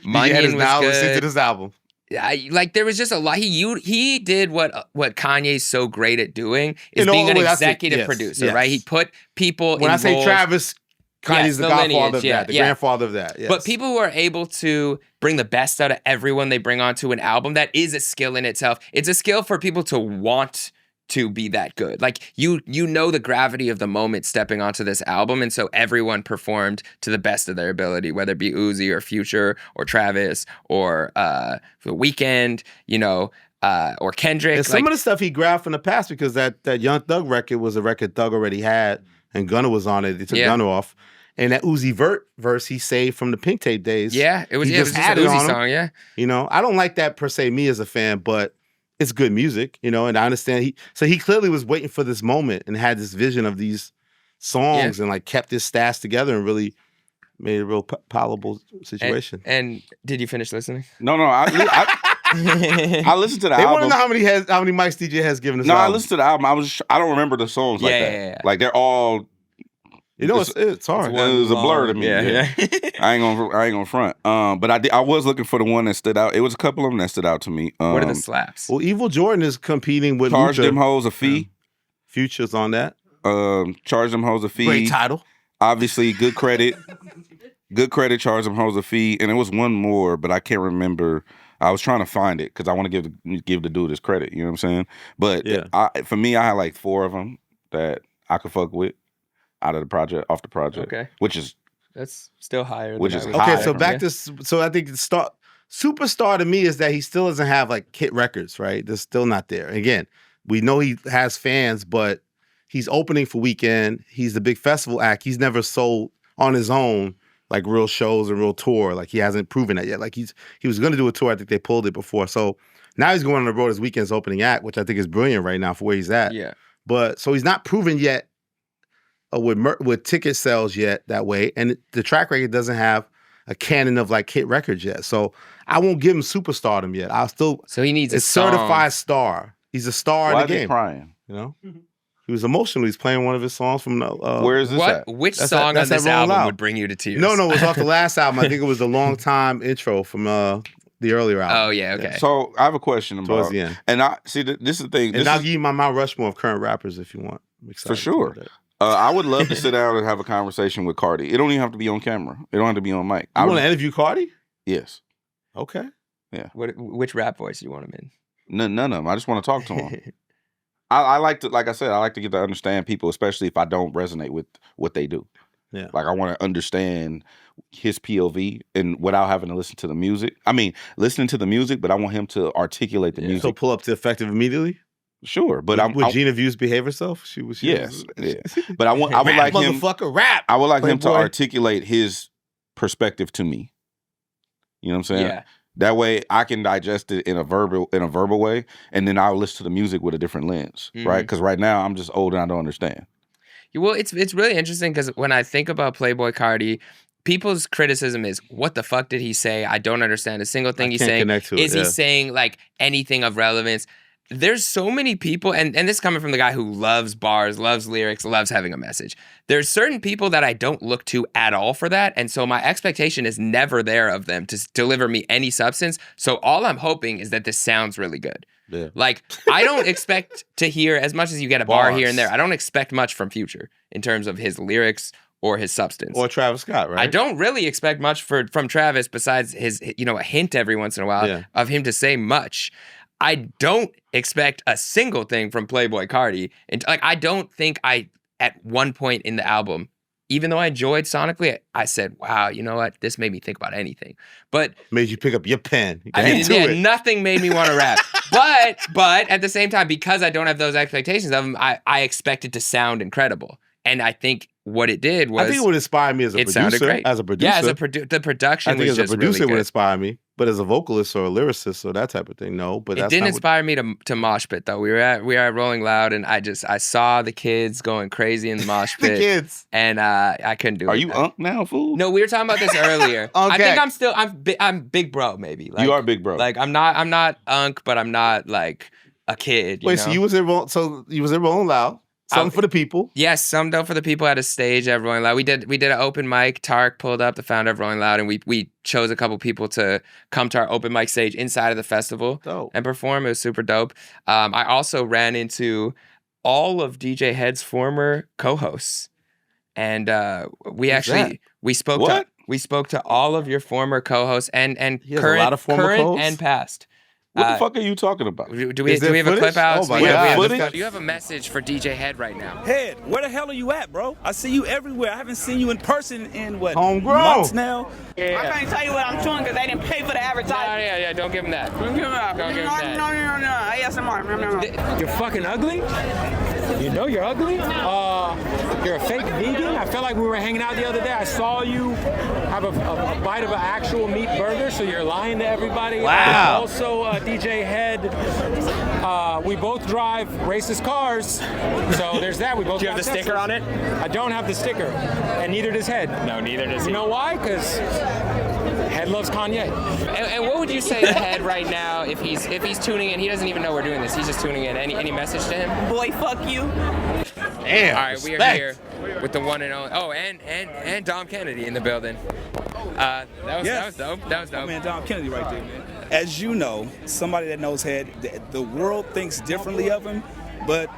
Munyon was good. Listen to this album. There was just a lot. He did what Kanye's so great at doing, is being an executive producer, right? He put people when in I say roles, Travis, Kanye's the godfather of that, the grandfather of that. Yes. But people who are able to bring the best out of everyone they bring onto an album, that is a skill in itself. It's a skill for people to want to be that good. Like, you know the gravity of the moment stepping onto this album, and so everyone performed to the best of their ability, whether it be Uzi or Future or Travis or The Weeknd, or Kendrick. And some of the stuff he grabbed from the past, because that Young Thug record was a record Thug already had, and Gunna was on it. They took Gunna off. And that Uzi Vert verse he saved from the Pink Tape days. Yeah, it was just an Uzi song, yeah. I don't like that per se, me as a fan, but it's good music, and I understand he clearly was waiting for this moment and had this vision of these songs and like kept his stash together and really made a real palatable situation. And did you finish listening? No, I listened to the album. They album. want to know how many mics DJ has given us. No, I listened to the album. I don't remember the songs like that. Yeah. Like, they're all. It's hard. It was a blur to me. Yeah. I ain't gonna front. But I was looking for the one that stood out. It was a couple of them that stood out to me. What are the slaps? Well, Evil Jordan is competing with Charge Lucha. Them Hoes a Fee. Future's on that. Charge Them Hoes a Fee. Great title. Obviously, good credit. Good credit. Charge Them Hoes a Fee. And it was one more, but I can't remember. I was trying to find it because I want to give the dude his credit. You know what I'm saying? But for me, I had like 4 of them that I could fuck with. Off the project. Okay. That's still higher. Okay, so back to, so I think superstar to me is that he still doesn't have like hit records, right? They're still not there. Again, we know he has fans, but he's opening for Weeknd. He's the big festival act. He's never sold on his own like real shows and real tour. Like he hasn't proven that yet. Like he was going to do a tour. I think they pulled it before. So now he's going on the road as Weeknd's opening act, which I think is brilliant right now for where he's at. Yeah. But so he's not proven yet with ticket sales yet that way, and the track record doesn't have a canon of like hit records yet. So I won't give him superstardom yet. I'll still. So he needs a certified star. He's a star in the game. Why is he crying? You know, he was emotional. He's playing one of his songs from. Where is this at? Which song on this album would bring you to tears? No, it was off the last album. I think it was the Long Time intro from the earlier album. Oh yeah, okay. So I have a question about. Towards the end. And I see this is the thing. And I'll give you my Mount Rushmore of current rappers if you want. I'm excited for sure. I would love to sit down and have a conversation with Carti. It don't even have to be on camera. It don't have to be on mic. You want to interview Carti? Yes. Okay. Yeah. Which rap voice do you want him in? None of them. I just want to talk to him. I like to, like I said, I like to get to understand people, especially if I don't resonate with what they do. Yeah. Like I want to understand his POV and without having to listen to the music. I mean, listening to the music, but I want him to articulate the music. So pull up to Effective immediately? Sure, but would Gina Views behave herself? Yes, yeah. But I would like him. Motherfucker, rap. I would like him to articulate his perspective to me. You know what I'm saying? Yeah. That way I can digest it in a verbal way, and then I'll listen to the music with a different lens, right? Because right now I'm just old and I don't understand. Well, it's really interesting because when I think about Playboi Carti, people's criticism is, what the fuck did he say? I don't understand a single thing he's saying. Is he saying like anything of relevance? There's so many people, and this is coming from the guy who loves bars, loves lyrics, loves having a message. There's certain people that I don't look to at all for that, and so my expectation is never there of them to deliver me any substance. So all I'm hoping is that this sounds really good. Yeah. Like, I don't expect to hear, as much as you get a bar here and there, I don't expect much from Future in terms of his lyrics or his substance. Or Travis Scott, right? I don't really expect much from Travis besides his, a hint every once in a while of him to say much. I don't expect a single thing from Playboi Carti. And like, I don't think at one point in the album, even though I enjoyed sonically, I said, wow, you know what? This made me think about anything. But made you pick up your pen. Nothing made me want to rap. But at the same time, because I don't have those expectations of him, I expect it to sound incredible. And I think what it did was, I think it would inspire me as a producer. Sounded great. As a producer. Yeah, the production. I think was as a producer really it would inspire me. But as a vocalist or a lyricist or that type of thing, no. But it didn't inspire me to mosh pit though. We were at Rolling Loud, and I saw the kids going crazy in the mosh pit. The kids, and I couldn't do it. Are you Unk now, fool? No, we were talking about this earlier. I think I'm big bro maybe. Like, you are big bro. Like I'm not Unk, but I'm not like a kid. Wait, so you was in Rolling Loud. Something for the people. Yes, some dope for the people at a stage at Rolling Loud. We did an open mic. Tarek pulled up, the founder of Rolling Loud, and we chose a couple people to come to our open mic stage inside of the festival and perform. It was super dope. I also ran into all of DJ Hed's former co-hosts, and we spoke to all of your former co-hosts and current and past. What the fuck are you talking about? Do we have a clip out? Oh my God. Do you have a message for DJ Hed right now? Hed, where the hell are you at, bro? I see you everywhere. I haven't seen you in person in months now? Yeah. I can't tell you what I'm doing because they didn't pay for the advertising. Yeah, don't give him that. Don't give him that. No. You're fucking ugly? You know you're ugly? You're a fake vegan? I felt like we were hanging out the other day. I saw you have a bite of an actual meat burger, so you're lying to everybody. Wow. Also, DJ Hed, we both drive racist cars, so there's that. We both. Do you have the sticker on it? I don't have the sticker, and neither does Hed. No, neither does he. You know why? Because Hed loves Kanye. And what would you say to Hed right now if he's tuning in? He doesn't even know we're doing this. He's just tuning in. Any message to him? Boy, fuck you. Damn. All right, we are here with the one and only. Oh, and Dom Kennedy in the building. That was dope. Oh, man, Dom Kennedy right there, man. As you know, somebody that knows Hed, the world thinks differently of him, but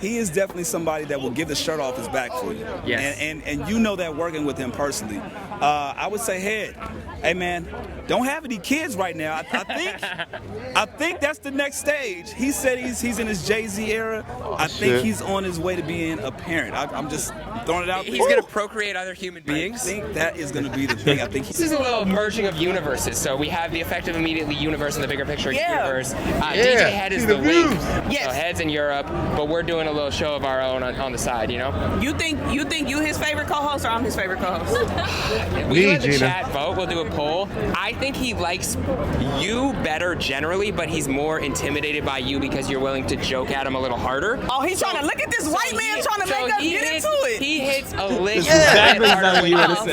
he is definitely somebody that will give the shirt off his back for you. Yes. And you know that working with him personally. I would say, Hed, hey man, don't have any kids right now. I think that's the next stage. He said he's in his Jay-Z era. I think he's on his way to being a parent. I'm just throwing it out there. He's going to procreate other human beings. I think that is going to be the thing. I think this is a little merging of universes. So we have the Effective Immediately universe and the bigger picture universe. DJ Hed is the link. Yes. So Hed's in Europe, but we're doing doing a little show of our own on the side, you know? You think you his favorite co-host or I'm his favorite co-host? We let the chat vote. We'll do a poll. I think he likes you better generally, but he's more intimidated by you because you're willing to joke at him a little harder. Oh, he's trying to look at this white man trying to make us get into it. He hits a lick. Exactly harder what you when would he's have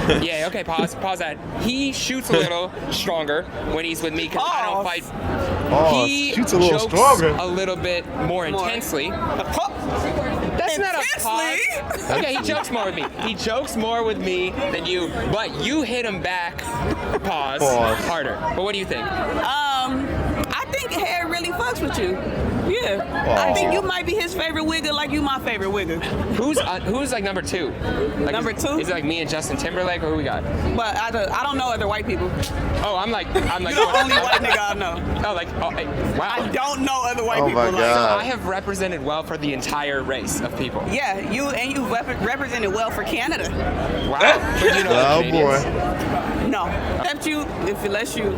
with me. Yeah, okay, pause that. He shoots a little stronger when he's with me because I don't fight. He shoots a little jokes stronger. a little bit more intensely. That's not a pause. Okay, he jokes more with me. He jokes more with me than you, but you hit him back. Pause. Harder. But what do you think? I think Hed really fucks with you. Yeah. I think you might be his favorite wigger like you my favorite wigger. Who's like number 2? Like, number 2? Is it like me and Justin Timberlake or who we got? But I don't know other white people. Oh, I'm like You're the only white nigga I know. Oh, wow. I don't know other white Oh people. my God. So I have represented well for the entire race of people. Yeah, you represented well for Canada. Wow. But you know Oh the boy. No, except you, unless you.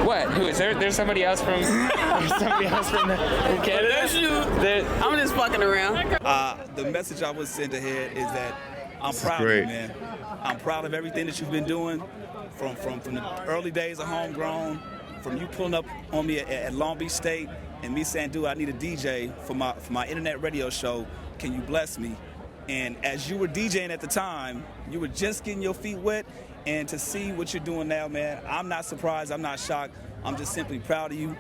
What? Who is there? There's somebody else from Canada. I'm just fucking around. The message I would send to Hed is that I'm proud of you, man. I'm proud of everything that you've been doing from the early days of Homegrown, from you pulling up on me at Long Beach State and me saying, dude, I need a DJ for my internet radio show. Can you bless me? And as you were DJing at the time, you were just getting your feet wet. And to see what you're doing now, man, I'm not surprised. I'm not shocked. I'm just simply proud of you.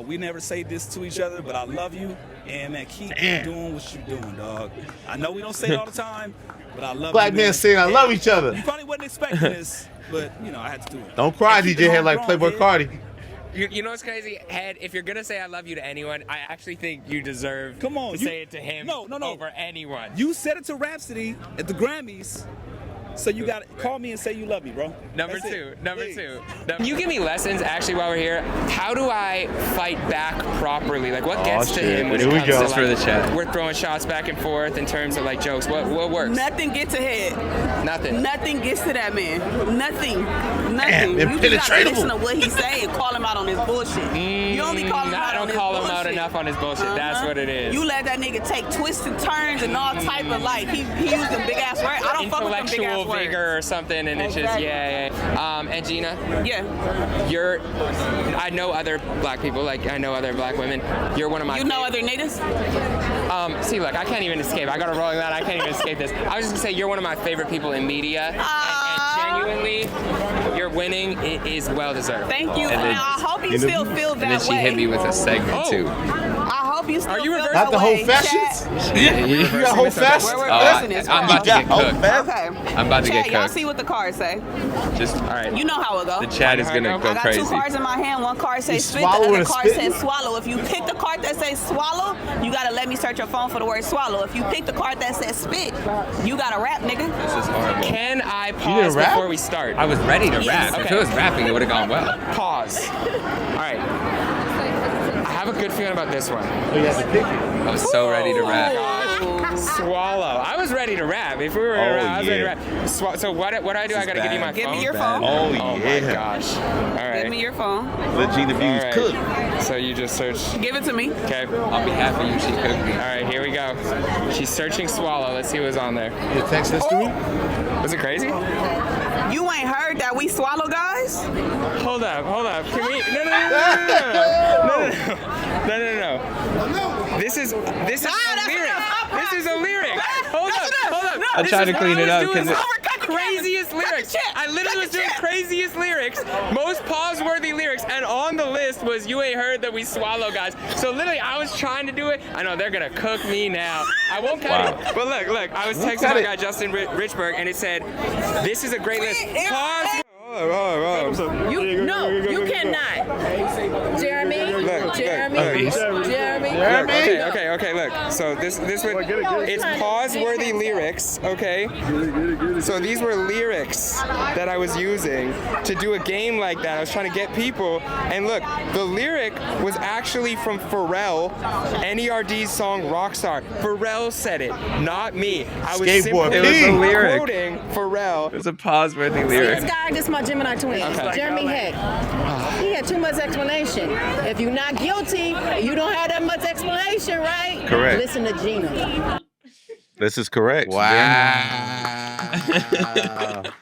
We never say this to each other, but I love you. And, man, keep doing what you're doing, dog. I know we don't say it all the time, but I love Black you, men saying I love each other. You probably wasn't expecting this, but, you know, I had to do it. Don't cry, And keep DJ it Hed, like homegrown, Playboi Hed. Carti. You know what's crazy, Hed? If you're gonna say I love you to anyone, I actually think you deserve to say it to him over anyone. You said it to Rhapsody at the Grammys, so you gotta call me and say you love me, bro. Number That's two. it. Number Please. two. You give me lessons actually while we're here. How do I fight back properly? Like what gets to him when it comes to Just for the chat. we're throwing shots back and forth in terms of like jokes. What works? Nothing gets ahead. Nothing. Nothing gets to that man. Nothing. Damn, You just gotta impenetratable. listen to what he's saying and call him out on his bullshit. You only call him out I on don't his call bullshit. him out enough on his bullshit. That's what it is. You let that nigga take twists and turns and all type of like he used them big ass words. I don't fuck with them big ass Intellectual vigor words. or something, and it's just yeah. And Gina, Yeah. I know other black people, like I know other black women. You're one of my. You know other niggas? See, look, I can't even escape. I got to roll that. I can't even escape this. I was just gonna say you're one of my favorite people in media, and genuinely, your winning is well deserved. Thank you. And then- I hope you still feel that And then she way. hit me with a segment too. I hope you still Are you feel reversing? that Not the way. whole fashions? You got whole fashions? We're Oh, reversing this. I'm about to Yeah, get whole cooked. fashions? Okay. I'm about to Chat, get y'all cooked. see what the cards say. Just All right. You know how it the goes. chat is gonna I go I got crazy. 2 cards in my hand. One card says spit, the swallow other or card spit? says swallow. If you pick the card that says swallow, you gotta let me search your phone for the word swallow. If you pick the card that says spit, you gotta rap, nigga. This is horrible. Can I didn't pause rap? before we start? I was ready to rap. If Okay. it was rapping, it would have gone well. Pause. All right. I have a good feeling about this one. Oh, you have to pick it. I was so ready to rap. Swallow. I was ready to rap. If we were ready to rap, I was ready to rap. So what do I do? I gotta give you my Give phone. me your phone. Oh, Oh my gosh. All right. Give me your phone. Let Gina All Views right. cook. So you just search. Give it to me. Okay. On behalf of you, she cooked me. All right, here we go. She's searching swallow. Let's see what's on there. Your text history? Was it crazy? You ain't heard that we swallow, guys? Hold up. Can we? No. This is a lyric. This is a lyric. Hold up. I tried to clean it up because because craziest lyrics. I literally was doing craziest lyrics, most pause-worthy lyrics, and on the list was "You ain't heard that we swallow, guys." So literally, I was trying to do it. I know they're gonna cook me now. I won't cut it. But look. I was texting my guy Justin Richburg, and it said, "This is a great list." Pause. You cannot. Jeremy. Okay, look. So this one, it's pause-worthy lyrics, okay? So these were lyrics that I was using to do a game like that. I was trying to get people, and look, the lyric was actually from Pharrell, NERD's song Rockstar. Pharrell said it, not me. I was Skateboard simply It was a lyric. quoting Pharrell. it was a pause-worthy This lyric. guy, this is my Gemini twin, Jeremy Hecht. He had too much explanation. If you're not guilty. You don't have that much explanation, right? Correct. Listen to Gina. This is correct. Wow.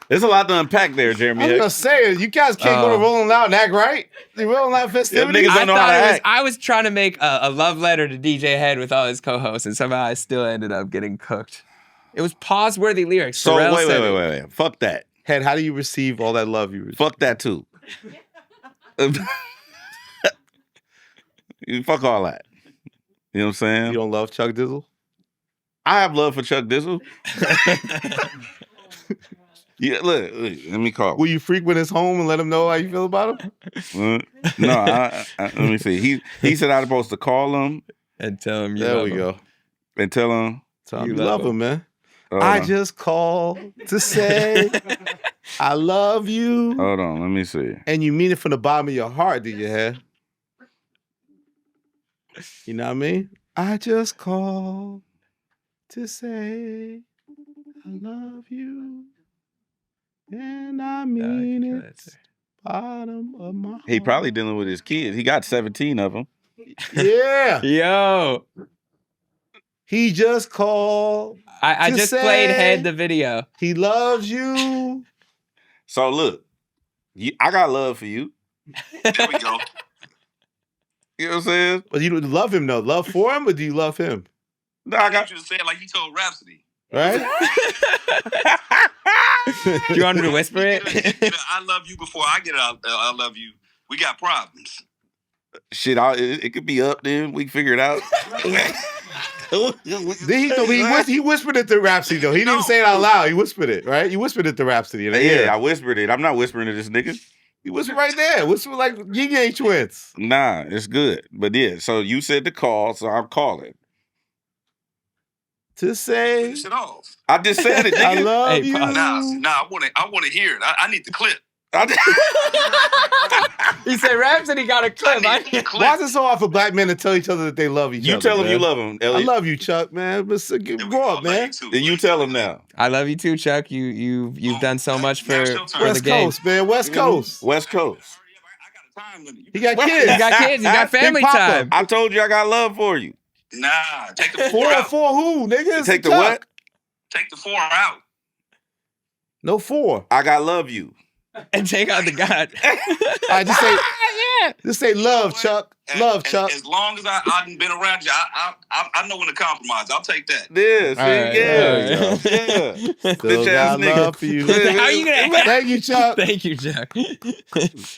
There's a lot to unpack there, Jeremy. I was gonna say, you guys can't go to Rolling Loud and act right. The Rolling Loud festivities. niggas don't know how to act. I was trying to make a love letter to DJ Hed with all his co-hosts, and somehow I still ended up getting cooked. It was pause-worthy lyrics. So Pharrell said it. wait. Fuck that. Hed, how do you receive all that love you receive? Fuck that too. Fuck all that. You know what I'm saying? You don't love Chuck Dizzle? I have love for Chuck Dizzle. Yeah, look, let me call. Will you frequent his home and let him know how you feel about him? No, let me see. He said I was supposed to call him And tell him you There love we him. go. and tell him. Tell him You you love love him, man. Hold I on. just called to say I love you. Hold on, let me see. And you mean it from the bottom of your heart, do you, Hed? You know what I mean? I just called to say I love you. And I mean it. Bottom of my heart. He probably dealing with his kids. He got 17 of them. Yeah. Yo, He just called. I To just say- played Hed the video. He loves you. So look, I got love for you. There we go. You know what I'm saying? But you don't love him, though. Love for him, or do you love him? No, I I got got you to say it like you told Rhapsody. Right? Do you want me to whisper it? I love you before I get out. I love you. We got problems. shit. It could be up then. We can figure it out. He whispered it to Rhapsody, though. He didn't say it out loud. He whispered it, right? You whispered it to Rhapsody. In the ear. Yeah, I whispered it. I'm not whispering to this nigga. He whispered right there. Whispered like Yin twins. Nah, it's good. But yeah, so you said to call, so I'm calling. To say, Finish it off. I just said it, I nigga. love Hey, you. pause. Nah. I want to hear it. I need the clip. I just- He said Rhapsody got a clip. I need the clip. Why is it so hard for black men to tell each other that they love each other? you tell him man? you love him, I Elliott. love you, Chuck, man. But There we grow go. up, I love man. you too. And you tell him now. I love you too, Chuck. You've done so much for the West game. Coast, man. West Coast. West Coast. I got a time limit. He got kids. You got kids. You got family Papa. time. I told you I got love for you. Nah, take the four out. For who, nigga? Take the Chuck. what? Take the four out. No 4. I got love you. And take out the God. I just say, just say love, Chuck. Love, Chuck. As long as I've been around you, I know when to compromise. I'll take that. Yeah, see, All right, yeah. Still Bitch ass got nigga. love for you. How are you gonna? Thank you, Chuck. Thank you, Chuck.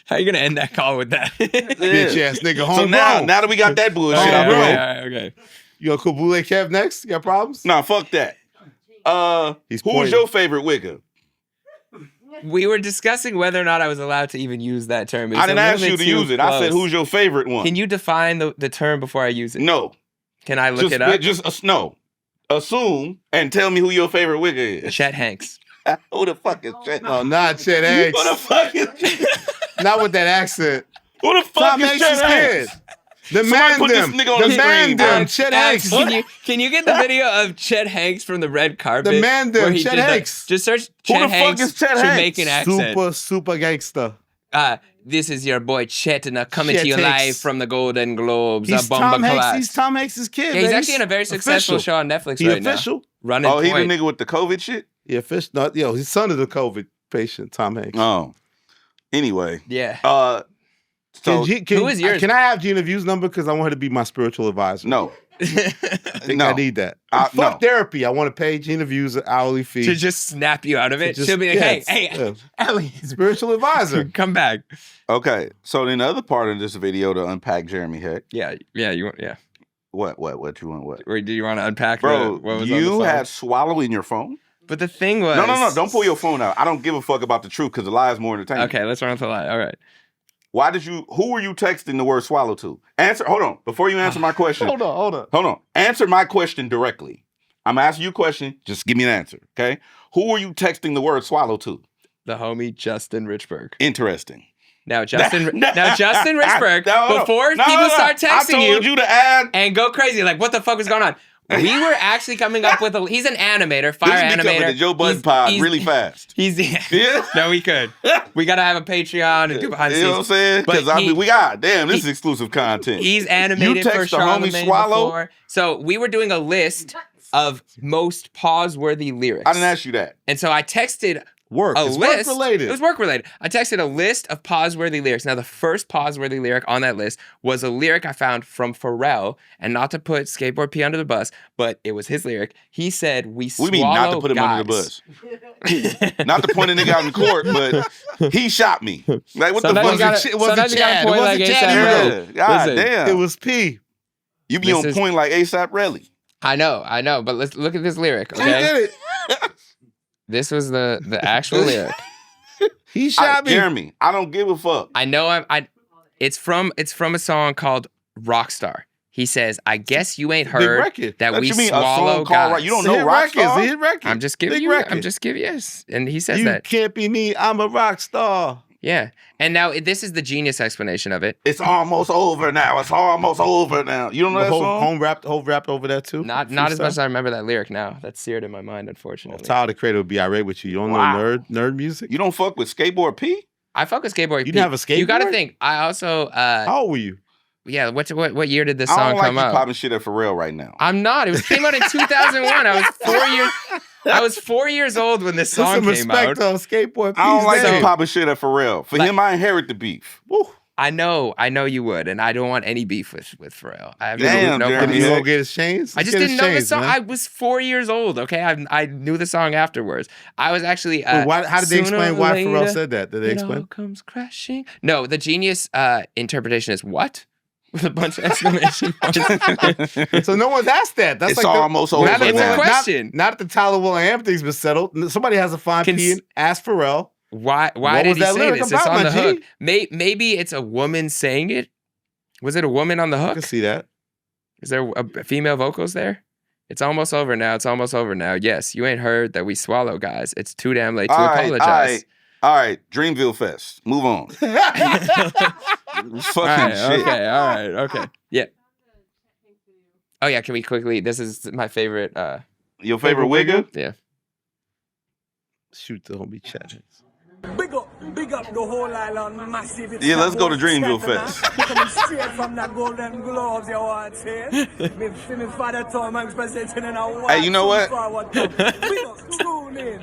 How are you gonna end that call with that? Bitch ass nigga. So Homegrown. now that we got that bullshit Oh, out the bro. way. Okay. You gonna cool Boule Kev next? You got problems? Nah, fuck that. He's Who's pointing. your favorite wigger? We were discussing whether or not I was allowed to even use that term. It's I didn't a ask little you bit to too use it. I said, close. who's your favorite one? Can you define the term before I use it? No. Can I look it up? No. Assume and tell me who your favorite wigger is. Chet Hanks. Who the fuck is Chet? Oh, not Chet Hanks. Who the fuck is Not with that accent. Who the fuck Tom is Hanks' Chet Hanks? kid. The Somebody man put this them. nigga on The the man screen, them. bro. Chet Alex, Hanks. can you get the video of Chet Hanks from the red carpet? The man them, where he Chet did the- Hanks. Just search Who Chet the fuck Hanks is Chet Hanks? Jamaican accent. Super gangster. This is your boy Chet, and I'm coming Chet to you Hanks. live from the Golden Globes. He's a bomba Tom Hanks. class. He's Tom Hanks' kid. Yeah, he's man. actually in a very successful official. show on Netflix He right official. now. Running Oh, he the Point. nigga with the COVID shit? He official. No, yo, his son is a COVID patient. Tom Hanks. Oh. Anyway. Yeah. So, who is yours? Can I have Gina View's number? Because I want her to be my spiritual advisor. no. I think No. I need that. No. Fuck therapy. I want to pay Gina View's an hourly fee. To just snap you out of it. Just- She'll be like, yeah, hey, yeah. Ellie, Spiritual advisor. come back. Okay. So then the other part of this video to unpack Jeremy Hecht. Yeah, you want, yeah. What you want what? Or do you want to unpack Bro, what was on the you phone? had swallow in your phone? But the thing was... No. Don't pull your phone out. I don't give a fuck about the truth because the lie is more entertaining. Okay, let's run with the lie. All right. Who were you texting the word swallow to? Hold on. Before you answer my question. Hold on. Answer my question directly. I'm asking you a question. Just give me an answer, okay? Who were you texting the word swallow to? The homie Justin Richburg. Interesting. Now, Justin Richburg, No, before no, people no. start texting I told you to add. and go crazy, like, what the fuck is going on? We were actually coming up with he's an animator, fire This is becoming animator. the Joe Budden pod really fast. Yeah. No, we could. We gotta have a Patreon and do behind the You scenes. know what I'm saying? Because this is exclusive content. He's animated You for text the homie Charlamagne Swallow? before. So we were doing a list of most pause-worthy lyrics. I didn't ask you that. And so I texted It's list. work-related. It was work-related. I texted a list of pause-worthy lyrics. Now, the first pause-worthy lyric on that list was a lyric I found from Pharrell, and not to put Skateboard P under the bus, but it was his lyric. He said, "We swallow We mean not to put him under the guys." bus. Not to point a nigga out in court, but he shot me. Like, what Sometimes the you fuck? gotta- It wasn't sometimes you gotta Chad. point It like wasn't A$AP Chad. Rocky. God Listen, damn. It was P. You be This on is- point like ASAP Relly. I know, but let's look at this lyric, He okay? did it. This was the actual lyric. He shot me. Jeremy, I don't give a fuck. I know it's from a song called Rockstar. He says, "I guess you ain't Big heard record. that What we you mean, a swallow song called guys." Rock- you don't know Hit Rockstar? records. Hit records. I'm just giving Big you. record. I'm just giving yes, and he says You that. can't be me. I'm a rock star. Yeah, and now this is the genius explanation of it. It's almost over now. It's almost over now. You don't know The that whole song? whole rap over that too. Not as much as I remember that lyric now. That's seared in my mind, unfortunately. Tyler the Creator would be irate with you. You don't Wow. know nerd music. You don't fuck with Skateboard P? I fuck with Skateboard. You didn't have a skateboard? You got to think. I also, How old were you? yeah. What year did this I song don't like come you out? popping shit at Pharrell right now. I'm not. It came out in 2001. I was 4 years old when this Put song some came respect out. on Skateboard. I don't like P's you name. popping shit at Pharrell. For Like- him, I inherit the beef. Woo. I know you would, and I don't want any beef with Pharrell. I have Damn, no Jeremy. Did problem. he Yeah. go get his chains? I just Get his didn't know the chains, song. man. I was 4 years old. Okay, I knew the song afterwards. I was actually. Wait, how did they sooner explain or why later, Pharrell said that? Did they it all explain? comes crashing. No, the genius interpretation is what? With a bunch of exclamation points. So no one's asked that. That's It's like almost not over that It's a now. question. Not that the Tyler Will.i.am thing's been settled. Somebody has to find Can P s- and ask Pharrell. Why What did was he that say lyric this? It's about, on my the hook. G? Maybe it's a woman saying it. Was it a woman on the I hook? can see that. Is there female vocals there? It's almost over now. It's almost over now. Yes, you ain't heard that we swallow guys. It's too damn late to apologize. All right, Dreamville Fest. Move on. Fucking All right, shit. okay, all right, okay. Yeah. Oh yeah, can we quickly? This is my favorite. Your favorite wigger? Yeah. Shoot the homie Chet Hanks. Big up the whole island, massive. Yeah, let's go to Dreamville Fest. Coming straight from the Golden Globes, you want to say? Me father Tom Hanks presenting in a white. Hey, you know what? Big up, tune in.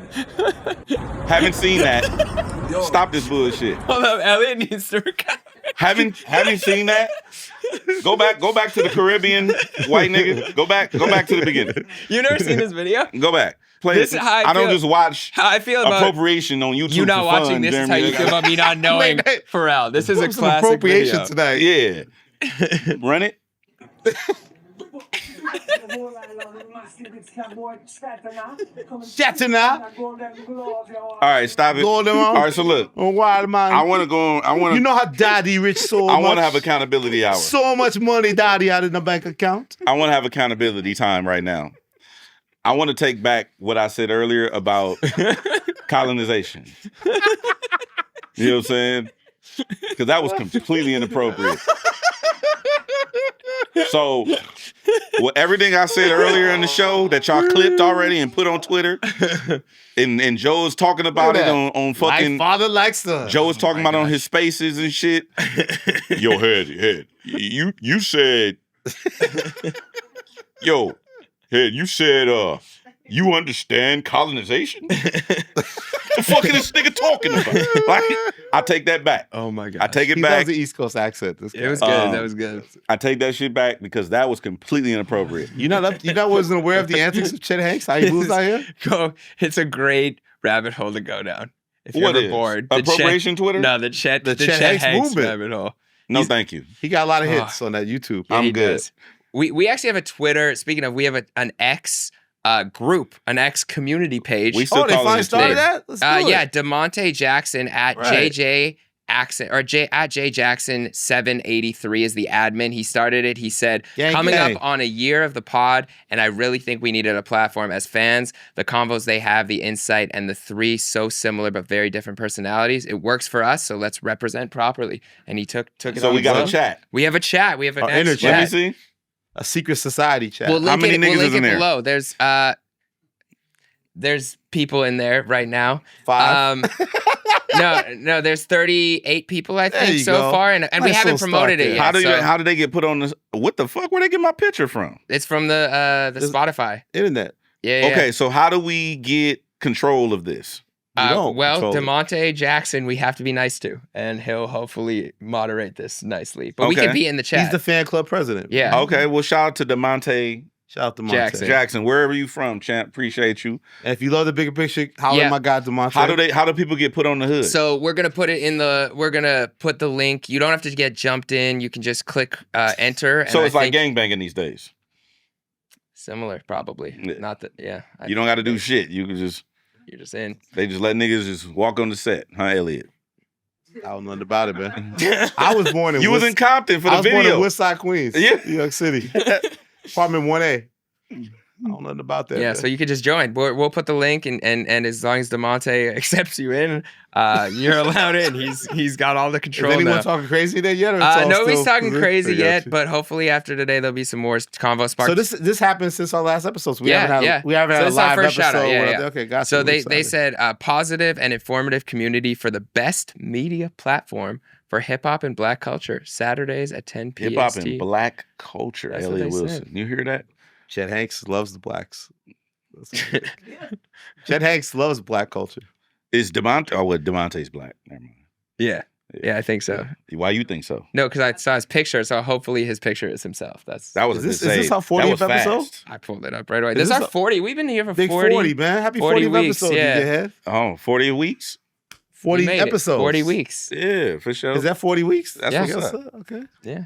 Haven't seen that. Stop this bullshit. Hold up, Elliott needs to recover. Haven't seen that? Go back to the Caribbean, white nigga. Go back to the beginning. You never seen this video? Go back. Play This it. is how I I don't feel- just watch How I feel about appropriation on YouTube. you not for watching fun, this. Is how Jeremy. you feel about me not knowing Wait, Pharrell. This is a Some classic appropriation video. tonight. Yeah. Run it. The whole island, massive. It's that boy Chatting Golden Globes, you want All right, stop it. Golden All one. right, so look. Oh, wild man. I want to go. I want You to. know how Daddy rich so I much. want to have accountability hour. So much money Daddy had in the bank account. I want to have accountability time right now. I want to take back what I said earlier about colonization. You know what I'm saying? Because that was completely inappropriate. So, everything I said earlier in the show that y'all clipped already and put on Twitter, and Joe is talking about it on fucking. Like father, like son. Joe was talking about it on his spaces and shit. Yo, Head, you said, yo, Head, you said, you understand colonization? The fuck is this nigga talking about? Like, I take that back. Oh my god! I take it He back. does the East Coast accent. This guy. It was good. That was good. I take that shit back because that was completely inappropriate. You wasn't aware of the antics of Chet Hanks? How he moves out here? Go. It's a great rabbit hole to go down. If you're What ever is? bored, Appropriation Twitter? No, the Chet Chet Hanks movement. rabbit hole. No, thank you. He got a lot of hits on that YouTube. Yeah, I'm he good. does. We actually have a Twitter. Speaking of, we have an X group, an X community page. We still Oh, they calling finally it started today. that? Let's do it. Yeah, DeMonte Jackson at Right. JJ Accent or at J Jackson 783 is the admin. He started it. He said, Gang, coming gang. up on a year of the pod, and I really think we needed a platform as fans. The convos they have, the insight, and the three so similar but very different personalities. It works for us, so let's represent properly. And he took it. So on we got himself. a chat. We have a chat. We have an X energy. chat. Let me see. a secret society chat. We'll link many it, niggas we'll link is in it there? below. There's people in there right now. 5. No, there's 38 people I There think you so go. far, and we Nice haven't little promoted start it there. yet. How did they get put on this? What the fuck? Where they get my picture from? It's from the Spotify. Internet. Yeah. Okay, so how do we get control of this? don't Well, control it. DeMonte Jackson, we have to be nice to, and he'll hopefully moderate this nicely. But we Okay. can be in the chat. He's the fan club president. Yeah. Okay, well, shout out to DeMonte Shout out to Monte. Jackson, wherever you from, champ. Appreciate you. And if you love the bigger picture, holler at my guy DeMonte. How do people get put on the hood? So we're gonna put it in the. We're gonna put the link. You don't have to get jumped in. You can just click enter. And So it's I like think gangbanging these days. similar, probably. Yeah. Not that. Yeah. You don't got to do shit. You can just. You're just in. They just let niggas just walk on the set, huh, Elliott? I don't know nothing about it, man. I was born in You was in Compton for the I was born video. in Woodside, Queens. Yeah. New York City. Apartment 1A. I don't know nothing about that. Yeah, man. so you could just join. We'll put the link, and as long as DeMonte accepts you in, you're allowed in. He's got all the control. Is anyone now. talking crazy there yet? Or it's all Nobody's still talking crazy I got yet, you. but hopefully after today there'll be some more convo sparks. So this happened since our last episode. So we Yeah, haven't had yeah. we haven't So had this a is our live first episode. shout-out, yeah, yeah. Okay, gotcha. So We're they excited. said positive and informative community for the best media platform for hip hop and black culture. Saturdays at 10 p.m. Hip hop and black culture. That's what Elliott they Wilson. said. You hear that? Chet Hanks loves the blacks. Chet Hanks loves black culture. Is DeMonte? Oh, well, DeMonte's black. Never mind. Yeah, I think so. Why you think so? No, because I saw his picture, so hopefully his picture is himself. That was Is this our 40th episode? I pulled it up right away. Is This is this our a- 40. We've been here for Big 40, man. Happy 40 40th weeks, episode, yeah. DJ Hed. Oh, 40 weeks? 40 We made it. episodes. 40 weeks. Yeah, for sure. Is that 40 weeks? That's Yeah. what's up. Okay. Yeah.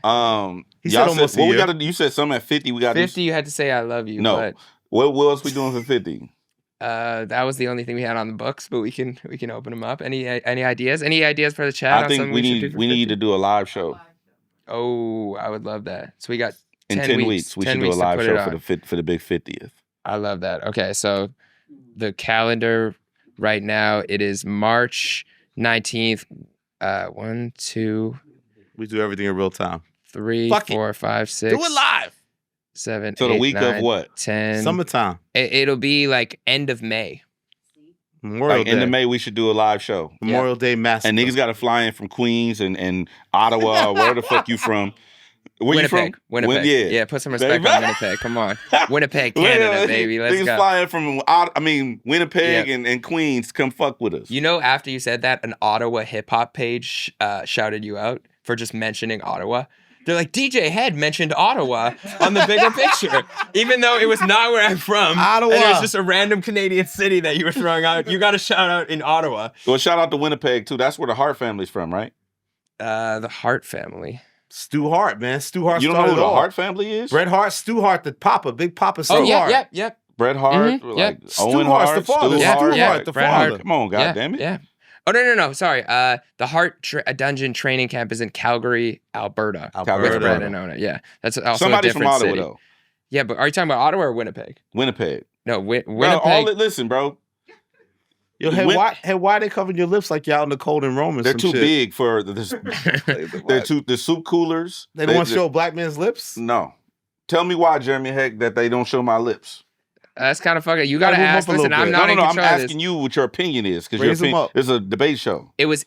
He y'all said almost a what we year. got to? You said something at 50. We got 50, you had to say I love you. No. But, What else we doing for 50? that was the only thing we had on the books, but we can open them up. Any ideas? Any ideas for the chat? I on think something we should do need for we 50? need to do a live show Oh, I would love that. So we got in 10 weeks. We 10 should do a weeks to live put show it for the big 50th. I love that. Okay, so the calendar right now, it is March 19th. 1, 2, We do everything in real time. 3, Fuck it. 4, 5, 6. Do it live. 7, So the 8, week 9, of what? 10. Summertime. It'll be like end of May. Memorial Like Day. in the May, we should do a live show. Memorial Day massacre. And niggas got to fly in from Queens and Ottawa, or where the fuck you from. Where Winnipeg. you from? Winnipeg. Yeah. Put some respect Baby. on Winnipeg. Come on. Winnipeg, Canada, baby. Let's Niggas go. flying from, Winnipeg and Queens, come fuck with us. You know, after you said that, an Ottawa hip hop page shouted you out for just mentioning Ottawa. They're like, DJ Hed mentioned Ottawa on the bigger picture, even though it was not where I'm from. Ottawa. And it was just a random Canadian city that you were throwing out. You got a shout out in Ottawa. Well, shout out to Winnipeg, too. That's where the Hart family's from, right? The Hart family. Stu Hart, man. Stu Hart You don't know started who the it all. Hart family is? Bret Hart, Stu Hart, the Papa, Big Papa Stu Hart. Yep. Bret Hart, Mhm, like yep. Stu Owen Hart's Hart, the father. Stu Yeah, Hart. Stu Hart, the Bret father. Hart. Come on, goddammit. Yeah. Oh, no. Sorry. The Hart Dungeon Training Camp is in Calgary, Alberta. Calgary, With Brett Alberta. and Ona. Yeah. That's also Somebody a from different Ottawa, city. though. Yeah, but are you talking about Ottawa or Winnipeg? Winnipeg. No, Bro, Winnipeg. listen, bro. Yo, hey, why they covering your lips like y'all in the cold in Rome? They're too big for this. The soup coolers. They don't want to show a black man's lips? No. Tell me why, Jeremy Hecht, that they don't show my lips. That's kind of fucking. You gotta Gotta move ask. up a little Listen, I'm bit. not in I'm control of this. asking you what your opinion is, because Raise 'em up. it's a debate show. It was.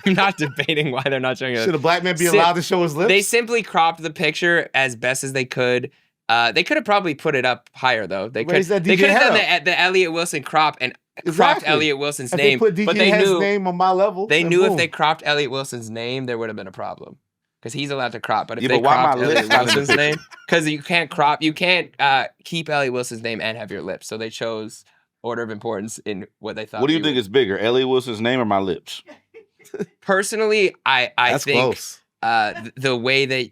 I'm not debating why they're not showing it. Should a black man be allowed to show his lips? They simply cropped the picture as best as they could. They could have probably put it up higher though. They could. Raise that They DJ could have done Hed the Elliott Wilson crop and cropped Exactly. Elliott Wilson's if name. they put DJ but they Hed's knew name on my level, they then knew if boom. they cropped Elliott Wilson's name, there would have been a problem. Because he's allowed to crop, but if Yeah, they but why cropped my lips Elliott not in the Wilson's picture? name, because you can't keep Elliott Wilson's name and have your lips. So they chose order of importance in what they thought. What do you think is bigger, Elliott Wilson's name or my lips? Personally, I That's think close. the way that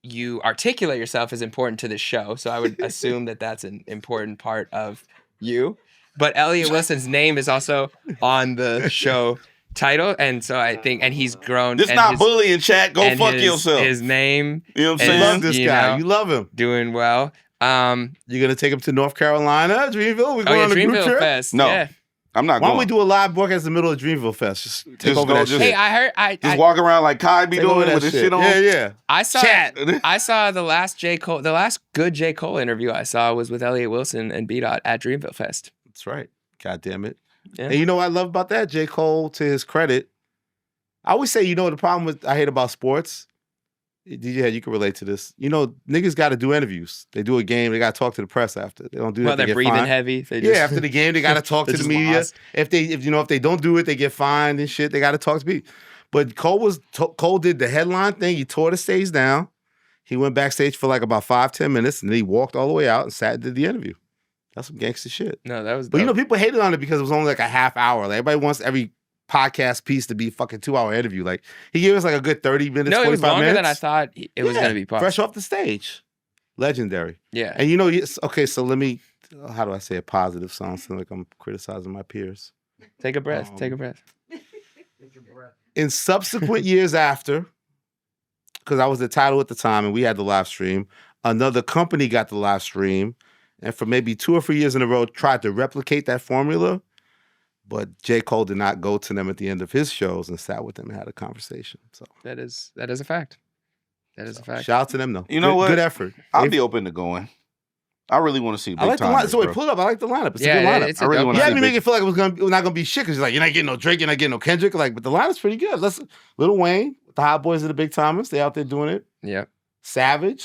you articulate yourself is important to the show. So I would assume that that's an important part of you. But Elliott Wilson's name is also on the show title, and so I think, and he's grown. This and not his- bullying, chat. Go and fuck his- yourself. His name, You know what I'm is, You saying? love this you guy. know, You love him. doing well. You're gonna take him to North Carolina, Dreamville. We're Oh going yeah, on a group Dreamville trip. Fest. No. Yeah. I'm not Why going. don't we do a live broadcast in the middle of Dreamville Fest? Just take over that shit. Hey, I heard. Just walk around like Kai be Take over doing that with his shit on. Yeah. I saw. Chat. I saw the last good J. Cole interview I saw was with Elliott Wilson and B-Dot at Dreamville Fest. That's right. God damn it. Yeah. And you know what I love about that? J. Cole, to his credit, I always say, the problem I hate about sports, DJ Hed, you can relate to this. Niggas got to do interviews. They do a game, they got to talk to the press after. They don't do that. Well, they're breathing heavy. After the game, they got to talk to the media. Lost. If they don't do it, they get fined and shit. They got to talk to people. But Cole did the headline thing. He tore the stage down. He went backstage for like about 5-10 minutes, and then he walked all the way out and sat and did the interview. That's some gangster shit. No, that was. But dope. people hated on it because it was only like a half hour. Like everybody wants every podcast piece to be a fucking 2-hour interview. Like he gave us like a good 30 minutes, No, it was 45 longer minutes. than I thought it was going to be. Possible. Fresh off the stage. Legendary. Yeah. And okay, so let me, how do I say a positive sound? Sound like I'm criticizing my peers. Take a breath. Take a breath. In subsequent years after, because I was the title at the time and we had the live stream, another company got the live stream, and for maybe 2 or 3 years in a row tried to replicate that formula, but J. Cole did not go to them at the end of his shows and sat with them and had a conversation. So That is a fact. That is a fact. shout out to them though. You know what? Good effort. I'll be open to going. I really want to see I like the Big lineup. Time. So wait, pull it up. I like the lineup. It's a good lineup. It's a I really dope wanna You see had me Big- make it feel like it was not gonna be shit because you're like, you're not getting no Drake, you're not getting no Kendrick. Like, but the lineup's pretty good. Let's Lil Wayne, the Hot Boys of the Big Timers, they out there doing it. Yeah. Savage,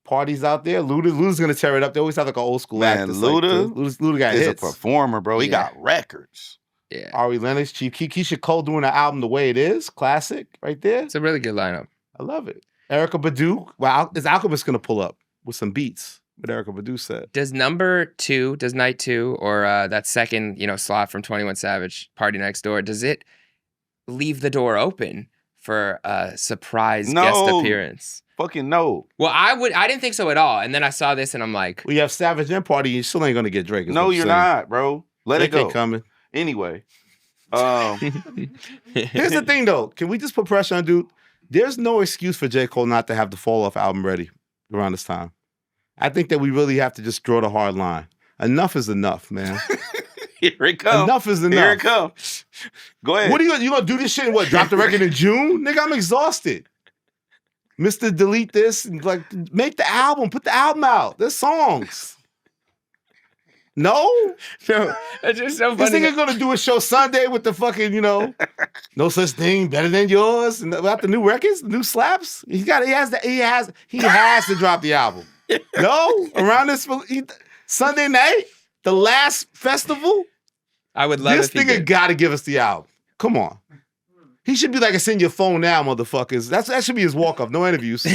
Party's out there. Luda's gonna tear it up. They always have like an old school Man, act. That's Luda got is hits. a performer, bro. He got records. Yeah. Ari Lennox, Chief Keef, Keisha Cole doing the album The Way It Is, classic right there. It's a really good lineup. I love it. Erykah Badu. Well, is Alchemist gonna pull up with some beats? What Erykah Badu said. Does night 2, or that second, slot from 21 Savage, Party Next Door, does it leave the door open for a surprise guest appearance? Fucking no. Well, I didn't think so at all. And then I saw this and I'm like, Well, you have Savage and Party, you still ain't gonna get Drake. is No, what I'm you're saying. not, bro. Let Drake it go. ain't coming. Anyway. Here's the thing though. Can we just put pressure on dude? There's no excuse for J. Cole not to have the Fall Off album ready around this time. I think that we really have to just draw the hard line. Enough is enough, man. Here it comes. Enough is enough. Here it comes. Go ahead. What are you gonna do this shit and what? Drop the record in June? Nigga, I'm exhausted. Mr. Delete this and like make the album, put the album out. There's songs. No? no, it's just so This funny. nigga gonna do a show Sunday with the fucking, no such thing better than yours. And about the new records, the new slaps. He has to drop the album. No? Around this Sunday night, the last festival, I would love this if he nigga did. gotta give us the album. Come on. He should be like, it's in your phone now, motherfuckers. That should be his walk-up. No interviews.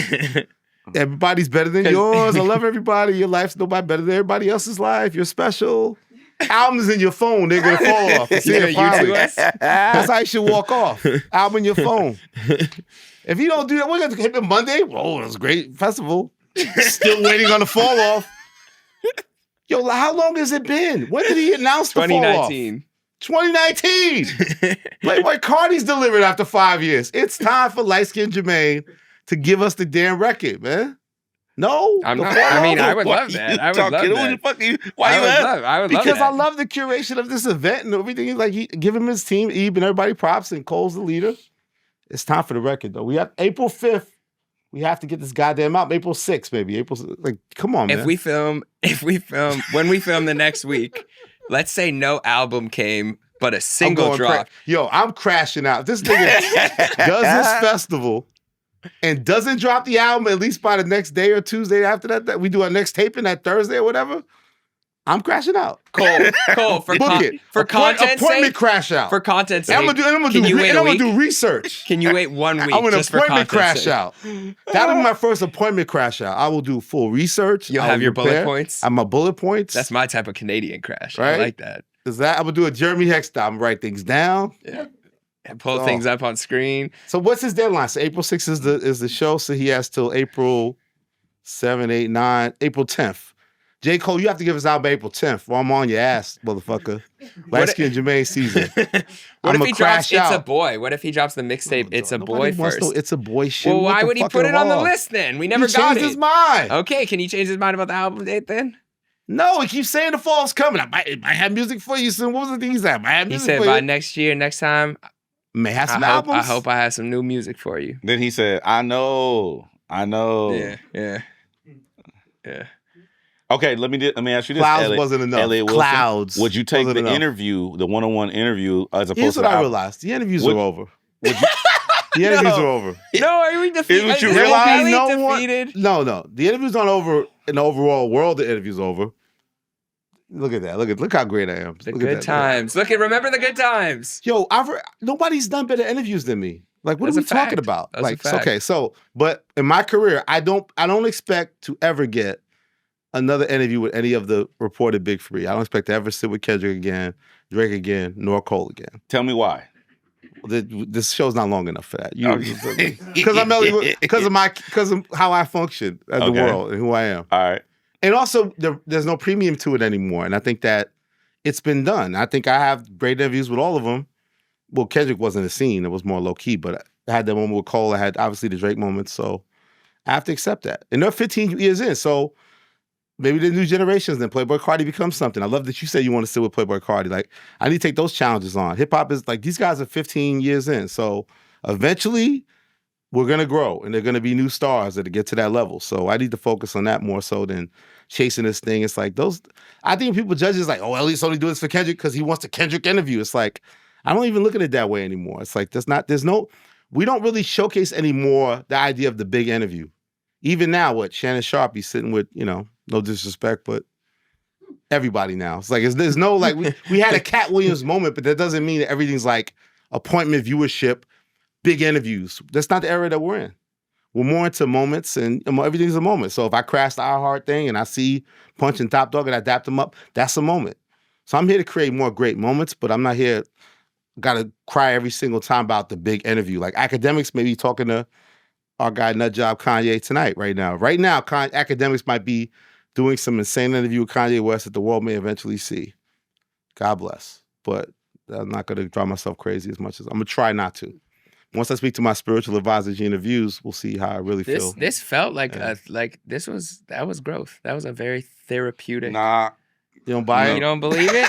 Everybody's better than yours. I love everybody. Your life's nobody better than everybody else's life. You're special. Album is in your phone. They're gonna fall off. It's in your finally. That's how you should walk off. Album in your phone. If you don't do that, we're gonna hit it Monday. Oh, it was a great festival. Still waiting on the fall off. Yo, how long has it been? When did he announce the fall off? 2019. 2019. Playboi Carti's delivered after 5 years. It's time for light skinned Jermaine to give us the damn record, man. No, I'm the not. fall I mean, off? I would love that. I would love that. Why you at? I would love Because that. I love the curation of this event and everything. Like, give him his team, Ebe, and everybody props, and Cole's the leader. It's time for the record, though. We have April 5th. We have to get this goddamn out. April 6th, maybe. Come on, man. When we film the next week, let's say no album came, but a single drop. I'm crashing out. This nigga does this festival and doesn't drop the album at least by the next day or Tuesday after that we do our next taping that Thursday or whatever. I'm crashing out. Cole, for content appointment sake, crash out. For content sake, I'm gonna do research. Can you wait 1 week? I'm an just for appointment content crash sake? out. That'll be my first appointment crash out. I will do full research. You'll I have will your bullet prepare. points? I have my bullet points. That's my type of Canadian crash. Right? I like that. I'm gonna do a Jeremy Hecht style. I'm gonna write things down. Yeah. And pull things up on screen. So what's his deadline? So April 6th is the show. So he has till April 7, 8, 9, April 10th. J. Cole, you have to give us out by April 10th. While I'm on your ass, motherfucker. Light skin Jermaine season. What if he drops out. It's a Boy? What if he drops the mixtape It's a Boy first? It's a Boy shit. Well, What why the would he fuck put it on the wrong? list then? We never He got changed it. his mind. Okay, can he change his mind about the album date then? No, he keeps saying the fall's coming. I might have music for you soon. What was the thing he said? I might have He music said for by you. next year, next time, May have some I albums. hope I have some new music for you. Then he said, I know. Yeah. Okay, let me ask you this. Clouds Elliott. wasn't enough. Elliott Wilson, Clouds would you take wasn't the enough. interview, the one-on-one interview, as opposed Here's to what the I album? realized. The interviews Would- are over. The interviews are over. No, are we defeated? Is what you Is realize? Ellie No one- defeated? No. The interviews aren't over in the overall world. The interview's over. Look at that. Look how great I am. The Look at good that. times. Remember the good times. Yo, nobody's done better interviews than me. Like, what That's are a we talking fact. about? That's a Like, fact. okay, so, but in my career, I don't expect to ever get another interview with any of the reported big three. I don't expect to ever sit with Kendrick again, Drake again, nor Cole again. Tell me why. This show's not long enough for that. Okay. Because of how I function as the Okay. world and who I am. All right. And also, there's no premium to it anymore. And I think that it's been done. I think I have great interviews with all of them. Well, Kendrick wasn't a scene. It was more low-key. But I had that moment with Cole. I had, obviously, the Drake moment. So I have to accept that. And they're 15 years in. So maybe the new generations, then Playboi Carti becomes something. I love that you said you want to sit with Playboi Carti. Like, I need to take those challenges on. Hip-hop is, like, these guys are 15 years in. So eventually, we're going to grow. And they're going to be new stars that get to that level. So I need to focus on that more so than chasing this thing. It's like those, I think people judge it like, oh, Elliott's only doing this for Kendrick because he wants a Kendrick interview. It's like, I don't even look at it that way anymore. It's like, we don't really showcase anymore the idea of the big interview. Even now, Shannon Sharp, he's sitting with, no disrespect, but everybody now. It's like, there's no, like, we had a Cat Williams moment, but that doesn't mean that everything's like appointment viewership, big interviews. That's not the era that we're in. We're more into moments, and everything's a moment. So if I crash the iHeart thing and I see Punch and Top Dog and I dap them up, that's a moment. So I'm here to create more great moments, but I'm not here, gotta cry every single time about the big interview. Like Academics may be talking to our guy Nutjob Kanye tonight, right now. Right now, Academics might be doing some insane interview with Kanye West that the world may eventually see. God bless. But I'm not gonna drive myself crazy as much as I'm gonna try not to. Once I speak to my spiritual advisor, Gina Views, we'll see how I really feel. This felt like that was growth. That was a very therapeutic. Nah. You don't buy it? You don't believe it?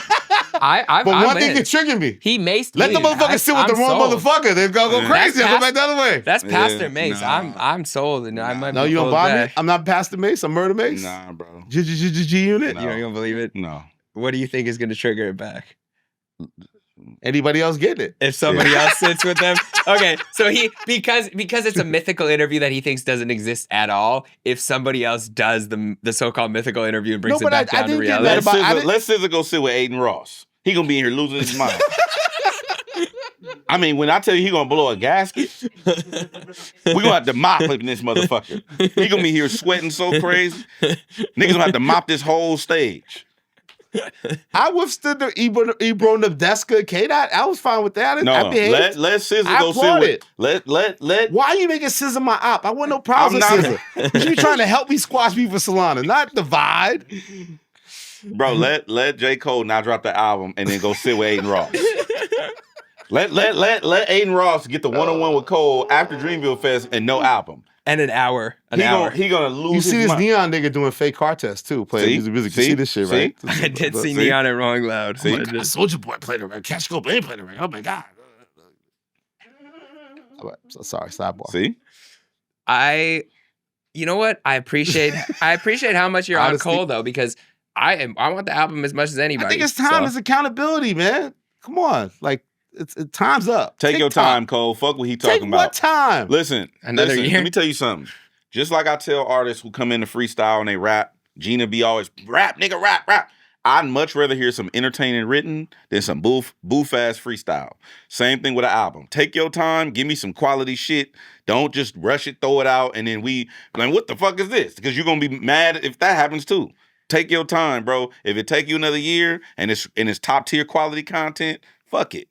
But one thing can trigger me. He maced Let the motherfucker sit with the wrong motherfucker. They're gonna go crazy. I'll go back the other way. That's Pastor Mace. Nah. I'm sold, and I might. No, be you don't pulled buy back. me? I'm not Pastor Mace. I'm Murder Mace? Nah, bro. G unit? No. You don't believe it? No. What do you think is going to trigger it back? Anybody else getting it? If somebody else sits with them, okay. So because it's a mythical interview that he thinks doesn't exist at all. If somebody else does the so-called mythical interview and brings it back down to reality, Let SZA go sit with Aiden Ross. He gonna be in here losing his mind. I mean, when I tell you he gonna blow a gasket, we gonna have to mop him in this motherfucker. He gonna be here sweating so crazy. Niggas gonna have to mop this whole stage. I withstood the Ebro Nadeska K-Dot. I was fine with that. No, let SZA go sit with. Let. Why are you making SZA my op? I want no problems with SZA. You should be trying to help me squash me for Solana, not divide. Bro, let J. Cole now drop the album and then go sit with Aiden Ross. Let Aiden Ross get the one-on-one with Cole after Dreamville Fest and no album. And an hour. He gonna lose. You see his this mind. Neon nigga doing fake car tests too, playing music. You see this shit, right? I did see Neon at Rolling Loud. Oh my God, Soulja Boy played around. Cash Go Blame played around. Oh my God. So sorry, sidebar. See? You know what? I appreciate how much you're Honestly, on Cole though, because I want the album as much as anybody. I think it's time. It's accountability, man. Come on, like it's time's up. Take your time, Cole. Fuck what he talking about. What time? Listen, Another year? Let me tell you something. Just like I tell artists who come in to freestyle and they rap, Gina be always rap, nigga, rap. I'd much rather hear some entertaining written than some boof ass freestyle. Same thing with an album. Take your time, give me some quality shit. Don't just rush it, throw it out, and then we like, what the fuck is this? Because you're gonna be mad if that happens too. Take your time, bro. If it take you another year and it's top tier quality content, fuck it.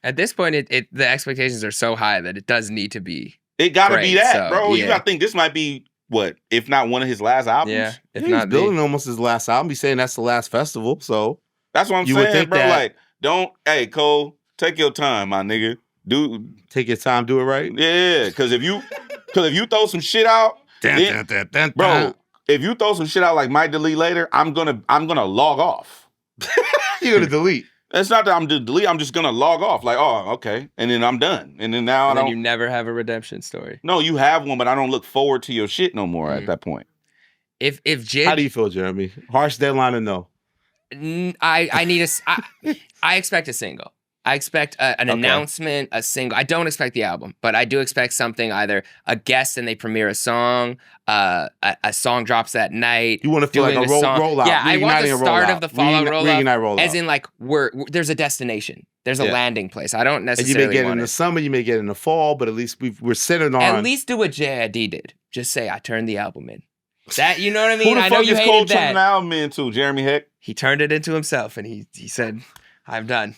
At this point, the expectations are so high that it does need to be. It gotta great, be that, so, bro. yeah. You gotta think this might be what, if not one of his last albums? Yeah, if He's not building almost his last album. He's saying that's the last festival. So that's what I'm you would saying, think bro. that- Like, don't, Cole, take your time, my nigga. take your time, do it right. Yeah, because if you throw some shit out, bro, if you throw some shit out like might delete later, I'm gonna log off. You're gonna delete. It's not that I'm to delete. I'm just gonna log off. Like, oh, okay, and then I'm done. And then now And I then don't. you never have a redemption story. No, you have one, but I don't look forward to your shit no more at that point. If Jid, How do you feel, Jeremy? Harsh deadline or no? I need I expect a single. I expect an announcement, a single. I don't expect the album, but I do expect something, either a guest and they premiere a song, a song drops that night. You want to feel like a rollout. Yeah, I want the start of the Fallout rollout. As in, in, like, there's a destination. There's a landing place. I don't necessarily and you may get it in want the summer, you may get it in the fall, but at least we're centered on. At least do what J.I.D. did. Just say, I turned the album in. That, you know what I mean? Who the I know fuck you is hated Cole that. turning the album into? Jeremy Hecht? He turned it into himself, and he said, I'm done.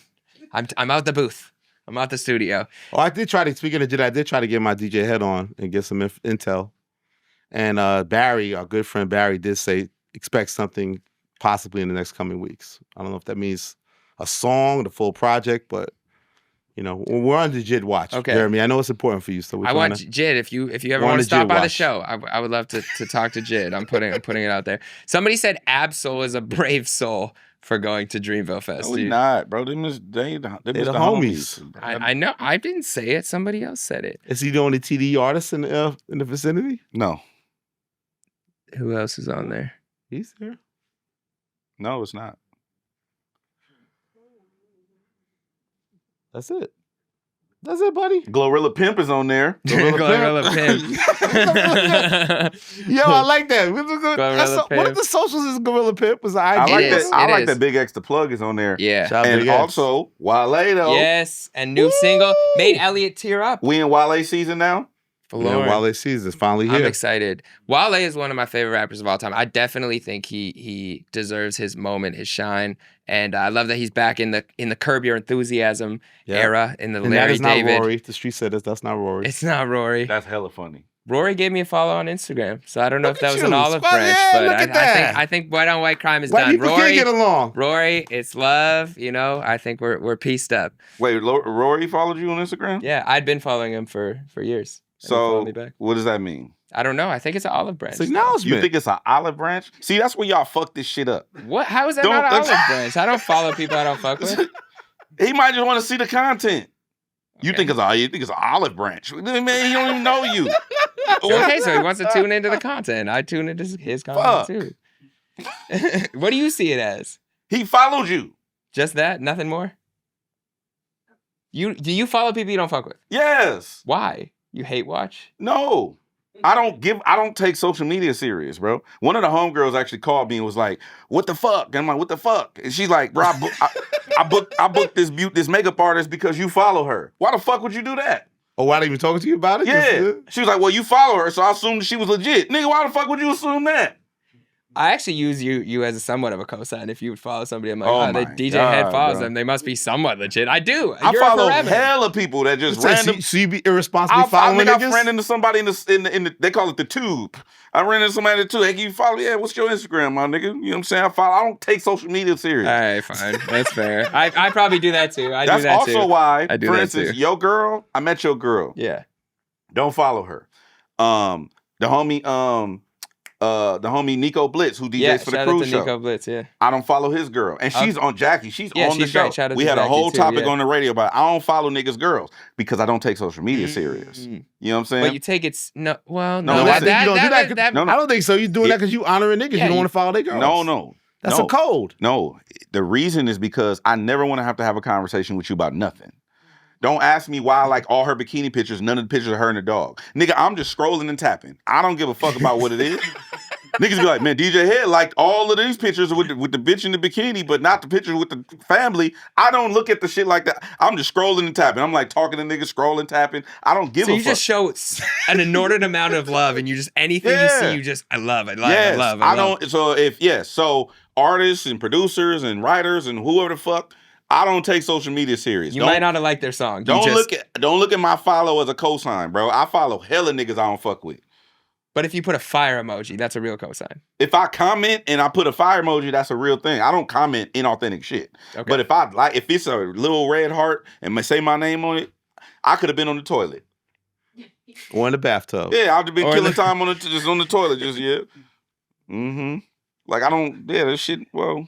I'm out the booth. I'm out the studio. Oh, I did try to, speaking of Jid, I did try to get my DJ Hed on and get some intel. And Barry, our good friend Barry, did say expect something possibly in the next coming weeks. I don't know if that means a song, the full project, but you know, we're on the Jid watch. Okay. Jeremy, I know it's important for you. So I want Jid. If you ever want to stop by the show, I would love to talk to Jid. I'm putting it out there. Somebody said Absol is a brave soul for going to Dreamville Fest. No, not, bro. They're the homies. I know. I didn't say it. Somebody else said it. Is he the only TD artist in the vicinity? No. Who else is on there? He's there. No, it's not. That's it. That's it, buddy. Glorilla Pimp is on there. Glorilla Pimp. Yo, I like that. One of the socials is Gorilla Pimp. I like that Big X the Plug is on there. Yeah. And also Wale though. Yes. And new single made Elliott tear up. We in Wale season now? Yeah, Wale season is finally here. I'm excited. Wale is one of my favorite rappers of all time. I definitely think he deserves his moment, his shine. And I love that he's back in the Curb Your Enthusiasm era, in the and Larry that is not David. Rory. The street said that's not Rory. It's not Rory. That's hella funny. Rory gave me a follow on Instagram, so I don't know if that was an olive Well, branch, yeah, but I think White on White crime is White done. people can't get along. Rory, it's love. You know, I think we're pieced up. Wait, Rory followed you on Instagram? Yeah, I'd been following him for years. So what does that mean? I don't know. I think it's an olive branch. It's acknowledgement. You think it's an olive branch? See, that's where y'all fuck this shit up. What? How is that not an olive branch? I don't follow people I don't fuck with. He might just want to see the content. Okay. You think it's an olive branch? Man, he don't even know you. Okay, so he wants to tune into the content. I tune into his content too. What do you see it as? He followed you. Just that? Nothing more? Do you follow people you don't fuck with? Yes. Why? You hate watch? No. I don't take social media serious, bro. One of the homegirls actually called me and was like, "What the fuck?" And I'm like, "What the fuck?" And she's like, "Bro, I booked this makeup artist because you follow her. Why the fuck would you do that?" Oh, why didn't even talk to you about it? Yeah. She was like, "Well, you follow her, so I assumed she was legit." Nigga, why the fuck would you assume that? I actually use you as somewhat of a cosign. If you would follow somebody, I'm like, DJ Hed follows them. They must be somewhat legit. I do. I follow hella people that just random. So you be irresponsibly following niggas? I ran into somebody in the they call it the tube. I ran into somebody in the tube. Hey, can you follow? Yeah, what's your Instagram, my nigga? You know what I'm saying? I don't take social media serious. All right, fine. That's fair. I probably do that too. That's also why, for instance, your girl, I met your girl. Yeah. Don't follow her. The homie Nico Blitz, who DJs for the cruise show. Nico Blitz, yeah. I don't follow his girl. And she's on Jackie. She's on the show. Great. We had a whole topic on the radio about I don't follow niggas' girls because I don't take social media serious. You know what I'm saying? But you take it... No, well, no. I don't think so. You're doing that because you honoring niggas. You don't want to follow their girls. No. That's a code. No. The reason is because I never want to have a conversation with you about nothing. Don't ask me why I like all her bikini pictures, none of the pictures of her and the dog. Nigga, I'm just scrolling and tapping. I don't give a fuck about what it is. Niggas be like, man, DJ Hed liked all of these pictures with the bitch in the bikini, but not the pictures with the family. I don't look at the shit like that. I'm just scrolling and tapping. I'm like talking to niggas, scrolling, tapping. I don't give a fuck. So you just show an inordinate amount of love, and you just, anything you see, you just, I love. So artists and producers and writers and whoever the fuck, I don't take social media serious. You might not have liked their song. Don't look at my follow as a cosign, bro. I follow hella niggas I don't fuck with. But if you put a fire emoji, that's a real cosign. If I comment and I put a fire emoji, that's a real thing. I don't comment inauthentic shit. Okay. But if it's a little red heart and say my name on it, I could have been on the toilet. Or in the bathtub. Yeah, I've been killing time just on the toilet just yet. Mm-hmm. Like, I don't, this shit, well, you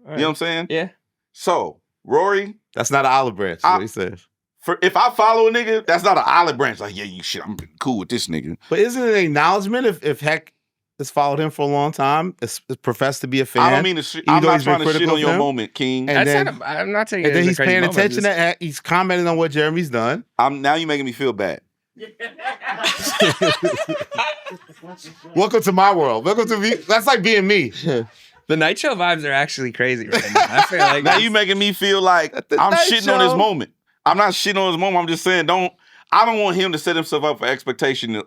know what I'm saying? Yeah. So, Rory. That's not an olive branch, is what he says. If I follow a nigga, that's not an olive branch. Like, yeah, you shit, I'm cool with this nigga. But isn't it an acknowledgement if Hecht has followed him for a long time, is professed to be a fan? I don't mean to I'm not trying to shit on your moment, King. And then, I'm not taking it and then as a he's crazy paying moment, attention to Hecht. He's commenting on what Jeremy's done. Now you're making me feel bad. Welcome to my world. Welcome to me. That's like being me. The night show vibes are actually crazy right now. I feel like now you making me feel like I'm shitting on his moment. I'm not shitting on his moment. I'm just saying I don't want him to set himself up for expectation I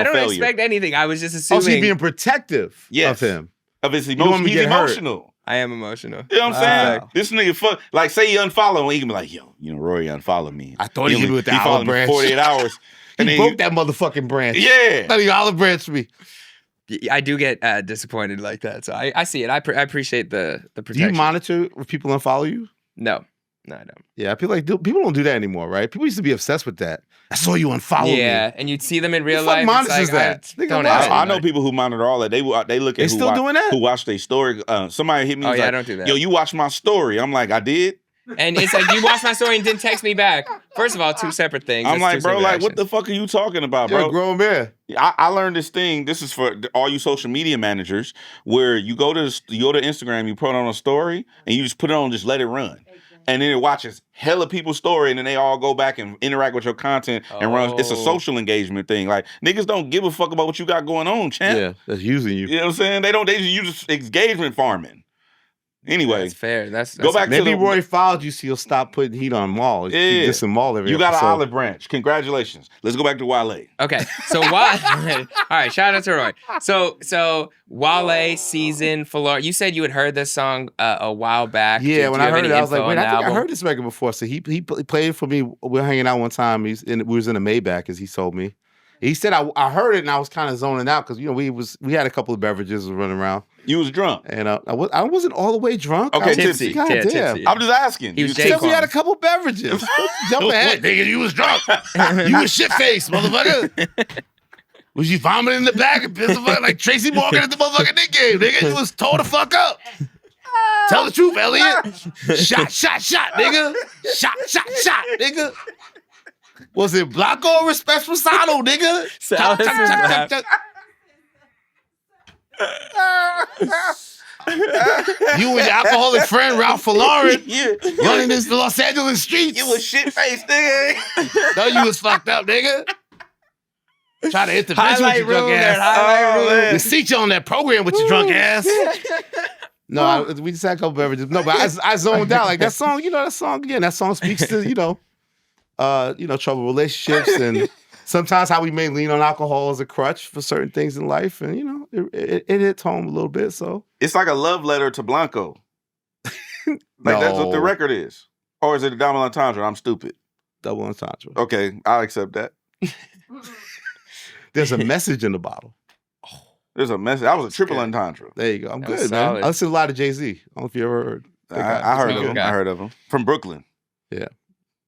don't failure. expect anything. I was just assuming. Also, he's being protective of him. Of his emotion. He's emotional. I am emotional. You know what I'm saying? This nigga like say he unfollow him, he can be like, yo, Rory unfollowed me. I thought he hit me with the olive branch. 48 hours. And he broke that motherfucking branch. Yeah. I thought he olive branched me. I do get disappointed like that. So I see it. I appreciate the protection. Do you monitor if people unfollow you? No, I don't. Yeah, I feel like people don't do that anymore, right? People used to be obsessed with that. I saw you unfollow me. Yeah, and you'd see them in real life. Monitors that? I know people who monitor all that. They look at who watch their story. Somebody hit me. Oh yeah, like, I don't do that. Yo, you watched my story. I'm like, I did. And it's like, you watched my story and didn't text me back. First of all, two separate things. I'm like, bro, like, actions. what the fuck are you talking about, bro? You're a grown man. I learned this thing. This is for all you social media managers, where you go to Instagram, you put on a story, and you just put it on, just let it run. And then it watches hella people's story, and then they all go back and interact with your content and run. It's a social engagement thing. Like, niggas don't give a fuck about what you got going on, champ. Yeah, that's using you. You know what I'm saying? They just use engagement farming. Anyway, that's fair. That's go back. Maybe Roy followed you, so you'll stop putting heat on Maul. Yeah, just in Maul every you got episode. an olive branch. Congratulations. Let's go back to Wale. Okay, so Wale. All right, shout out to Roy. So Wale season Florida. You said you had heard this song a while back. Yeah, when I heard it, I was like, wait, I think album? I heard this record before. So he played for me. We were hanging out one time. We was in a Maybach, as he told me. He said I heard it and I was kind of zoning out because we had a couple of beverages running around. You was drunk, and I wasn't all the way drunk. Okay, tipsy. God damn. Tipsy. I'm just asking. He was Said we had a couple beverages. Jump ahead, nigga. You was drunk. You was shit faced, motherfucker. Was you vomiting in the back and pissing like Tracy Morgan at the motherfucking Nick game, nigga? You was told to fuck up. Tell the truth, Elliott. Shot, nigga. Shot, nigga. Was it Blanco or Responsado, nigga? You and your alcoholic friend Ralph Lauren running this Los Angeles streets. You was shit faced, nigga. No, you was fucked up, nigga. Try to intervention with your drunk ass. man. The seat you on that program with your drunk ass. No, we just had a couple beverages. No, but I zoned out. Like that song, that song again. That song speaks to troubled relationships and sometimes how we may lean on alcohol as a crutch for certain things in life, and it hits home a little bit. So it's like a love letter to Blanco. That's what the record is, or is it a double entendre? I'm stupid. Double entendre. Okay, I'll accept that. There's a message in the bottle. There's a message. That was a triple entendre. There you go. I'm That good, was man. solid. I listen to a lot of Jay-Z. I don't know if you ever heard. I heard of good him. guy. I heard of him from Brooklyn. Yeah.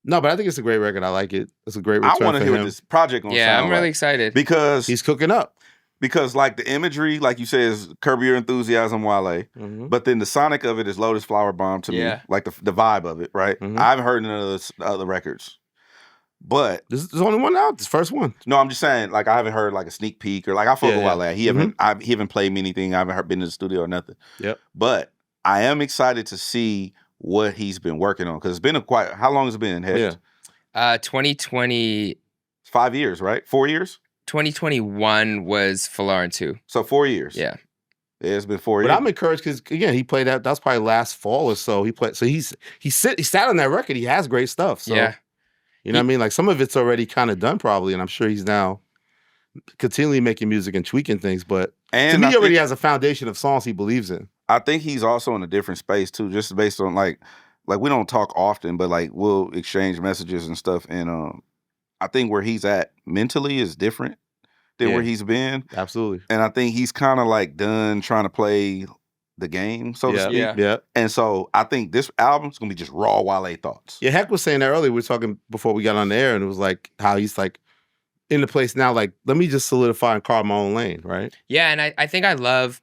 No, but I think it's a great record. I like it. It's a great return I want to for hear him. what this project gonna Yeah, sound I'm really like. excited. Because He's cooking up. Because like the imagery, like you said, is Curb Your Enthusiasm, Wale. Mhm. But then the sonic of it is Lotus Flower Bomb to me. Yeah. Like the vibe of it, right? Mhm. I haven't heard none of the other records. But There's only one out. This first one. no, I'm just saying, like I haven't heard like a sneak peek or like I fuck with Yeah, Wale. He haven't played me anything. I haven't been in the studio or nothing. Yep. But I am excited to see what he's been working on because it's been how long has it been? Hecht? Yeah. 2020, 5 years, right? 4 years. 2021 was Falarin 2. So 4 years. Yeah. Yeah, it's been 4 But years. I'm encouraged because again, he played that. That's probably last fall or so. He played. So he sat on that record. He has great stuff. So, Yeah. You know what I mean? Like some of it's already kind of done probably, and I'm sure he's now continually making music and tweaking things. But to me, he already has a foundation of songs he believes in. I think he's also in a different space too, just based on like we don't talk often, but like we'll exchange messages and stuff. And I think where he's at mentally is different than where he's been. Absolutely. And I think he's kind of like done trying to play the game, so to speak. Yeah. And so I think this album's gonna be just raw Wale thoughts. Yeah, Heck was saying that earlier. We were talking before we got on the air, and it was like how he's like in the place now, like, let me just solidify and carve my own lane, right? Yeah, and I think I love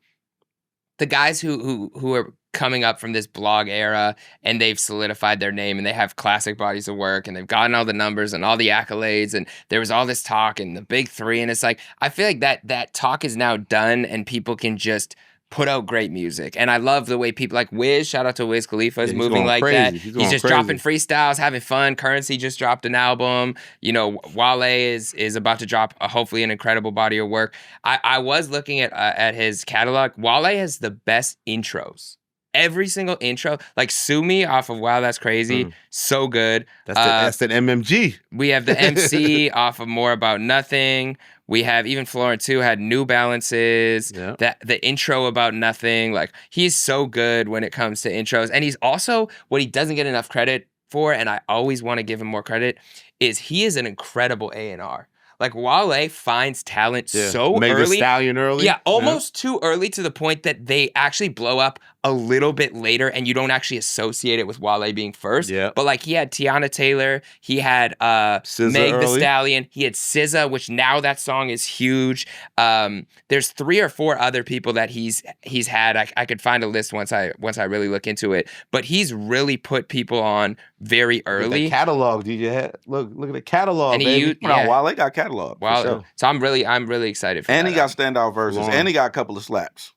the guys who are coming up from this blog era and they've solidified their name and they have classic bodies of work and they've gotten all the numbers and all the accolades and there was all this talk and the big three, and it's like I feel like that talk is now done and people can just put out great music. And I love the way people like Wiz, shout out to Wiz Khalifa, is moving like that. He's just dropping freestyles, having fun. Currency just dropped an album. You know, Wale is about to drop hopefully an incredible body of work. I was looking at his catalog. Wale has the best intros. Every single intro, like Sue Me off of Wow That's Crazy, so good. That's an MMG. We have the MC off of More About Nothing. We have even Florent 2 had New Balances. Yeah. The intro About Nothing. Like, he's so good when it comes to intros. And he's also, what he doesn't get enough credit for, and I always want to give him more credit, is he is an incredible A&R. Like, Wale finds talent so Meg early. Thee Stallion early. Yeah, almost too early to the point that they actually blow up a little bit later and you don't actually associate it with Wale being first. Yeah. But like he had Tiana Taylor, he had Meg Thee Stallion, he had SZA, which now that song is huge. There's 3 or 4 other people that he's had. I could find a list once I really look into it. But he's really put people on very early. The catalog, DJ Hed. Look at the catalog, And baby. Wale got catalog. Wow. For sure. So I'm really excited for And that. he got standout verses. And he got a couple of slaps.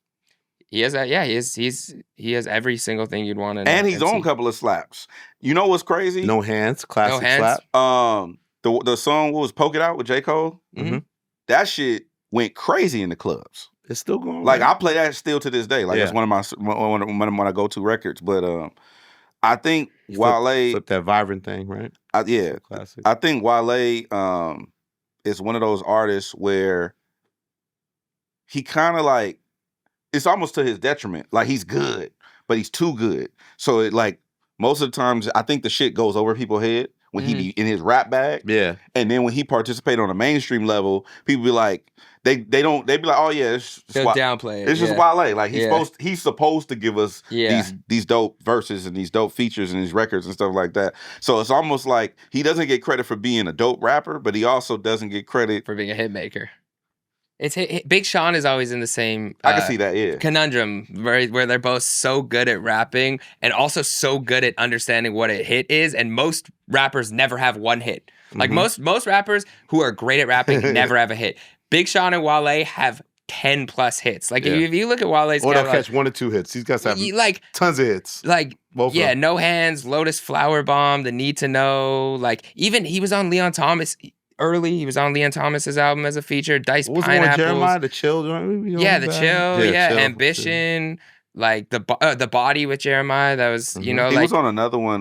He has that. Yeah, he has every single thing you'd want. And he's on a couple of slaps. You know what's crazy? No Hands, classic No Hands. slap. The song what was Poke It Out with J. Cole. Mm-hmm. That shit went crazy in the clubs. It's still going. Like I play that still to this day. Like Yeah. that's one of my go-to records. But I think Wale flip that vibrant thing, right? Yeah, Classic. I think Wale is one of those artists where he kind of like, it's almost to his detriment. Like he's good, but he's too good. So it like most of the times I think the shit goes over people's head when he be in his rap bag. Yeah. And then when he participated on a mainstream level, people be like, they be like, oh yeah, They'll downplay it. It's just Wale. Like he's supposed to give us Yeah. these dope verses and these dope features and these records and stuff like that. So it's almost like he doesn't get credit for being a dope rapper, but he also doesn't get credit for being a hit maker. It's Big Sean is always in the same I can see that, yeah. conundrum where they're both so good at rapping and also so good at understanding what a hit is, and most rappers never have one hit. Like most rappers who are great at rapping never have a hit. Big Sean and Wale have 10 plus hits. Like if you look at Wale's or they'll catalog, catch 1 or 2 hits. These guys have like tons of hits. Like Both of them. No Hands, Lotus Flower Bomb, The Need to Know. Like even he was on Leon Thomas early. He was on Leon Thomas's album as a feature. Diced What was Pineapples. the one, Jeremiah? The Chill joint? Yeah, The Chill. Yeah, Chill. Ambition. Like the Body with Jeremiah. That was he was on another one.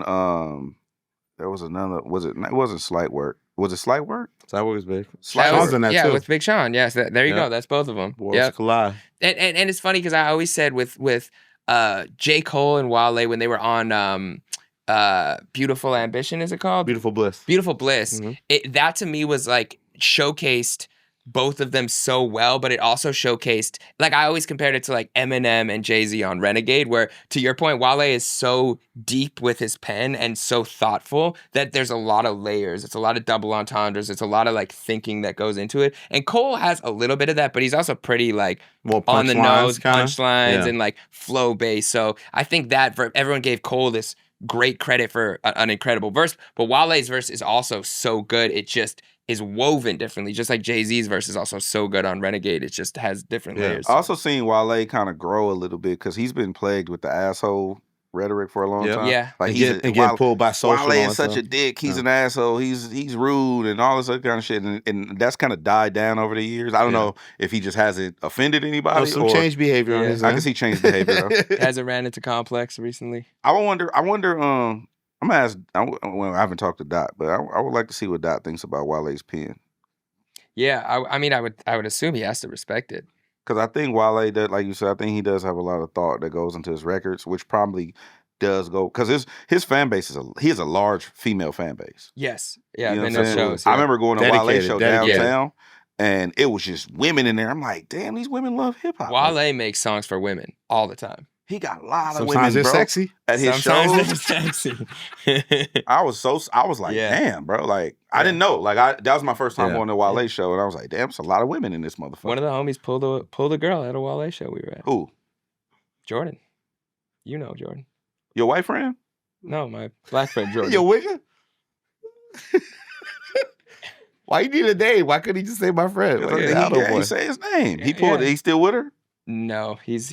There was another. It wasn't Slight Work. Was it Slight Work? Slight Work is big. Sean's in that too. With Big Sean. Yes, there you go. That's both of them. Worlds collide. And it's funny because I always said with J. Cole and Wale when they were on Beautiful Ambition, is it called? Beautiful Bliss. Beautiful Bliss. That to me was like showcased both of them so well, but it also showcased, like I always compared it to like Eminem and Jay-Z on Renegade, where to your point, Wale is so deep with his pen and so thoughtful that there's a lot of layers. It's a lot of double entendres. It's a lot of like thinking that goes into it. And Cole has a little bit of that, but he's also pretty like on the nose, punchlines and like flow based. So I think that everyone gave Cole this great credit for an incredible verse, but Wale's verse is also so good. It just is woven differently, just like Jay-Z's verse is also so good on Renegade. It just has different layers. I also seen Wale kind of grow a little bit because he's been plagued with the asshole rhetoric for a long time. Yeah, like he's getting pulled by social. Wale is such a dick. He's an asshole. He's rude and all this other kind of shit. And that's kind of died down over the years. I don't know if he just hasn't offended anybody. Some changed behavior on his end. I can see changed behavior though. Hasn't ran into Complex recently. I wonder. I'm gonna ask. Well, I haven't talked to Dot, but I would like to see what Dot thinks about Wale's pen. Yeah, I mean, I would assume he has to respect it. Because I think Wale does, like you said, I think he does have a lot of thought that goes into his records, which probably does go because his fan base he has a large female fan base. Yes, yeah, you know I've been to shows. Yeah. I remember going to Wale show dedicated. downtown, and it was just women in there. I'm like, damn, these women love hip hop. Wale makes songs for women all the time. He got a lot of Sometimes women, they're bro. sexy. At his Sometimes shows. they're sexy. I was like, Yeah. damn, bro. Like, I didn't know. Like, that was my first time Yeah. going to Wale show, and I was like, damn, it's a lot of women in this motherfucker. One of the homies pulled a girl at a Wale show we were at. Who? Jordan. You know Jordan. Your white friend? No, my black friend Jordan. Yo, wigger. Why you need a name? Why couldn't he just say my friend? Like, He say his name. He Yeah. He's still with her? No, he's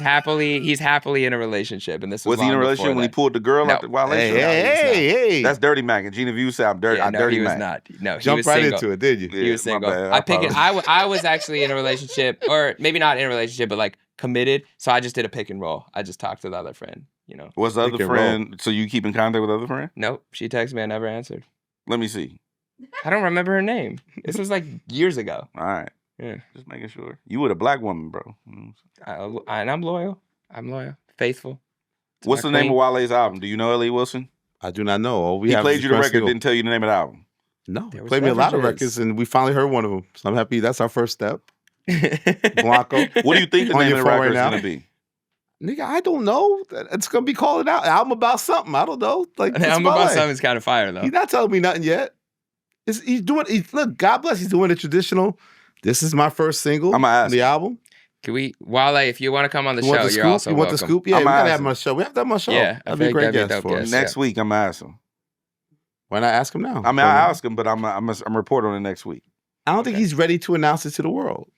happily in a relationship, and this Was he in a long relationship before when he that. pulled the girl No. out the Wale Hey, show? hey. That's Dirty Mac. And Gina View said I'm dirty. Yeah, I'm no, Dirty he was Mac. not. No, he Jump was right single. into it, did you? He was my single. bad. I pick it. apologize. I was actually in a relationship, or maybe not in a relationship, but like committed. So I just did a pick and roll. I just talked to the other friend. You know. Was the Pick other and friend, so you keep in contact with the other friend? Nope. She texted me. I never answered. Let me see. I don't remember her name. This was like years ago. All right. Yeah. Just making sure. You with a black woman, bro. And I'm loyal. I'm loyal. Faithful. to What's my the name queen. of Wale's album? Do you know Elliott Wilson? I do not know. All we He have played is you the current record, single. didn't tell you the name of the album. No, There was played me a lot of beverages. records, and we finally heard one of them. So I'm happy. That's our first step. Blanco. What do you think the On name your of the phone record is right now? going to be? Nigga, I don't know. It's gonna be calling out. Album about something. I don't know. Like An it's album about Wale. something's kind of fire though. He's not telling me nothing yet. He's doing. Look, God bless. He's doing the traditional. This is my first single. I'ma ask on the him. album. Can we, Wale, if you want to come on the You want show, the you're scoop? also You want welcome. the scoop? Yeah, we I'ma gotta ask have him him. on the show. We have to have him on the show. Yeah, I that'd be a think great that'd be a guest dope for us. guest. Next week, I'm going to ask him. Why not ask him now? I mean, I ask him, but I'm report on it next week. I don't think he's ready to announce it to the world.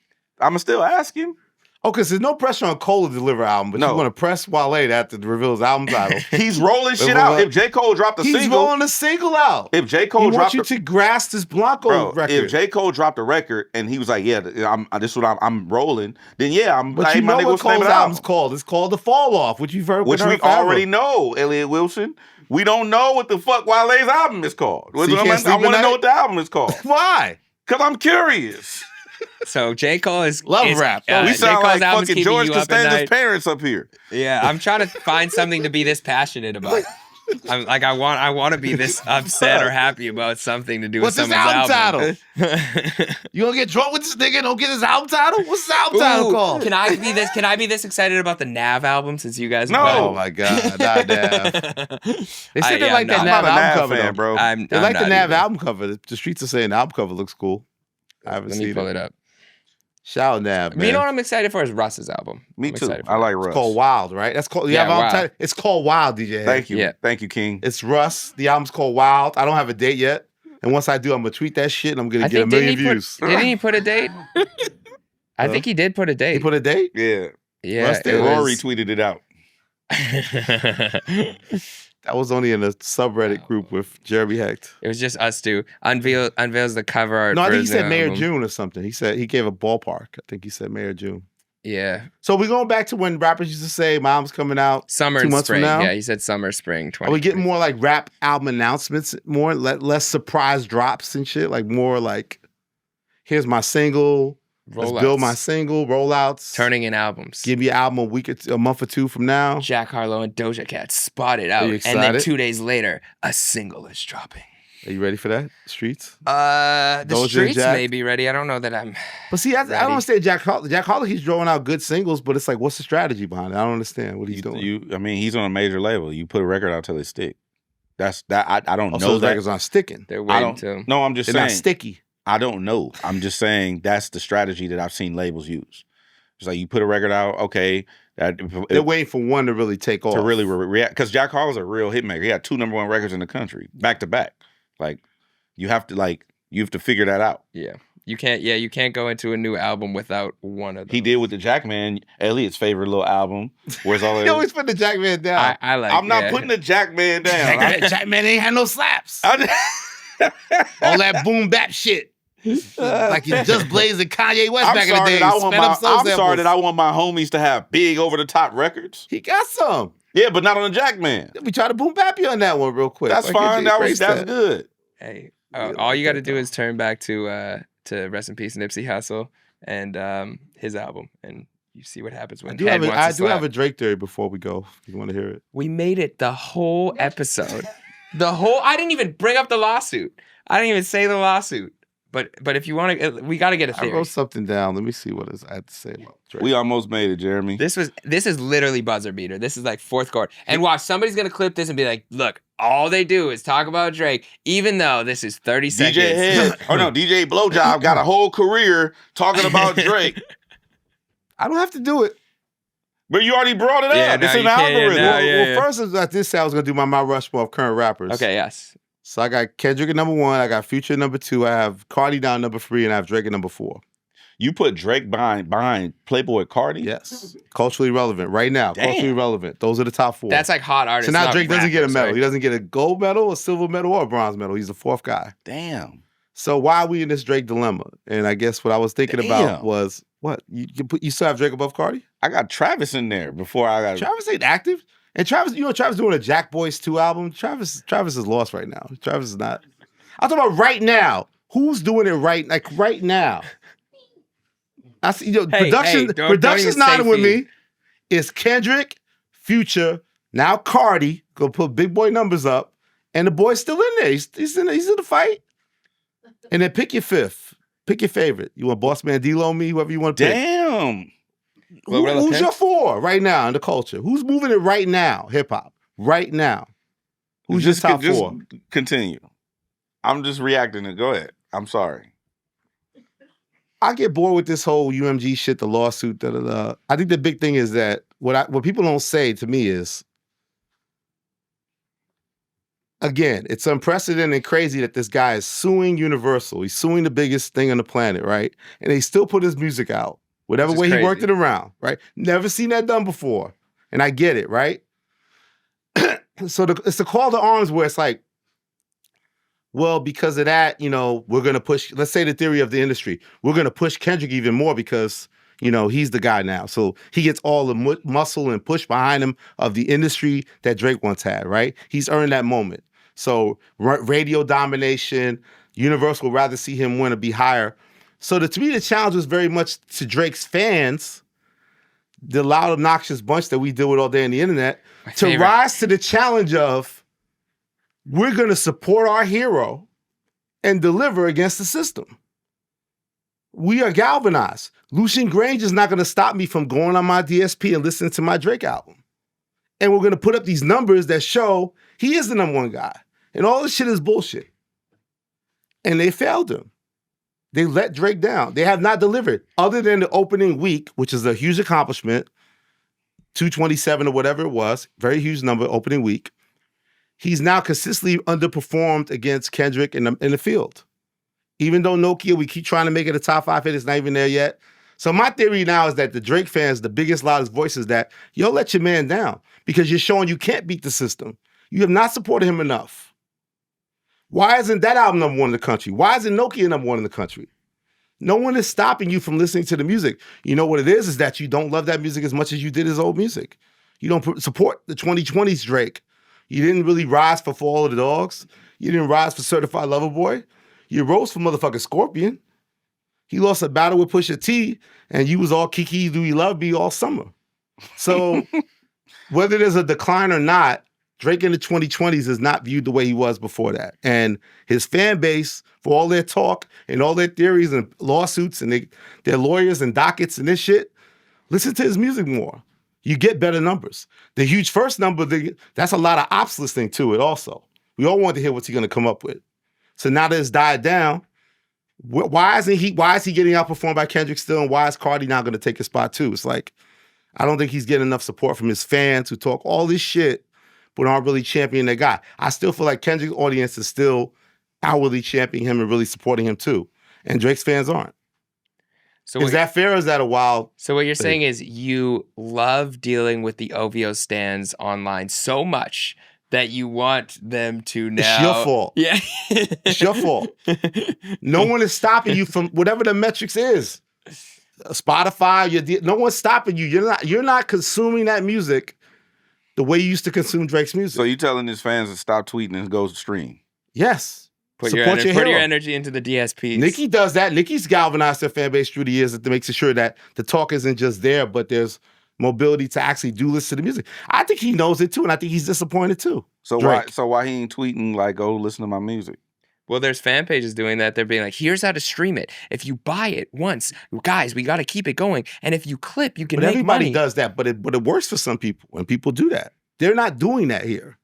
I'm going to still ask him. Oh, because there's no pressure on Cole to deliver an album, but No. you want to press Wale to reveal his album title. He's rolling shit Wait, out. what? If J. Cole dropped a He's single, rolling a single out. if J. He Cole wants dropped you a, to grasp this Blanco bro, record. if J. Cole dropped a record and he was like, yeah, this is what I'm rolling, then yeah, but you know what Cole's album's called? It's called The Fall Off, which you've heard. Which we forever. already know, Elliott Wilson. We don't know what the fuck Wale's album is called. So you can't I sleep at want to know night? what the album is called. Why? Because I'm curious. So J. Cole is Love is, rap. We J. sound Cole's like album's fucking keeping George you up at Costanza's night. parents up here. Yeah, I'm trying to find something to be this passionate about. I'm like, I want to be this upset or happy about something to do What's with his someone's album album. You gonna get drunk with this nigga and don't get his album title? What's his album title Ooh, called? Can I be this excited about the Nav album since you guys? No. Oh my God, not Nav. They said they like that I'm Nav not a album Nav cover, fan, though. bro. They I'm like the not Nav either. album cover. The streets are saying the album cover looks cool. I haven't Let seen me pull it up. Shout out Nav, But man. you know what I'm excited for is Russ's album. Me I'm too. excited for I that. like It's Russ. called Wild, right? That's called. Yeah, Album Wild. title? It's called Wild, DJ. Hed. Thank you. Yeah. Thank you, King. It's Russ. The album's called Wild. I don't have a date yet, and once I do, I'm gonna tweet that shit, and I'm gonna get a million views. Didn't he put a date? I think he did put a date. He put a date. Yeah. Yeah, Russ it did. Rory was- tweeted it out. That was only in a subreddit group with Jeremy Hecht. It was just us two. Unveils the cover art. No, I for think he his said new May or album. June or something. He said he gave a ballpark. I think he said May or June. Yeah, So we're going back to when rappers used to say, "My album's coming out." summer 2 and months from spring. now? Yeah, he said summer, spring. Are we getting more like rap album announcements, more less surprise drops and shit? Like more like, here's my single. Let's build my single rollouts. turning in albums? Give me an album a month or two from now. Jack Harlow and Doja Cat spotted out, you and then excited? 2 days later, a single is dropping. Are you ready for that? Streets. The Doja and streets Jack? may be ready. I don't know that I'm. But see, I Ready. don't understand Jack Harlow. Jack Harlow, he's throwing out good singles, but it's like, what's the strategy behind it? I don't understand what he's doing. I mean, he's on a major label. You put a record out till it stick. That's that. I don't Also, know his that. records aren't sticking. They're I waiting don't. to. No, I'm just They're saying. not sticky. I don't know. I'm just saying that's the strategy that I've seen labels use. It's like you put a record out, okay, They're waiting for one to really take off. to really react. Because Jack Harlow's a real hitmaker. He had 2 #1 records in the country back to back. Like you have to figure that out. Yeah, you can't. Yeah, you can't go into a new album without one of them. He did with the Jackman, Elliott's favorite little album. Where's all He always put the Jack Man down. I like. I'm not yeah. putting the Jackman down. Jack Man ain't had no slaps. All that boom bap shit. Like he just blazing Kanye West back in the day. I'm sorry that I want my homies to have big over the top records. He got some. Yeah, but not on the Jackman. We try to boom bap you on that one real quick. That's Like, fine. embrace That's good. Hey, all you got to do is turn back to rest in peace Nipsey Hussle and his album, and you see what happens when Head wants to I do slap. have a Drake theory before we go. If you want to hear it. We made it the whole episode. I didn't even bring up the lawsuit. I didn't even say the lawsuit. But if you want to, we got to get a I theory. wrote something down. Let me see what I had to say about Drake. We almost made it, Jeremy. This is literally buzzer beater. This is like fourth quarter. And watch, somebody's gonna clip this and be like, look, all they do is talk about Drake, even though this is 30 seconds. DJ Hed, DJ Blowjob got a whole career talking about Drake. I don't have to do it. But you already brought it up. It's an algorithm. Well, first, I did say I was going to do my Rushmore of current rappers. Okay, yes. So I got Kendrick at number 1. I got Future at number 2. I have Carti down number 3, and I have Drake at number 4. You put Drake behind Playboi Carti? Yes. Culturally relevant right now. Damn. Culturally relevant. Those are the top 4. That's like hot artists. So now Drake doesn't get a medal. Right? He doesn't get a gold medal, a silver medal, or a bronze medal. He's the 4th guy. Damn. So why are we in this Drake dilemma? And I guess what I was thinking about was, what? You still have Drake above Carti? I got Travis in there before I got... Travis ain't active. And Travis, Travis doing a Jack Boys 2 album. Travis is lost right now. Travis is not. I'm talking about right now. Who's doing it right now? I see, production's nodding with me. It's Kendrick, Future, now Carti, go put big boy numbers up, and the boy's still in there. He's in the fight. And then pick your 5th. Pick your favorite. You want Boss Man D-Lo me, whoever you want to pick. Damn. Who's your 4 right now in the culture? Who's moving it right now, hip-hop? Right now. Who's your top 4? Continue. I'm just reacting to go ahead. I'm sorry. I get bored with this whole UMG shit, the lawsuit, I think the big thing is that what people don't say to me is, again, it's unprecedented and crazy that this guy is suing Universal. He's suing the biggest thing on the planet, right? And they still put his music out. Whatever way he worked it around, right? Never seen that done before. And I get it, right? So it's the call to arms where it's like, well, because of that, we're going to push, let's say the theory of the industry, we're going to push Kendrick even more because, he's the guy now. So he gets all the muscle and push behind him of the industry that Drake once had, right? He's earned that moment. So radio domination, Universal would rather see him win or be higher. So to me, the challenge was very much to Drake's fans, the loud, obnoxious bunch that we deal with all day on the internet, to rise to the challenge of, we're going to support our hero and deliver against the system. We are galvanized. Lucian Grange is not going to stop me from going on my DSP and listening to my Drake album. And we're going to put up these numbers that show he is the number 1 guy. And all this shit is bullshit. And they failed him. They let Drake down. They have not delivered. Other than the opening week, which is a huge accomplishment, 227 or whatever it was, very huge number, opening week. He's now consistently underperformed against Kendrick in the field. Even though Nokia, we keep trying to make it a top 5 hit, it's not even there yet. So my theory now is that the Drake fans, the biggest, loudest voices, that, let your man down because you're showing you can't beat the system. You have not supported him enough. Why isn't that album number 1 in the country? Why isn't Nokia number 1 in the country? No one is stopping you from listening to the music. You know what it is that you don't love that music as much as you did his old music. You don't support the 2020s Drake. You didn't really rise for All of the Dogs. You didn't rise for Certified Lover Boy. You rose for motherfucking Scorpion. He lost a battle with Pusha T, and you was all Kiki, do you love me all summer. So whether there's a decline or not, Drake in the 2020s is not viewed the way he was before that. And his fan base, for all their talk and all their theories and lawsuits and their lawyers and dockets and this shit, listen to his music more. You get better numbers. The huge first number, that's a lot of ops listening to it also. We all want to hear what's he going to come up with. So now that it's died down, why is he getting outperformed by Kendrick still, and why is Carti now going to take his spot too? It's like, I don't think he's getting enough support from his fans who talk all this shit but aren't really championing their guy. I still feel like Kendrick's audience is still outwardly championing him and really supporting him too. And Drake's fans aren't. So is that fair or is that a wild So what you're thing? saying is you love dealing with the OVO stands online so much that you want them to now... It's your fault. Yeah. It's your fault. No one is stopping you from whatever the metrics is. Spotify, no one's stopping you. You're not consuming that music the way you used to consume Drake's music. So you telling his fans to stop tweeting and go stream? Yes. Put your energy into the DSPs. Nicki does that. Nicki's galvanized their fan base through the years to make sure that the talk isn't just there, but there's mobility to actually do listen to the music. I think he knows it too, and I think he's disappointed too. So why he ain't tweeting like, "Oh, listen to my music"? Well, there's fan pages doing that. They're being like, here's how to stream it. If you buy it once, guys, we got to keep it going. And if you clip, you can But make everybody money. does that, but it works for some people when people do that. They're not doing that here.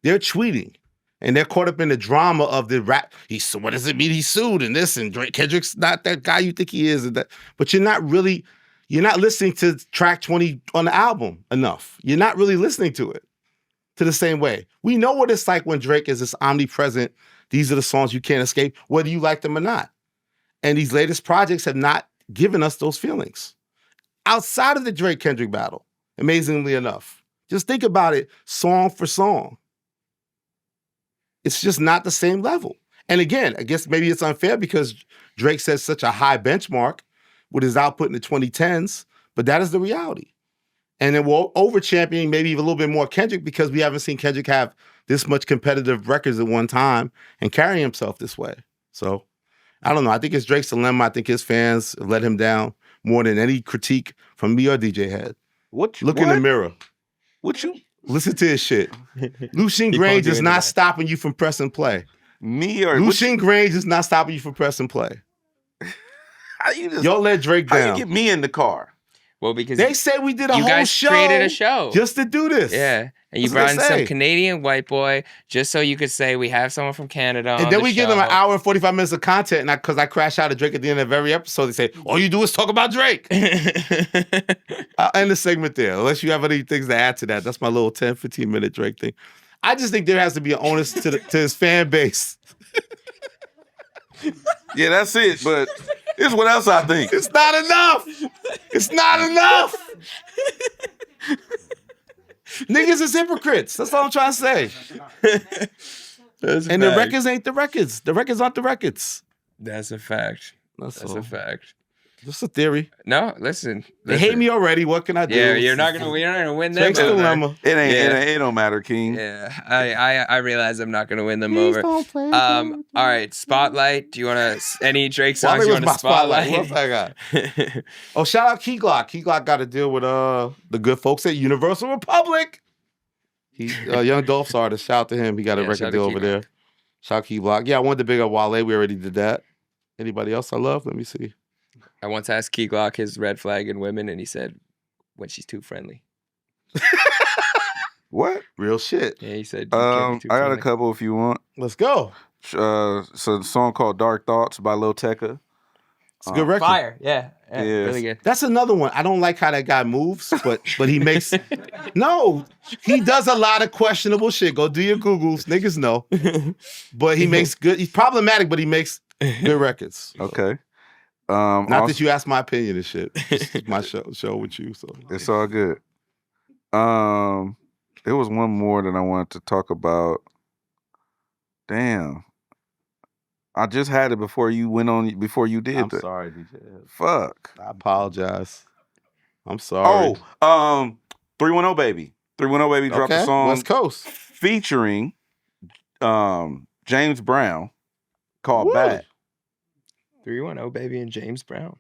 They're tweeting. And they're caught up in the drama of the rap. What does it mean he sued and this and Kendrick's not that guy you think he is and that. But you're not listening to track 20 on the album enough. You're not really listening to it to the same way. We know what it's like when Drake is this omnipresent. These are the songs you can't escape, whether you like them or not. And these latest projects have not given us those feelings. Outside of the Drake-Kendrick battle, amazingly enough. Just think about it song for song. It's just not the same level. And again, I guess maybe it's unfair because Drake sets such a high benchmark with his output in the 2010s, but that is the reality. And then we're over-championing maybe even a little bit more Kendrick because we haven't seen Kendrick have this much competitive records at one time and carry himself this way. So, I don't know. I think it's Drake's dilemma. I think his fans have let him down more than any critique from me or DJ Hed. Look in the mirror. Listen to his shit. Lucien Grange is not stopping you from pressing play. Lucien Grange is not stopping you from pressing play. Y'all let Drake down. How you get me in the car? Well, because they said we did a you whole guys show. created a show just to do this. Yeah. And you That's what brought in they some say. Canadian white boy just so you could say we have someone from Canada on And then the we give them an show. hour and 45 minutes of content, and because I crash out at Drake at the end of every episode, they say, all you do is talk about Drake. I'll end the segment there, unless you have any things to add to that. That's my little 10, 15-minute Drake thing. I just think there has to be an onus to his fan base. Yeah, that's it. But here's what else I think. It's not enough. It's not enough. Niggas is hypocrites. That's all I'm trying to say. And the records ain't the records. The records aren't the records. That's a fact. That's a fact. Just a theory. No, listen. They hate me already. What can I do? Yeah, we're not gonna win them Drake's over. dilemma. It don't matter, King. Yeah, I realize I'm not gonna win them over. All right, Spotlight. Do you want to any Drake songs you want to spotlight? What else I got? Oh, shout out Key Glock. Key Glock got to deal with the good folks at Universal Republic. He's Young Dolph's artist. Shout out to him. He got a record deal over there. Shout out Key Glock. Yeah, I wanted to big up Wale. We already did that. Anybody else I love? Let me see. I once asked Key Glock his red flag in women, and he said, when she's too friendly. What? Real shit. Yeah, he said. I got a couple if you want. Let's go. So a song called Dark Thoughts by Lil Tecca. It's a good record. Fire. Yeah, really good. That's another one. I don't like how that guy moves, but he makes... No, he does a lot of questionable shit. Go do your Googles. Niggas know. But he makes good... He's problematic, but he makes good records. So. Okay. Not that you asked my opinion and shit. It's my show with you, so it's all good. There was one more that I wanted to talk about. Damn. I just had it before you went on, before you did that. I'm sorry, DJ. Fuck. I apologize. I'm sorry. 310 Baby. 310 Baby dropped a song. West Coast. Featuring James Brown called Woo. Bad. 310 Baby and James Brown.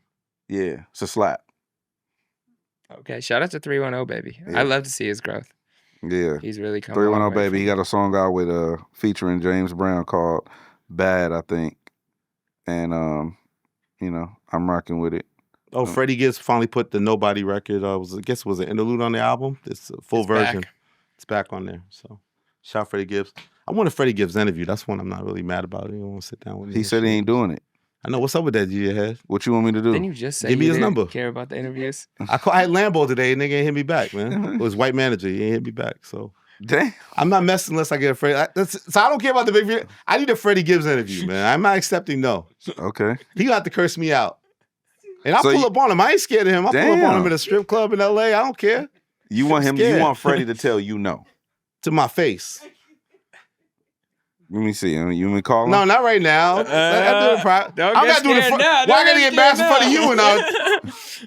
Yeah, it's a slap. Okay, shout out to 310 Baby. Yeah. I love to see his growth. Yeah. He's really coming a long 310 way Baby. He got a song out with featuring James Brown called Bad, I think. And I'm rocking with it. Oh, Freddie Gibbs finally put the Nobody record. I guess it was an interlude on the album. It's a full version. Back. It's back on there. So shout out Freddie Gibbs. I want a Freddie Gibbs interview. That's one I'm not really mad about. You don't want to sit down with me. He said he ain't doing it. I know. What's up with that, DJ Hed? What you want me to do? Didn't you just say Give me you his didn't number. care about the interviews? I had Lambo today, and nigga ain't hit me back, man. It was white manager. He ain't hit me back. So Damn. I'm not messing unless I get a Freddie. So I don't care about the big video. I need a Freddie Gibbs interview, man. I'm not accepting no. Okay. He got to curse me out. And I'll So pull up on him. I ain't scared of him. I'll pull up on him at a strip club in LA. I don't care. You want him? Scared. You want Freddie to tell you no? To my face. Let me see. You want me to call him? No, not right now. I'm not doing it. Why I gotta get embarrassed in front of you and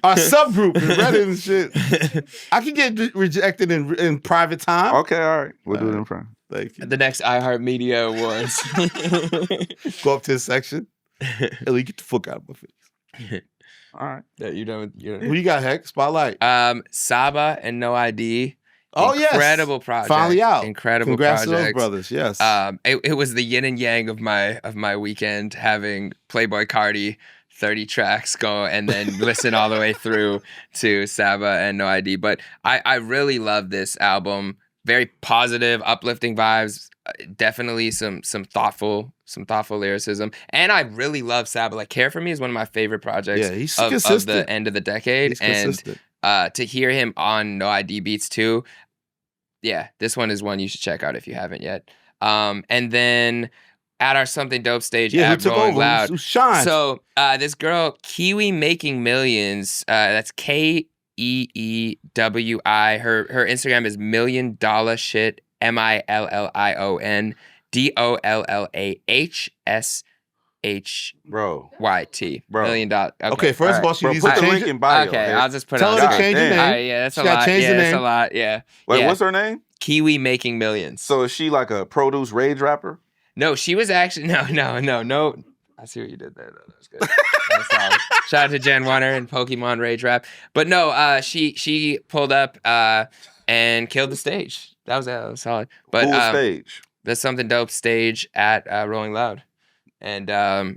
our subgroup and Reddit and shit? I can get rejected in private time. Okay, all right. We'll do it in front. Thank you. The next iHeartMedia Awards. Go up to his section. Ellie, get the fuck out of my face. All right. That you don't. Who you got, Hecht? Spotlight. Saba and No ID. Oh, yes. Incredible project. Finally out. Incredible Congrats project. to those brothers. Yes. It was the yin and yang of my weekend, having Playboi Carti 30 tracks go and then listen all the way through to Saba and No ID. But I really love this album. Very positive, uplifting vibes. Definitely some thoughtful lyricism. And I really love Saba. Like, Care For Me is one of my favorite projects of the end of the decade. He's and consistent. to hear him on No ID beats too, yeah, this one is one you should check out if you haven't yet. And then at our Something Dope stage at Rolling Loud. Who shined? So this girl, Kiwi Making Millions, that's KEEWI. Her Instagram is $1,000,000shit, MILLION DOLLAHSHYT. Bro. $1 million. Okay, first of all, she Bro, needs put to the change link it. in bio. Okay, I'll just put Tell it her on. to change her name. Yeah, that's She a gotta lot. change the Yeah, that's name. a lot. Yeah. Wait, Yeah. what's her name? Kiwi Making Millions. So is she like a produce rage rapper? No, she was actually no. I see what you did there. Though. That was good. That's solid. Shout out to Jen Warner and Pokemon Rage Rap. But no, she pulled up and killed the stage. That was solid. But Cool stage. There's Something Dope stage at Rolling Loud. And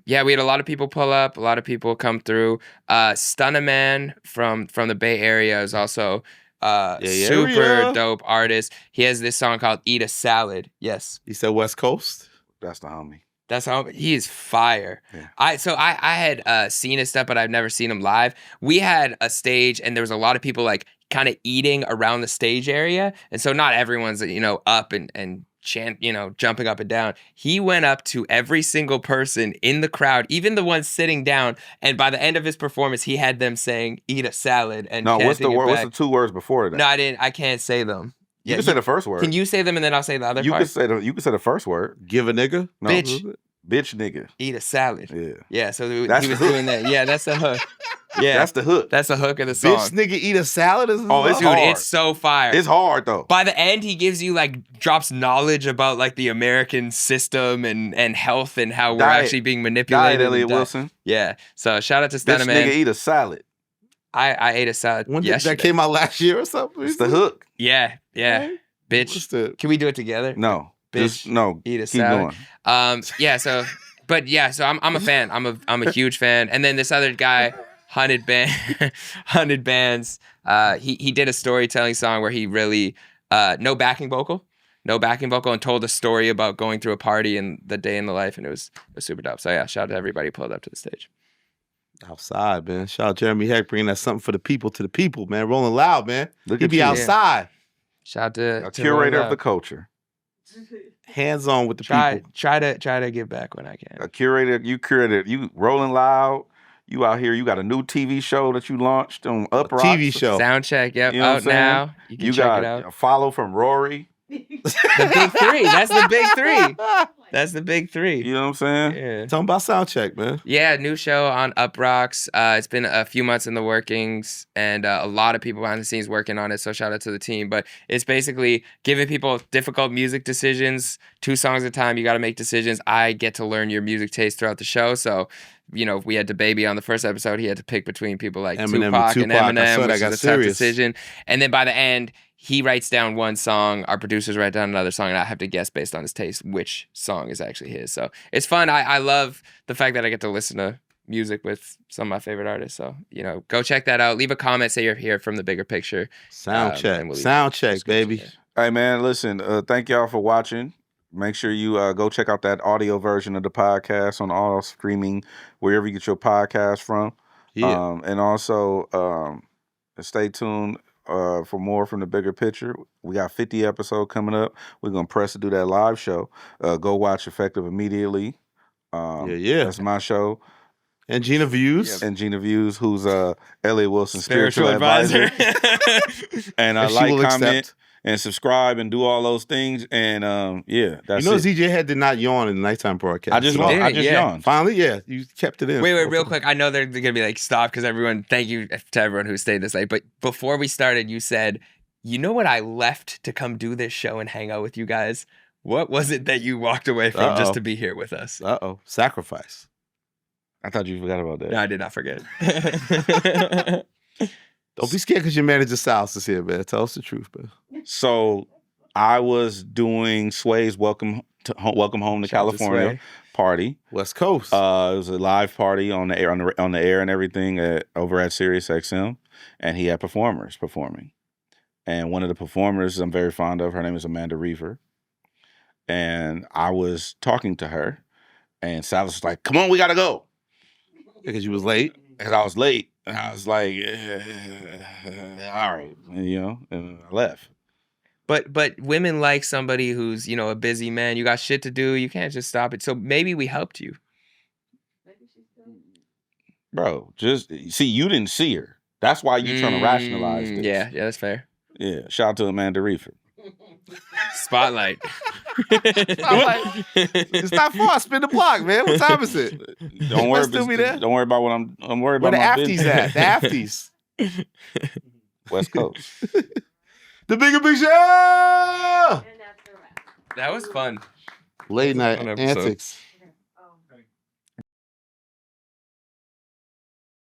yeah, we had a lot of people pull up, a lot of people come through. Stunna Man from the Bay Area is also super dope artist. He has this song called Eat a Salad. Yes. He said West Coast. That's the homie. That's how he is fire. Yeah. I had seen his stuff, but I've never seen him live. We had a stage, and there was a lot of people like kind of eating around the stage area, and so not everyone's up and chant jumping up and down. He went up to every single person in the crowd, even the ones sitting down, and by the end of his performance, he had them saying "Eat a salad" and No, what's chanting the it what's back. the 2 words before that? No, I didn't. I can't say them. You can say the first word. Can you say them and then I'll say the other You part? can say the first word. Give a nigga. No. Bitch. Bitch nigga. Eat a salad. Yeah. Yeah, so That's he was the hook. doing that. Yeah, that's the hook. Yeah. That's the hook. That's the hook of the song. Bitch nigga eat a salad. Is Oh, it's Dude, hard. it's so fire. It's hard though. By the end, he gives you drops knowledge about the American system and health and how we're Diet. actually being manipulated. Diet, Elliott and Wilson. Yeah. So shout out to Bitch Stunna nigga Man. eat a salad. I ate a salad. When did yesterday. that came out last year or something? It's the hook. Yeah. What's Bitch. the- Can we do it together? No. Bitch, Just no. eat a Keep salad. going. Yeah, so but yeah, so I'm a fan. I'm a huge fan. And then this other guy, 100 Bands, he did a storytelling song where he really no backing vocal, and told a story about going through a party and the day in the life, and it was super dope. So yeah, shout out to everybody who pulled up to the stage. Outside, man. Shout out Jeremy Hecht bringing that something for the people, man. Rolling Loud, man. Look He at be you. outside. Shout out to A curator Rolling of Loud. the culture. Hands on with the Try people. to give back when I can. A curator. You curated. You Rolling Loud. You out here. You got a new TV show that you launched on Uproxx. TV show. Soundcheck, yep, You know what I'm out saying? now. You can You check got it out. a follow from Rory. The big three. That's the big three. That's the big three. You know what I'm saying? Yeah. Talking about Soundcheck, man. Yeah, new show on Uproxx. It's been a few months in the workings, and a lot of people behind the scenes working on it, so shout out to the team. But it's basically giving people difficult music decisions, 2 songs at a time. You got to make decisions. I get to learn your music taste throughout the show, so if we had DaBaby on the first episode, he had to pick between people like Eminem Tupac and I Eminem, saw that which got is a tough serious. decision. And then by the end, he writes down one song, our producers write down another song, and I have to guess based on his taste which song is actually his. So it's fun. I love the fact that I get to listen to music with some of my favorite artists. So, go check that out. Leave a comment, say you're here from the bigger picture. Soundcheck. and we'll leave- Soundcheck, baby. Hey man, listen. Thank y'all for watching. Make sure you go check out that audio version of the podcast on all streaming, wherever you get your podcast from. Yeah. And also stay tuned for more from the bigger picture. We got 50 episode coming up. We're gonna press to do that live show. Go watch Effective immediately. Yeah. That's my show. And Gina Views. And Gina Views, who's Elliott Wilson's spiritual advisor. And And she like, will comment, accept. and subscribe, and do all those things. And that's it. DJ Hed did not yawn in the nighttime broadcast. I just He did, yeah. yawned. Finally, yeah. You kept it in. Wait, real quick. I know they're going to be like, stop, because thank you to everyone who stayed this late. But before we started, you said, you know what I left to come do this show and hang out with you guys? What was it that you walked away from just to be here with us? Uh-oh. Sacrifice. I thought you forgot about that. No, I did not forget. Don't be scared because your manager Sal's is here, man. Tell us the truth, man. So I was doing Sway's Welcome Home to California party. West Coast. It was a live party on the air, on the air and everything over at Sirius XM, and he had performers performing. And one of the performers I'm very fond of, her name is Amanda Reaver. And I was talking to her, and Sal was like, "Come on, we gotta go," because you was late. Because I was late, and I was like, "All right," and I left. But women like somebody who's, a busy man. You got shit to do. You can't just stop it. So maybe we helped you. Bro, just see, you didn't see her. That's why you trying to rationalize this. Yeah, that's fair. Yeah, shout out to Amanda Reaver. Spotlight. It's not far. Spin the block, man. What time is it? Don't worry. Still be there? Don't worry about what I'm worried Where about. the afties at? The afties. West Coast. The bigger picture. That was fun. Late night Fun episode. antics.